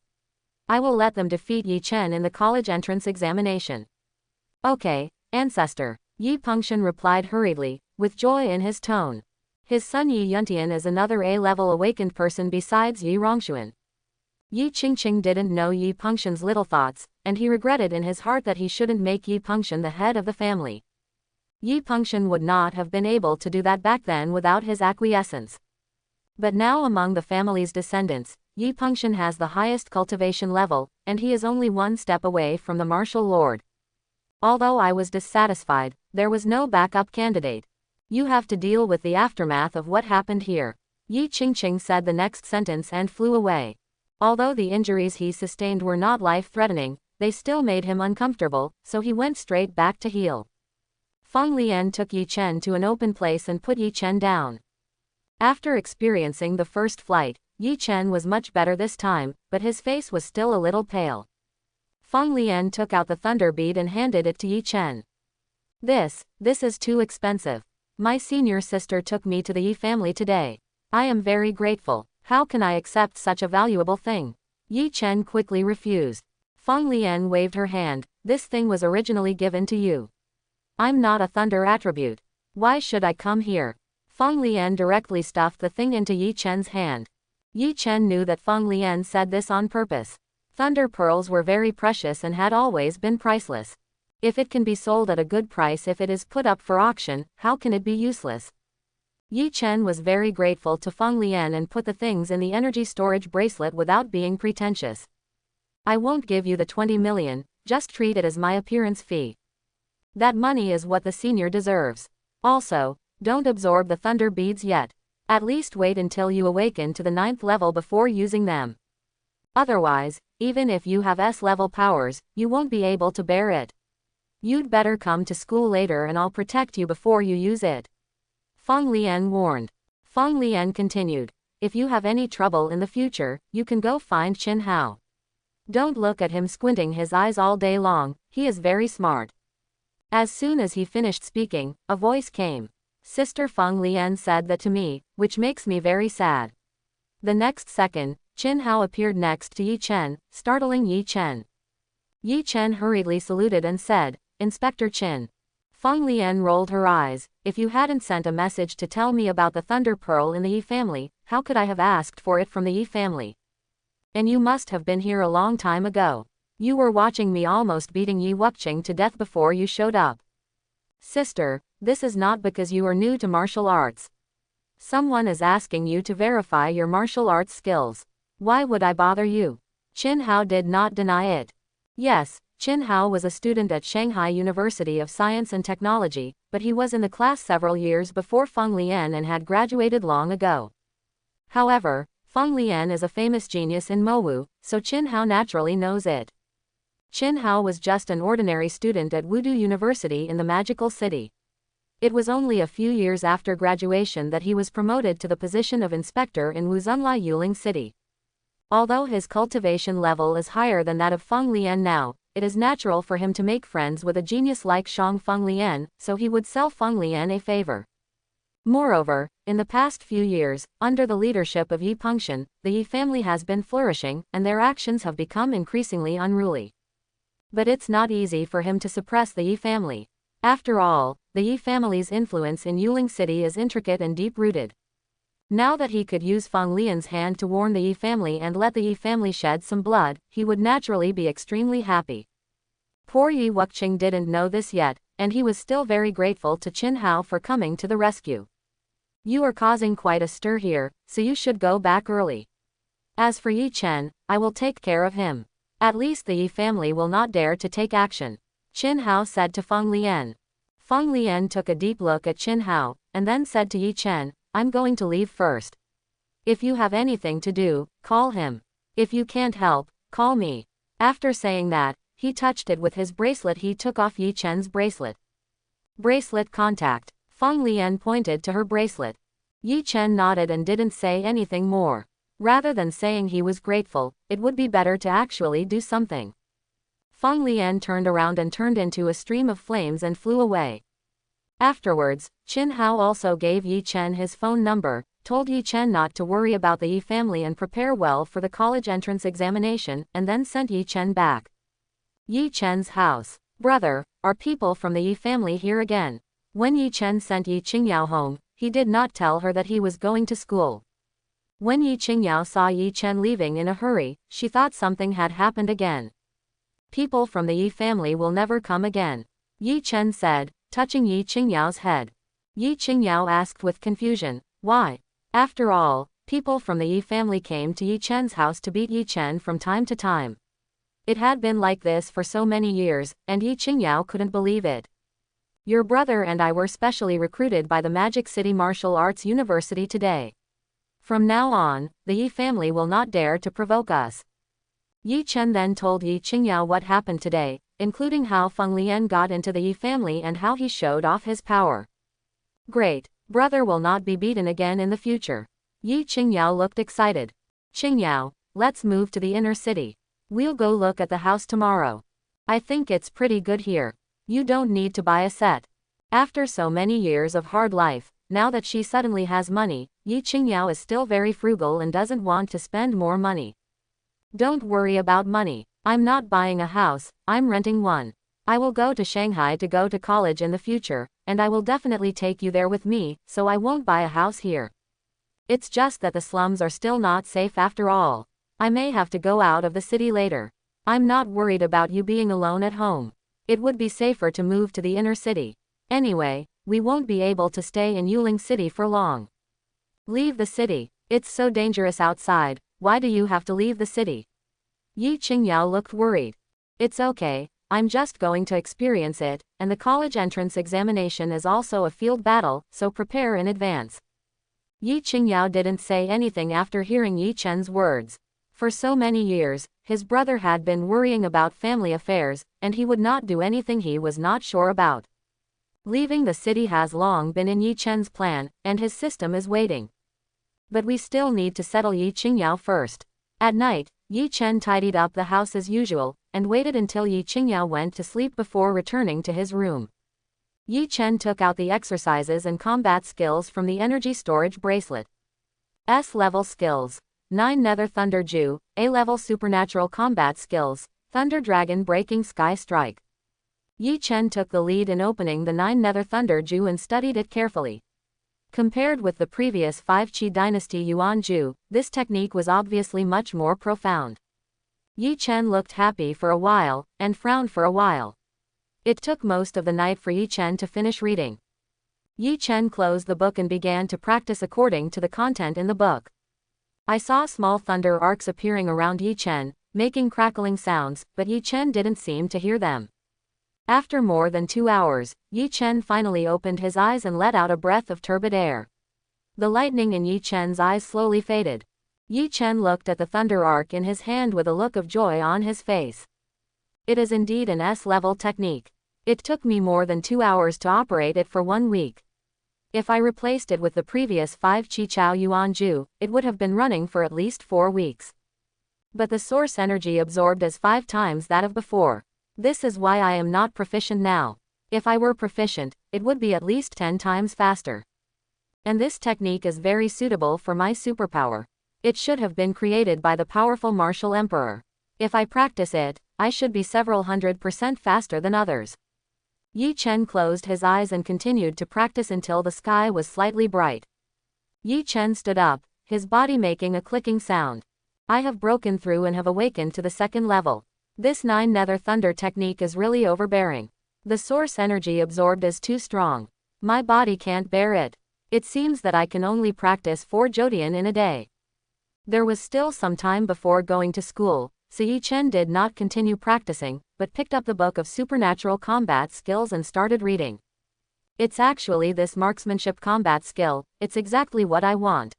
I will let them defeat Yi Chen in the college entrance examination." "Okay, ancestor," Yi Pengxian replied hurriedly, with joy in his tone. His son Yi Yuntian is another A-level awakened person besides Yi Rongshuan. Yi Qingqing didn't know Yi Pengxian's little thoughts, and he regretted in his heart that he shouldn't make Yi Pengxian the head of the family. Yi Pengxian would not have been able to do that back then without his acquiescence. But now among the family's descendants, Yi Pengxian has the highest cultivation level, and he is only 1 step away from the martial lord. Although I was dissatisfied, there was no backup candidate. You have to deal with the aftermath of what happened here. Yi Qingqing said the next sentence and flew away. Although the injuries he sustained were not life-threatening, they still made him uncomfortable, so he went straight back to heal. Feng Lian took Yi Chen to an open place and put Yi Chen down. After experiencing the first flight, Yi Chen was much better this time, but his face was still a little pale. Feng Lian took out the thunder bead and handed it to Yi Chen. This is too expensive. My senior sister took me to the Yi family today. I am very grateful. How can I accept such a valuable thing? Yi Chen quickly refused. Feng Lian waved her hand. This thing was originally given to you. I'm not a thunder attribute. Why should I come here? Feng Lian directly stuffed the thing into Yi Chen's hand. Yi Chen knew that Feng Lian said this on purpose. Thunder pearls were very precious and had always been priceless. If it can be sold at a good price if it is put up for auction, how can it be useless? Yi Chen was very grateful to Feng Lian and put the things in the energy storage bracelet without being pretentious. I won't give you the 20 million, just treat it as my appearance fee. That money is what the senior deserves. Also, don't absorb the thunder beads yet. At least wait until you awaken to the 9th level before using them. Otherwise, even if you have S-level powers, you won't be able to bear it. You'd better come to school later and I'll protect you before you use it. Feng Lian warned. Feng Lian continued. If you have any trouble in the future, you can go find Qin Hao. Don't look at him squinting his eyes all day long, he is very smart. As soon as he finished speaking, a voice came. Sister Feng Lian said that to me, which makes me very sad. The next second, Qin Hao appeared next to Yi Chen, startling Yi Chen. Yi Chen hurriedly saluted and said, Inspector Qin. Feng Lian rolled her eyes. If you hadn't sent a message to tell me about the Thunder Pearl in the Yi family, how could I have asked for it from the Yi family? And you must have been here a long time ago. You were watching me almost beating Yi Wuqing to death before you showed up. Sister, this is not because you are new to martial arts. Someone is asking you to verify your martial arts skills. Why would I bother you? Qin Hao did not deny it. Yes, Qin Hao was a student at Shanghai University of Science and Technology, but he was in the class several years before Feng Lian and had graduated long ago. However, Feng Lian is a famous genius in Mowu, so Qin Hao naturally knows it. Qin Hao was just an ordinary student at Wudu University in the Magical City. It was only a few years after graduation that he was promoted to the position of inspector in Wuzhenlai Yuling City. Although his cultivation level is higher than that of Feng Lian now, it is natural for him to make friends with a genius like Shang Feng Lian, so he would sell Feng Lian a favor. Moreover, in the past few years, under the leadership of Yi Pengxian, the Yi family has been flourishing, and their actions have become increasingly unruly. But it's not easy for him to suppress the Yi family. After all, the Yi family's influence in Yuling City is intricate and deep-rooted. Now that he could use Feng Lian's hand to warn the Yi family and let the Yi family shed some blood, he would naturally be extremely happy. Poor Yi Wuqing didn't know this yet, and he was still very grateful to Qin Hao for coming to the rescue. You are causing quite a stir here, so you should go back early. As for Yi Chen, I will take care of him. At least the Yi family will not dare to take action, Qin Hao said to Feng Lian. Feng Lian took a deep look at Qin Hao, and then said to Yi Chen, I'm going to leave first. If you have anything to do, call him. If you can't help, call me. After saying that, he touched it with his bracelet. He took off Yi Chen's bracelet. Bracelet contact. Feng Lian pointed to her bracelet. Yi Chen nodded and didn't say anything more. Rather than saying he was grateful, it would be better to actually do something. Feng Lian turned around and turned into a stream of flames and flew away. Afterwards, Qin Hao also gave Yi Chen his phone number, told Yi Chen not to worry about the Yi family and prepare well for the college entrance examination, and then sent Yi Chen back. Yi Chen's house. Brother, are people from the Yi family here again? When Yi Chen sent Yi Qingyao home, he did not tell her that he was going to school. When Yi Qingyao saw Yi Chen leaving in a hurry, she thought something had happened again. People from the Yi family will never come again, Yi Chen said, touching Yi Qingyao's head. Yi Qingyao asked with confusion, why? After all, people from the Yi family came to Yi Chen's house to beat Yi Chen from time to time. It had been like this for so many years, and Yi Qingyao couldn't believe it. Your brother and I were specially recruited by the Magic City Martial Arts University today. From now on, the Yi family will not dare to provoke us. Yi Chen then told Yi Qingyao what happened today, including how Feng Lian got into the Yi family and how he showed off his power. Great, brother will not be beaten again in the future. Yi Qingyao looked excited. Qingyao, let's move to the inner city. We'll go look at the house tomorrow. I think it's pretty good here. You don't need to buy a set. After so many years of hard life, now that she suddenly has money, Yi Qingyao is still very frugal and doesn't want to spend more money. Don't worry about money. I'm not buying a house, I'm renting one. I will go to Shanghai to go to college in the future, and I will definitely take you there with me, so I won't buy a house here. It's just that the slums are still not safe after all. I may have to go out of the city later. I'm not worried about you being alone at home. It would be safer to move to the inner city. Anyway, we won't be able to stay in Yuling City for long. Leave the city. It's so dangerous outside, why do you have to leave the city? Yi Qingyao looked worried. It's okay, I'm just going to experience it, and the college entrance examination is also a field battle, so prepare in advance. Yi Qingyao didn't say anything after hearing Yi Chen's words. For so many years, his brother had been worrying about family affairs, and he would not do anything he was not sure about. Leaving the city has long been in Yi Chen's plan, and his system is waiting. But we still need to settle Yi Qingyao first. At night, Yi Chen tidied up the house as usual, and waited until Yi Qingyao went to sleep before returning to his room. Yi Chen took out the exercises and combat skills from the energy storage bracelet. S-level skills. 9 Nether Thunder Ju, A-level supernatural combat skills, Thunder Dragon Breaking Sky Strike. Yi Chen took the lead in opening the 9 Nether Thunder Ju and studied it carefully. Compared with the previous 5 Qi Dynasty Yuan Ju, this technique was obviously much more profound. Yi Chen looked happy for a while, and frowned for a while. It took most of the night for Yi Chen to finish reading. Yi Chen closed the book and began to practice according to the content in the book. I saw small thunder arcs appearing around Yi Chen, making crackling sounds, but Yi Chen didn't seem to hear them. After more than 2 hours, Yi Chen finally opened his eyes and let out a breath of turbid air. The lightning in Yi Chen's eyes slowly faded. Yi Chen looked at the thunder arc in his hand with a look of joy on his face. It is indeed an S-level technique. It took me more than 2 hours to operate it for 1 week. If I replaced it with the previous 5 Qi Chao Yuan Ju, it would have been running for at least 4 weeks. But the source energy absorbed is 5 times that of before. This is why I am not proficient now. If I were proficient, it would be at least 10 times faster. And this technique is very suitable for my superpower. It should have been created by the powerful martial emperor. If I practice it, I should be several 100% faster than others. Yi Chen closed his eyes and continued to practice until the sky was slightly bright. Yi Chen stood up, his body making a clicking sound. I have broken through and have awakened to the 2nd level. This 9 Nether Thunder technique is really overbearing. The source energy absorbed is too strong. My body can't bear it. It seems that I can only practice 4 Jodian in a day. There was still some time before going to school, so Yi Chen did not continue practicing, but picked up the book of supernatural combat skills and started reading. It's actually this marksmanship combat skill, it's exactly what I want.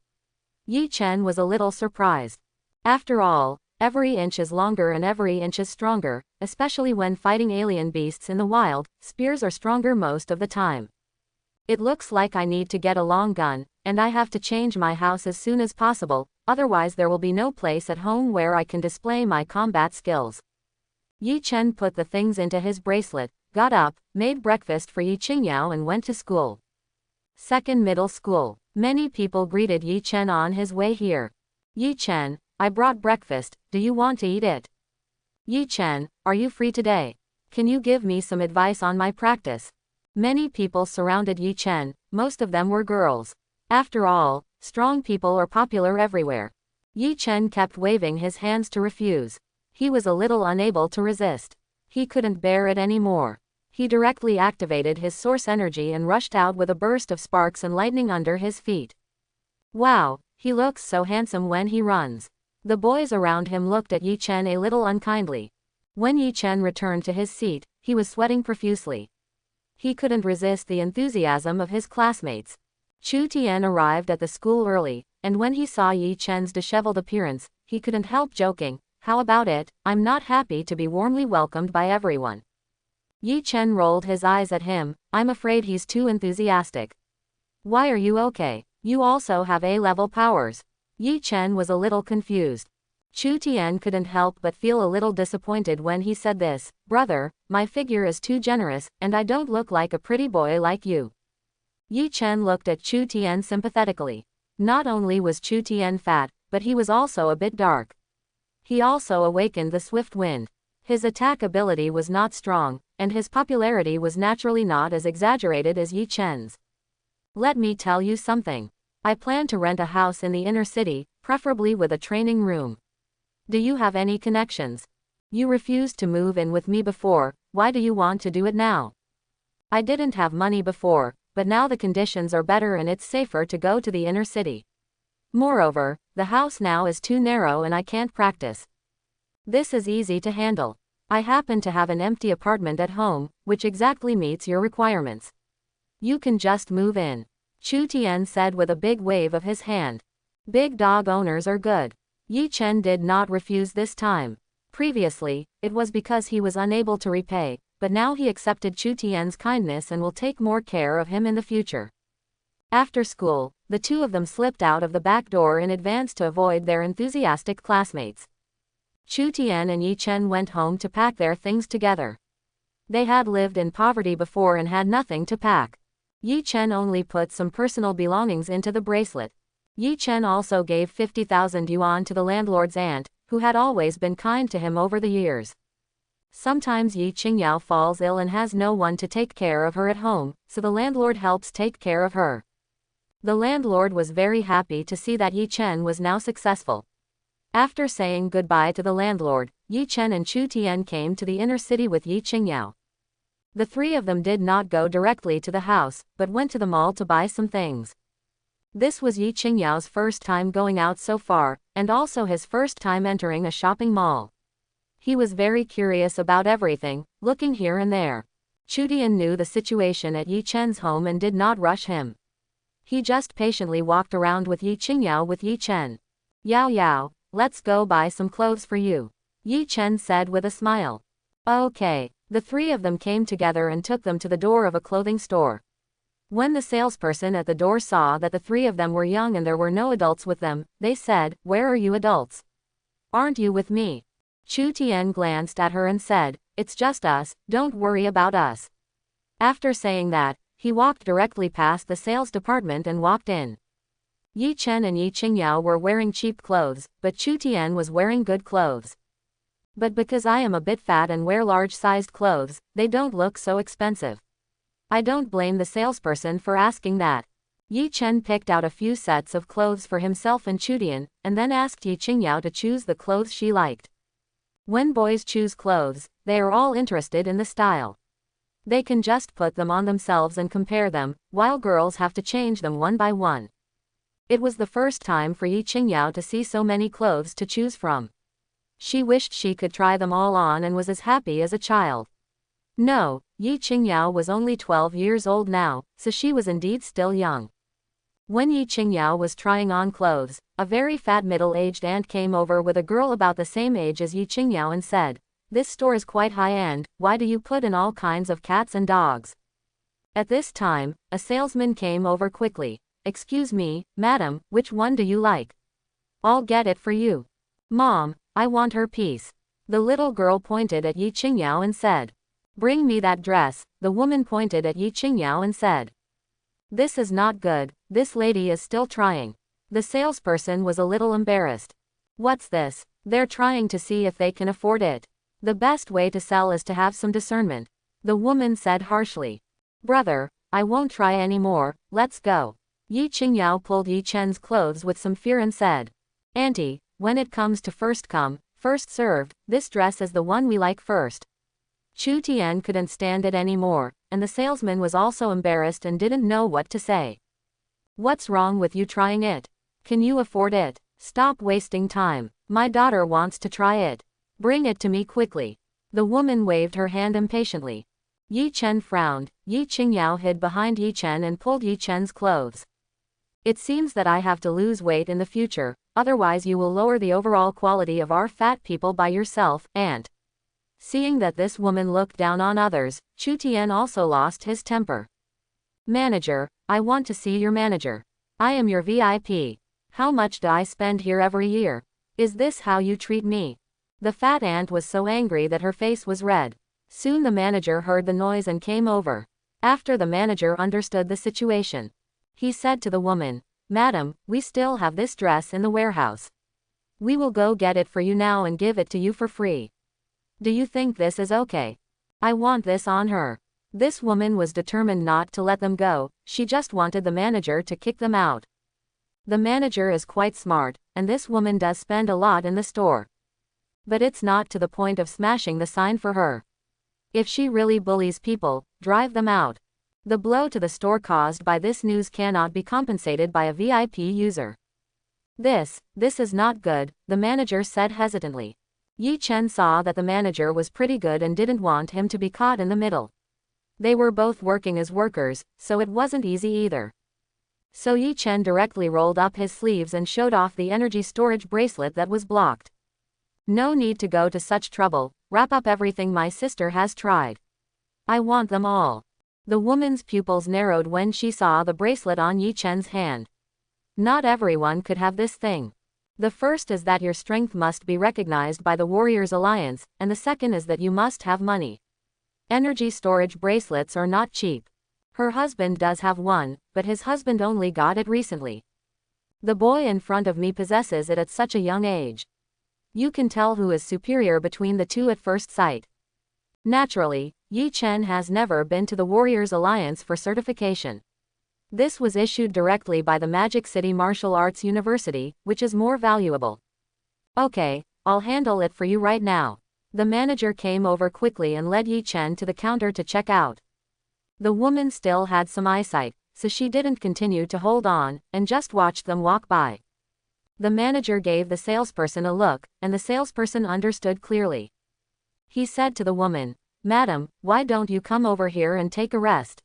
Yi Chen was a little surprised. After all, every inch is longer and every inch is stronger, especially when fighting alien beasts in the wild, spears are stronger most of the time. It looks like I need to get a long gun, and I have to change my house as soon as possible, otherwise there will be no place at home where I can display my combat skills. Yi Chen put the things into his bracelet, got up, made breakfast for Yi Qingyao and went to school. Second middle school. Many people greeted Yi Chen on his way here. Yi Chen, I brought breakfast, do you want to eat it? Yi Chen, are you free today? Can you give me some advice on my practice? Many people surrounded Yi Chen, most of them were girls. After all, strong people are popular everywhere. Yi Chen kept waving his hands to refuse. He was a little unable to resist. He couldn't bear it anymore. He directly activated his source energy and rushed out with a burst of sparks and lightning under his feet. Wow, he looks so handsome when he runs. The boys around him looked at Yi Chen a little unkindly. When Yi Chen returned to his seat, he was sweating profusely. He couldn't resist the enthusiasm of his classmates. Chu Tian arrived at the school early, and when he saw Yi Chen's disheveled appearance, he couldn't help joking, "How about it, I'm not happy to be warmly welcomed by everyone." Yi Chen rolled his eyes at him, "I'm afraid he's too enthusiastic." "Why are you okay? You also have A-level powers." Yi Chen was a little confused. Chu Tian couldn't help but feel a little disappointed when he said this, "Brother, my figure is too generous, and I don't look like a pretty boy like you." Yi Chen looked at Chu Tian sympathetically. Not only was Chu Tian fat, but he was also a bit dark. He also awakened the swift wind. His attack ability was not strong, and his popularity was naturally not as exaggerated as Yi Chen's. "Let me tell you something. I plan to rent a house in the inner city, preferably with a training room. Do you have any connections? You refused to move in with me before, why do you want to do it now?" "I didn't have money before, but now the conditions are better and it's safer to go to the inner city. Moreover, the house now is too narrow and I can't practice. This is easy to handle. I happen to have an empty apartment at home, which exactly meets your requirements. You can just move in," Chu Tian said with a big wave of his hand. Big dog owners are good. Yi Chen did not refuse this time. Previously, it was because he was unable to repay, but now he accepted Chu Tian's kindness and will take more care of him in the future. After school, the two of them slipped out of the back door in advance to avoid their enthusiastic classmates. Chu Tian and Yi Chen went home to pack their things together. They had lived in poverty before and had nothing to pack. Yi Chen only put some personal belongings into the bracelet. Yi Chen also gave 50,000 yuan to the landlord's aunt, who had always been kind to him over the years. Sometimes Yi Qingyao falls ill and has no one to take care of her at home, so the landlord helps take care of her. The landlord was very happy to see that Yi Chen was now successful. After saying goodbye to the landlord, Yi Chen and Chu Tian came to the inner city with Yi Qingyao. The three of them did not go directly to the house, but went to the mall to buy some things. This was Yi Qingyao's first time going out so far, and also his first time entering a shopping mall. He was very curious about everything, looking here and there. Chu Tian knew the situation at Yi Chen's home and did not rush him. He just patiently walked around with Yi Qingyao with Yi Chen. "Yao Yao, let's go buy some clothes for you," Yi Chen said with a smile. "Okay." The three of them came together and took them to the door of a clothing store. When the salesperson at the door saw that the three of them were young and there were no adults with them, they said, "Where are you adults? Aren't you with me?" Chu Tian glanced at her and said, "It's just us, don't worry about us." After saying that, he walked directly past the sales department and walked in. Yi Chen and Yi Qingyao were wearing cheap clothes, but Chu Tian was wearing good clothes. "But because I am a bit fat and wear large-sized clothes, they don't look so expensive. I don't blame the salesperson for asking that." Yi Chen picked out a few sets of clothes for himself and Chu Tian, and then asked Yi Qingyao to choose the clothes she liked. When boys choose clothes, they are all interested in the style. They can just put them on themselves and compare them, while girls have to change them one by one. It was the first time for Yi Qingyao to see so many clothes to choose from. She wished she could try them all on and was as happy as a child. No, Yi Qingyao was only 12 years old now, so she was indeed still young. When Yi Qingyao was trying on clothes, a very fat middle-aged aunt came over with a girl about the same age as Yi Qingyao and said, "This store is quite high-end, why do you put in all kinds of cats and dogs?" At this time, a salesman came over quickly. "Excuse me, madam, which one do you like? I'll get it for you." "Mom, I want her piece." The little girl pointed at Yi Qingyao and said. "Bring me that dress." The woman pointed at Yi Qingyao and said. "This is not good, this lady is still trying." The salesperson was a little embarrassed. "What's this? They're trying to see if they can afford it. The best way to sell is to have some discernment," the woman said harshly. "Brother, I won't try anymore, let's go." Yi Qingyao pulled Yi Chen's clothes with some fear and said. "Auntie, when it comes to first come, first served, this dress is the one we like first." Chu Tian couldn't stand it anymore, and the salesman was also embarrassed and didn't know what to say. "What's wrong with you trying it? Can you afford it? Stop wasting time. My daughter wants to try it. Bring it to me quickly." The woman waved her hand impatiently. Yi Chen frowned. Yi Qingyao hid behind Yi Chen and pulled Yi Chen's clothes. "It seems that I have to lose weight in the future, otherwise you will lower the overall quality of our fat people by yourself, aunt." Seeing that this woman looked down on others, Chu Tian also lost his temper. "Manager, I want to see your manager. I am your VIP. How much do I spend here every year? Is this how you treat me?" The fat aunt was so angry that her face was red. Soon the manager heard the noise and came over. After the manager understood the situation, he said to the woman, "Madam, we still have this dress in the warehouse. We will go get it for you now and give it to you for free. Do you think this is okay? I want this on her." This woman was determined not to let them go, she just wanted the manager to kick them out. The manager is quite smart, and this woman does spend a lot in the store. But it's not to the point of smashing the sign for her. If she really bullies people, drive them out. The blow to the store caused by this news cannot be compensated by a VIP user. This is not good," the manager said hesitantly. Yi Chen saw that the manager was pretty good and didn't want him to be caught in the middle. They were both working as workers, so it wasn't easy either. So Yi Chen directly rolled up his sleeves and showed off the energy storage bracelet that was blocked. "No need to go to such trouble, wrap up everything my sister has tried. I want them all." The woman's pupils narrowed when she saw the bracelet on Yi Chen's hand. Not everyone could have this thing. The first is that your strength must be recognized by the Warriors Alliance, and the second is that you must have money. Energy storage bracelets are not cheap. Her husband does have one, but his husband only got it recently. The boy in front of me possesses it at such a young age. You can tell who is superior between the two at first sight. Naturally, Yi Chen has never been to the Warriors Alliance for certification. This was issued directly by the Magic City Martial Arts University, which is more valuable. "Okay, I'll handle it for you right now." The manager came over quickly and led Yi Chen to the counter to check out. The woman still had some eyesight, so she didn't continue to hold on, and just watched them walk by. The manager gave the salesperson a look, and the salesperson understood clearly. He said to the woman, "Madam, why don't you come over here and take a rest?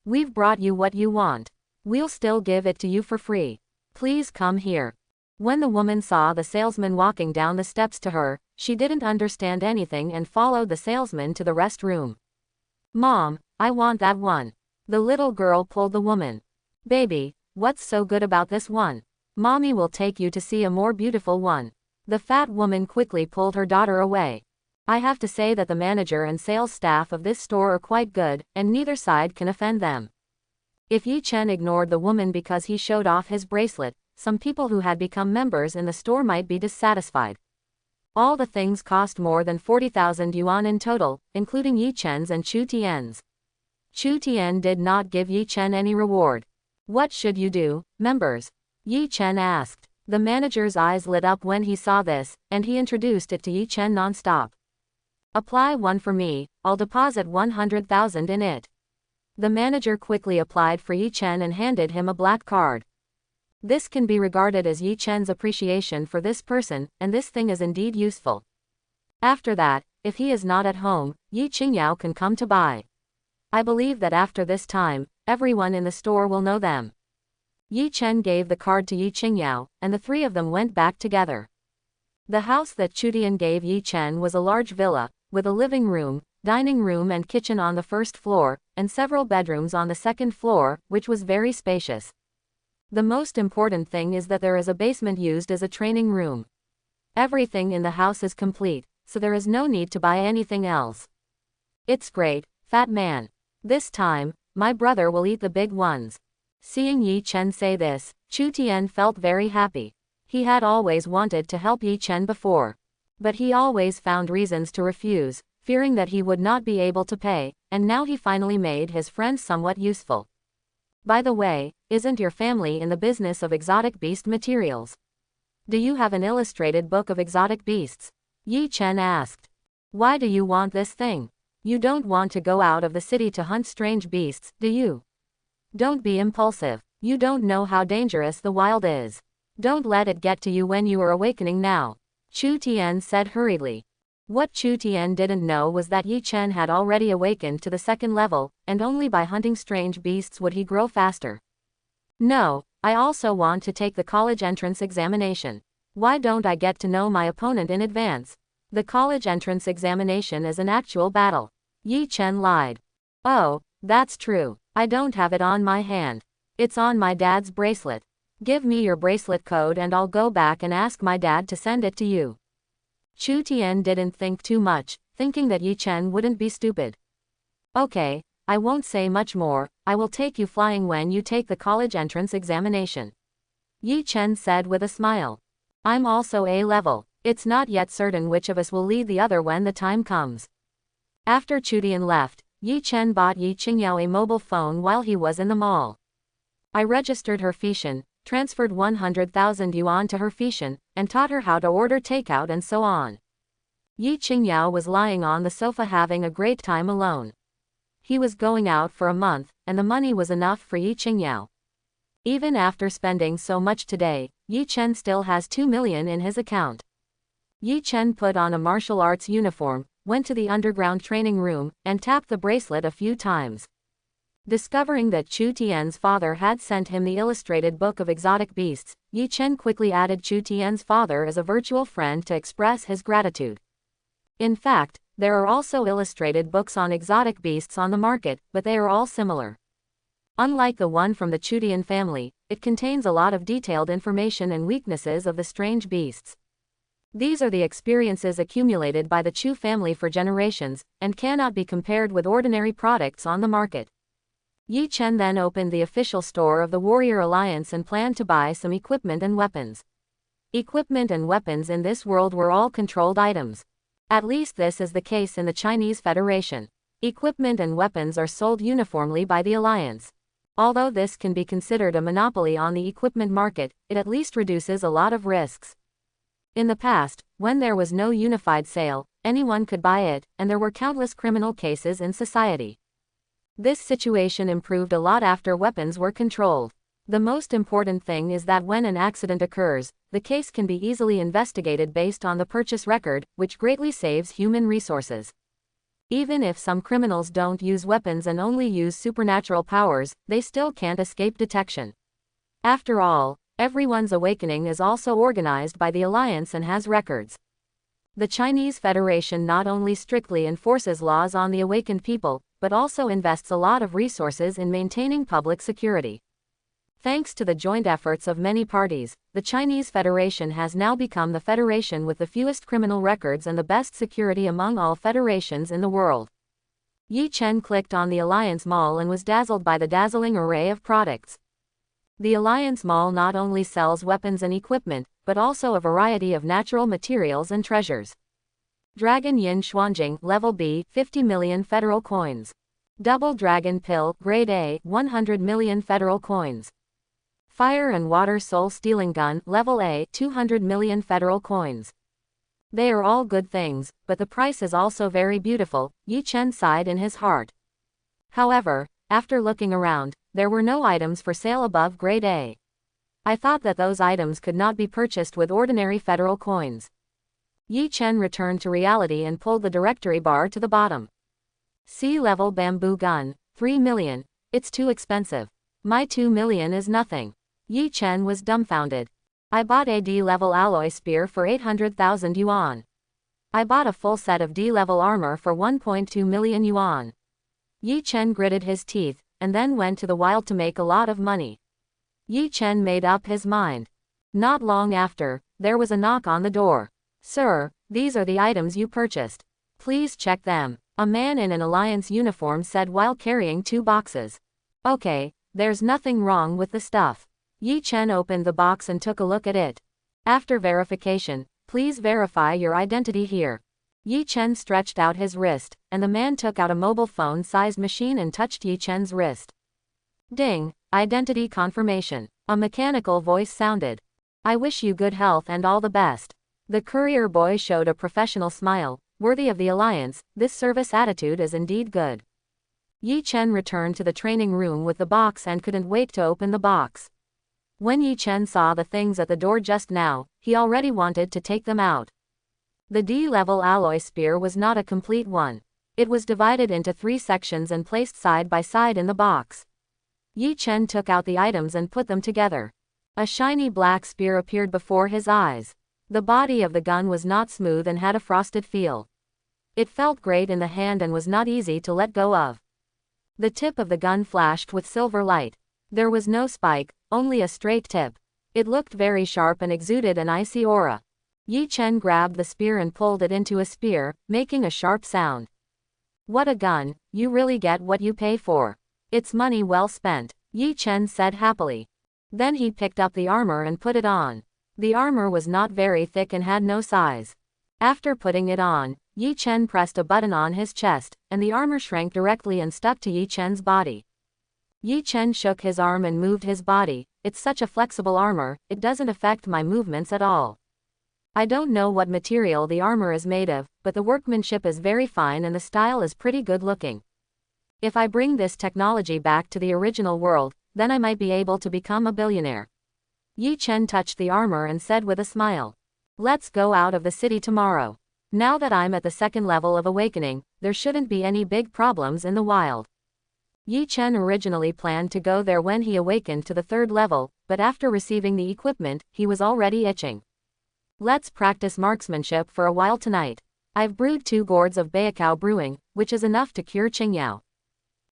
We've brought you what you want. We'll still give it to you for free. Please come here." When the woman saw the salesman walking down the steps to her, she didn't understand anything and followed the salesman to the rest room. "Mom, I want that one." The little girl pulled the woman. "Baby, what's so good about this one? Mommy will take you to see a more beautiful one." The fat woman quickly pulled her daughter away. "I have to say that the manager and sales staff of this store are quite good, and neither side can offend them." If Yi Chen ignored the woman because he showed off his bracelet, some people who had become members in the store might be dissatisfied. All the things cost more than 40,000 yuan in total, including Yi Chen's and Chu Tian's. Chu Tian did not give Yi Chen any reward. "What should you do, members?" Yi Chen asked. The manager's eyes lit up when he saw this, and he introduced it to Yi Chen non-stop. "Apply one for me, I'll deposit 100,000 in it." The manager quickly applied for Yi Chen and handed him a black card. This can be regarded as Yi Chen's appreciation for this person, and this thing is indeed useful. After that, if he is not at home, Yi Qingyao can come to buy. I believe that after this time, everyone in the store will know them. Yi Chen gave the card to Yi Qingyao, and the three of them went back together. The house that Chu Tian gave Yi Chen was a large villa, with a living room, dining room and kitchen on the first floor, and several bedrooms on the second floor, which was very spacious. The most important thing is that there is a basement used as a training room. Everything in the house is complete, so there is no need to buy anything else. It's great, fat man. This time, my brother will eat the big ones. Seeing Yi Chen say this, Chu Tian felt very happy. He had always wanted to help Yi Chen before. But he always found reasons to refuse, fearing that he would not be able to pay, and now he finally made his friend somewhat useful. By the way, isn't your family in the business of exotic beast materials? Do you have an illustrated book of exotic beasts? Yi Chen asked. Why do you want this thing? You don't want to go out of the city to hunt strange beasts, do you? Don't be impulsive. You don't know how dangerous the wild is. Don't let it get to you when you are awakening now. Chu Tian said hurriedly. What Chu Tian didn't know was that Yi Chen had already awakened to the second level, and only by hunting strange beasts would he grow faster. No, I also want to take the college entrance examination. Why don't I get to know my opponent in advance? The college entrance examination is an actual battle. Yi Chen lied. Oh, that's true. I don't have it on my hand. It's on my dad's bracelet. Give me your bracelet code and I'll go back and ask my dad to send it to you. Chu Tian didn't think too much, thinking that Yi Chen wouldn't be stupid. Okay, I won't say much more, I will take you flying when you take the college entrance examination. Yi Chen said with a smile. I'm also A level, it's not yet certain which of us will lead the other when the time comes. After Chu Tian left, Yi Chen bought Yi Qingyao a mobile phone while he was in the mall. I registered her Feishan, transferred 100,000 yuan to her Feishan, and taught her how to order takeout and so on. Yi Qingyao was lying on the sofa having a great time alone. He was going out for a month, and the money was enough for Yi Qingyao. Even after spending so much today, Yi Chen still has 2 million in his account. Yi Chen put on a martial arts uniform, went to the underground training room, and tapped the bracelet a few times. Discovering that Chu Tian's father had sent him the illustrated book of exotic beasts, Yi Chen quickly added Chu Tian's father as a virtual friend to express his gratitude. In fact, there are also illustrated books on exotic beasts on the market, but they are all similar. Unlike the one from the Chu Tian family, it contains a lot of detailed information and weaknesses of the strange beasts. These are the experiences accumulated by the Chu family for generations, and cannot be compared with ordinary products on the market. Yi Chen then opened the official store of the Warrior Alliance and planned to buy some equipment and weapons. Equipment and weapons in this world were all controlled items. At least this is the case in the Chinese Federation. Equipment and weapons are sold uniformly by the Alliance. Although this can be considered a monopoly on the equipment market, it at least reduces a lot of risks. In the past, when there was no unified sale, anyone could buy it, and there were countless criminal cases in society. This situation improved a lot after weapons were controlled. The most important thing is that when an accident occurs, the case can be easily investigated based on the purchase record, which greatly saves human resources. Even if some criminals don't use weapons and only use supernatural powers, they still can't escape detection. After all, everyone's awakening is also organized by the Alliance and has records. The Chinese Federation not only strictly enforces laws on the awakened people, but also invests a lot of resources in maintaining public security. Thanks to the joint efforts of many parties, the Chinese Federation has now become the federation with the fewest criminal records and the best security among all federations in the world. Yi Chen clicked on the Alliance Mall and was dazzled by the dazzling array of products. The Alliance Mall not only sells weapons and equipment, but also a variety of natural materials and treasures. Dragon Yin Xuanjing, Level B, 50 million federal coins. Double Dragon Pill, Grade A, 100 million federal coins. Fire and Water Soul Stealing Gun, Level A, 200 million federal coins. They are all good things, but the price is also very beautiful, Yi Chen sighed in his heart. However, after looking around, there were no items for sale above Grade A. I thought that those items could not be purchased with ordinary federal coins. Yi Chen returned to reality and pulled the directory bar to the bottom. Sea-level bamboo gun, 3 million, it's too expensive. My 2 million is nothing. Yi Chen was dumbfounded. I bought a D-level alloy spear for 800,000 yuan. I bought a full set of D-level armor for 1.2 million yuan. Yi Chen gritted his teeth, and then went to the wild to make a lot of money. Yi Chen made up his mind. Not long after, there was a knock on the door. "Sir, these are the items you purchased. Please check them," a man in an alliance uniform said while carrying 2 boxes. "Okay, there's nothing wrong with the stuff." Yi Chen opened the box and took a look at it. After verification, "Please verify your identity here." Yi Chen stretched out his wrist, and the man took out a mobile phone-sized machine and touched Yi Chen's wrist. Ding, identity confirmation. A mechanical voice sounded. "I wish you good health and all the best." The courier boy showed a professional smile. "Worthy of the alliance, this service attitude is indeed good." Yi Chen returned to the training room with the box and couldn't wait to open the box. When Yi Chen saw the things at the door just now, he already wanted to take them out. The D-level alloy spear was not a complete one. It was divided into 3 sections and placed side by side in the box. Yi Chen took out the items and put them together. A shiny black spear appeared before his eyes. The body of the gun was not smooth and had a frosted feel. It felt great in the hand and was not easy to let go of. The tip of the gun flashed with silver light. There was no spike, only a straight tip. It looked very sharp and exuded an icy aura. Yi Chen grabbed the spear and pulled it into a spear, making a sharp sound. "What a gun, you really get what you pay for. It's money well spent," Yi Chen said happily. Then he picked up the armor and put it on. The armor was not very thick and had no size. After putting it on, Yi Chen pressed a button on his chest, and the armor shrank directly and stuck to Yi Chen's body. Yi Chen shook his arm and moved his body. "It's such a flexible armor, it doesn't affect my movements at all. I don't know what material the armor is made of, but the workmanship is very fine and the style is pretty good looking. If I bring this technology back to the original world, then I might be able to become a billionaire." Yi Chen touched the armor and said with a smile, "Let's go out of the city tomorrow. Now that I'm at the 2nd level of awakening, there shouldn't be any big problems in the wild." Yi Chen originally planned to go there when he awakened to the 3rd level, but after receiving the equipment, he was already itching. "Let's practice marksmanship for a while tonight. I've brewed 2 gourds of Baikao brewing, which is enough to cure Qingyao."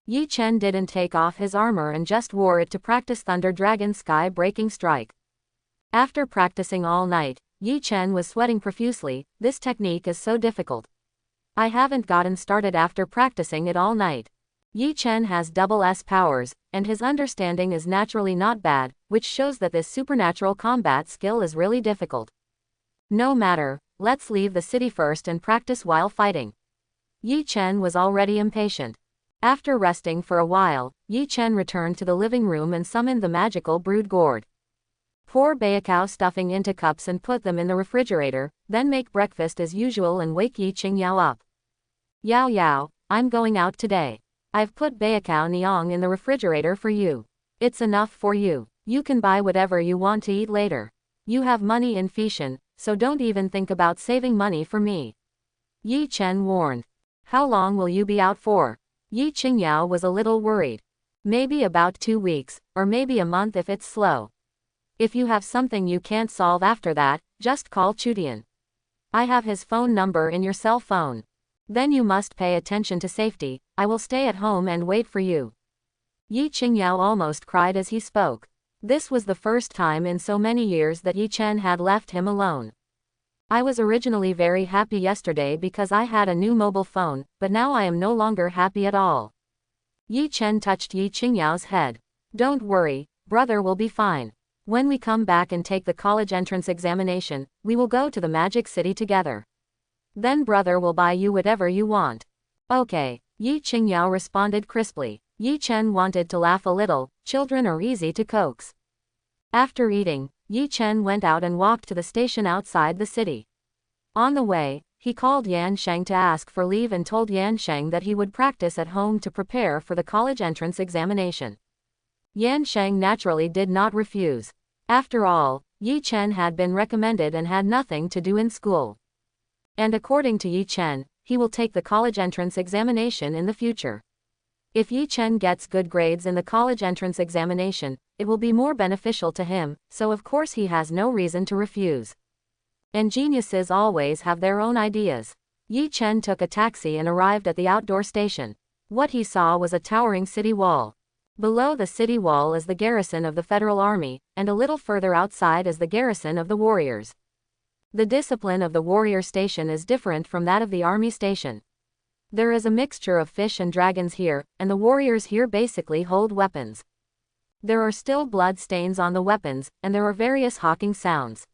Yi Chen didn't take off his armor and just wore it to practice Thunder Dragon Sky Breaking Strike. After practicing all night, Yi Chen was sweating profusely. "This technique is so difficult. I haven't gotten started after practicing it all night." Yi Chen has double S powers, and his understanding is naturally not bad, which shows that this supernatural combat skill is really difficult. "No matter, let's leave the city first and practice while fighting." Yi Chen was already impatient. After resting for a while, Yi Chen returned to the living room and summoned the magical brewed gourd. Pour Baikao stuffing into cups and put them in the refrigerator, then make breakfast as usual and wake Yi Qingyao up. "Yao Yao, I'm going out today. I've put Baikao Niang in the refrigerator for you. It's enough for you. You can buy whatever you want to eat later. You have money in Fishan, so don't even think about saving money for me," Yi Chen warned. "How long will you be out for?" Yi Qingyao was a little worried. "Maybe about 2 weeks, or maybe a month if it's slow. If you have something you can't solve after that, just call Chudian. I have his phone number in your cell phone. Then you must pay attention to safety. I will stay at home and wait for you." Yi Qingyao almost cried as he spoke. This was the first time in so many years that Yi Chen had left him alone. "I was originally very happy yesterday because I had a new mobile phone, but now I am no longer happy at all." Yi Chen touched Yi Qingyao's head. "Don't worry, brother will be fine. When we come back and take the college entrance examination, we will go to the Magic City together. Then brother will buy you whatever you want." "Okay," Yi Qingyao responded crisply. Yi Chen wanted to laugh a little. Children are easy to coax. After eating, Yi Chen went out and walked to the station outside the city. On the way, he called Yan Sheng to ask for leave and told Yan Sheng that he would practice at home to prepare for the college entrance examination. Yan Sheng naturally did not refuse. After all, Yi Chen had been recommended and had nothing to do in school. And according to Yi Chen, he will take the college entrance examination in the future. If Yi Chen gets good grades in the college entrance examination, it will be more beneficial to him, so of course he has no reason to refuse. And geniuses always have their own ideas. Yi Chen took a taxi and arrived at the outdoor station. What he saw was a towering city wall. Below the city wall is the garrison of the Federal Army, and a little further outside is the garrison of the warriors. The discipline of the warrior station is different from that of the army station. There is a mixture of fish and dragons here, and the warriors here basically hold weapons. There are still blood stains on the weapons, and there are various hawking sounds.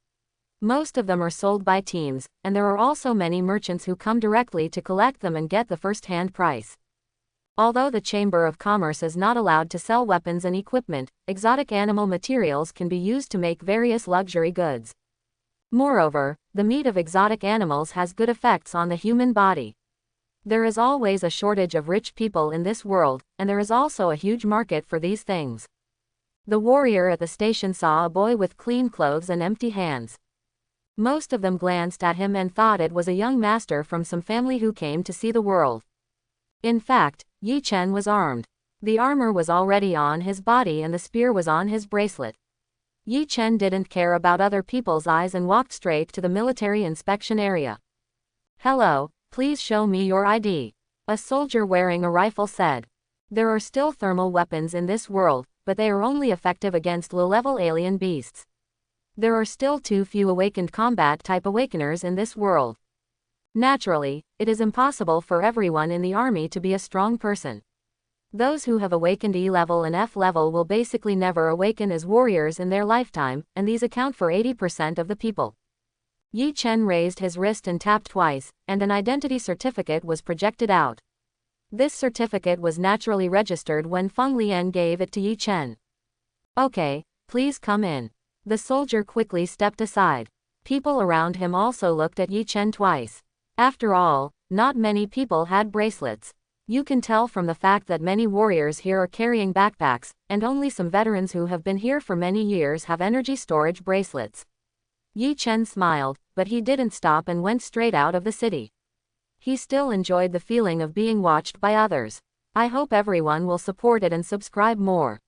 Most of them are sold by teams, and there are also many merchants who come directly to collect them and get the first-hand price. Although the Chamber of Commerce is not allowed to sell weapons and equipment, exotic animal materials can be used to make various luxury goods. Moreover, the meat of exotic animals has good effects on the human body. There is always a shortage of rich people in this world, and there is also a huge market for these things. The warrior at the station saw a boy with clean clothes and empty hands. Most of them glanced at him and thought it was a young master from some family who came to see the world. In fact, Yi Chen was armed. The armor was already on his body and the spear was on his bracelet. Yi Chen didn't care about other people's eyes and walked straight to the military inspection area. "Hello, please show me your ID," a soldier wearing a rifle said. There are still thermal weapons in this world, but they are only effective against low-level alien beasts. There are still too few awakened combat-type awakeners in this world. Naturally, it is impossible for everyone in the army to be a strong person. Those who have awakened E-level and F-level will basically never awaken as warriors in their lifetime, and these account for 80% of the people. Yi Chen raised his wrist and tapped twice, and an identity certificate was projected out. This certificate was naturally registered when Feng Lian gave it to Yi Chen. "Okay, please come in." The soldier quickly stepped aside. People around him also looked at Yi Chen twice. After all, not many people had bracelets. You can tell from the fact that many warriors here are carrying backpacks, and only some veterans who have been here for many years have energy storage bracelets. Yi Chen smiled, but he didn't stop and went straight out of the city. He still enjoyed the feeling of being watched by others. I hope everyone will support it and subscribe more.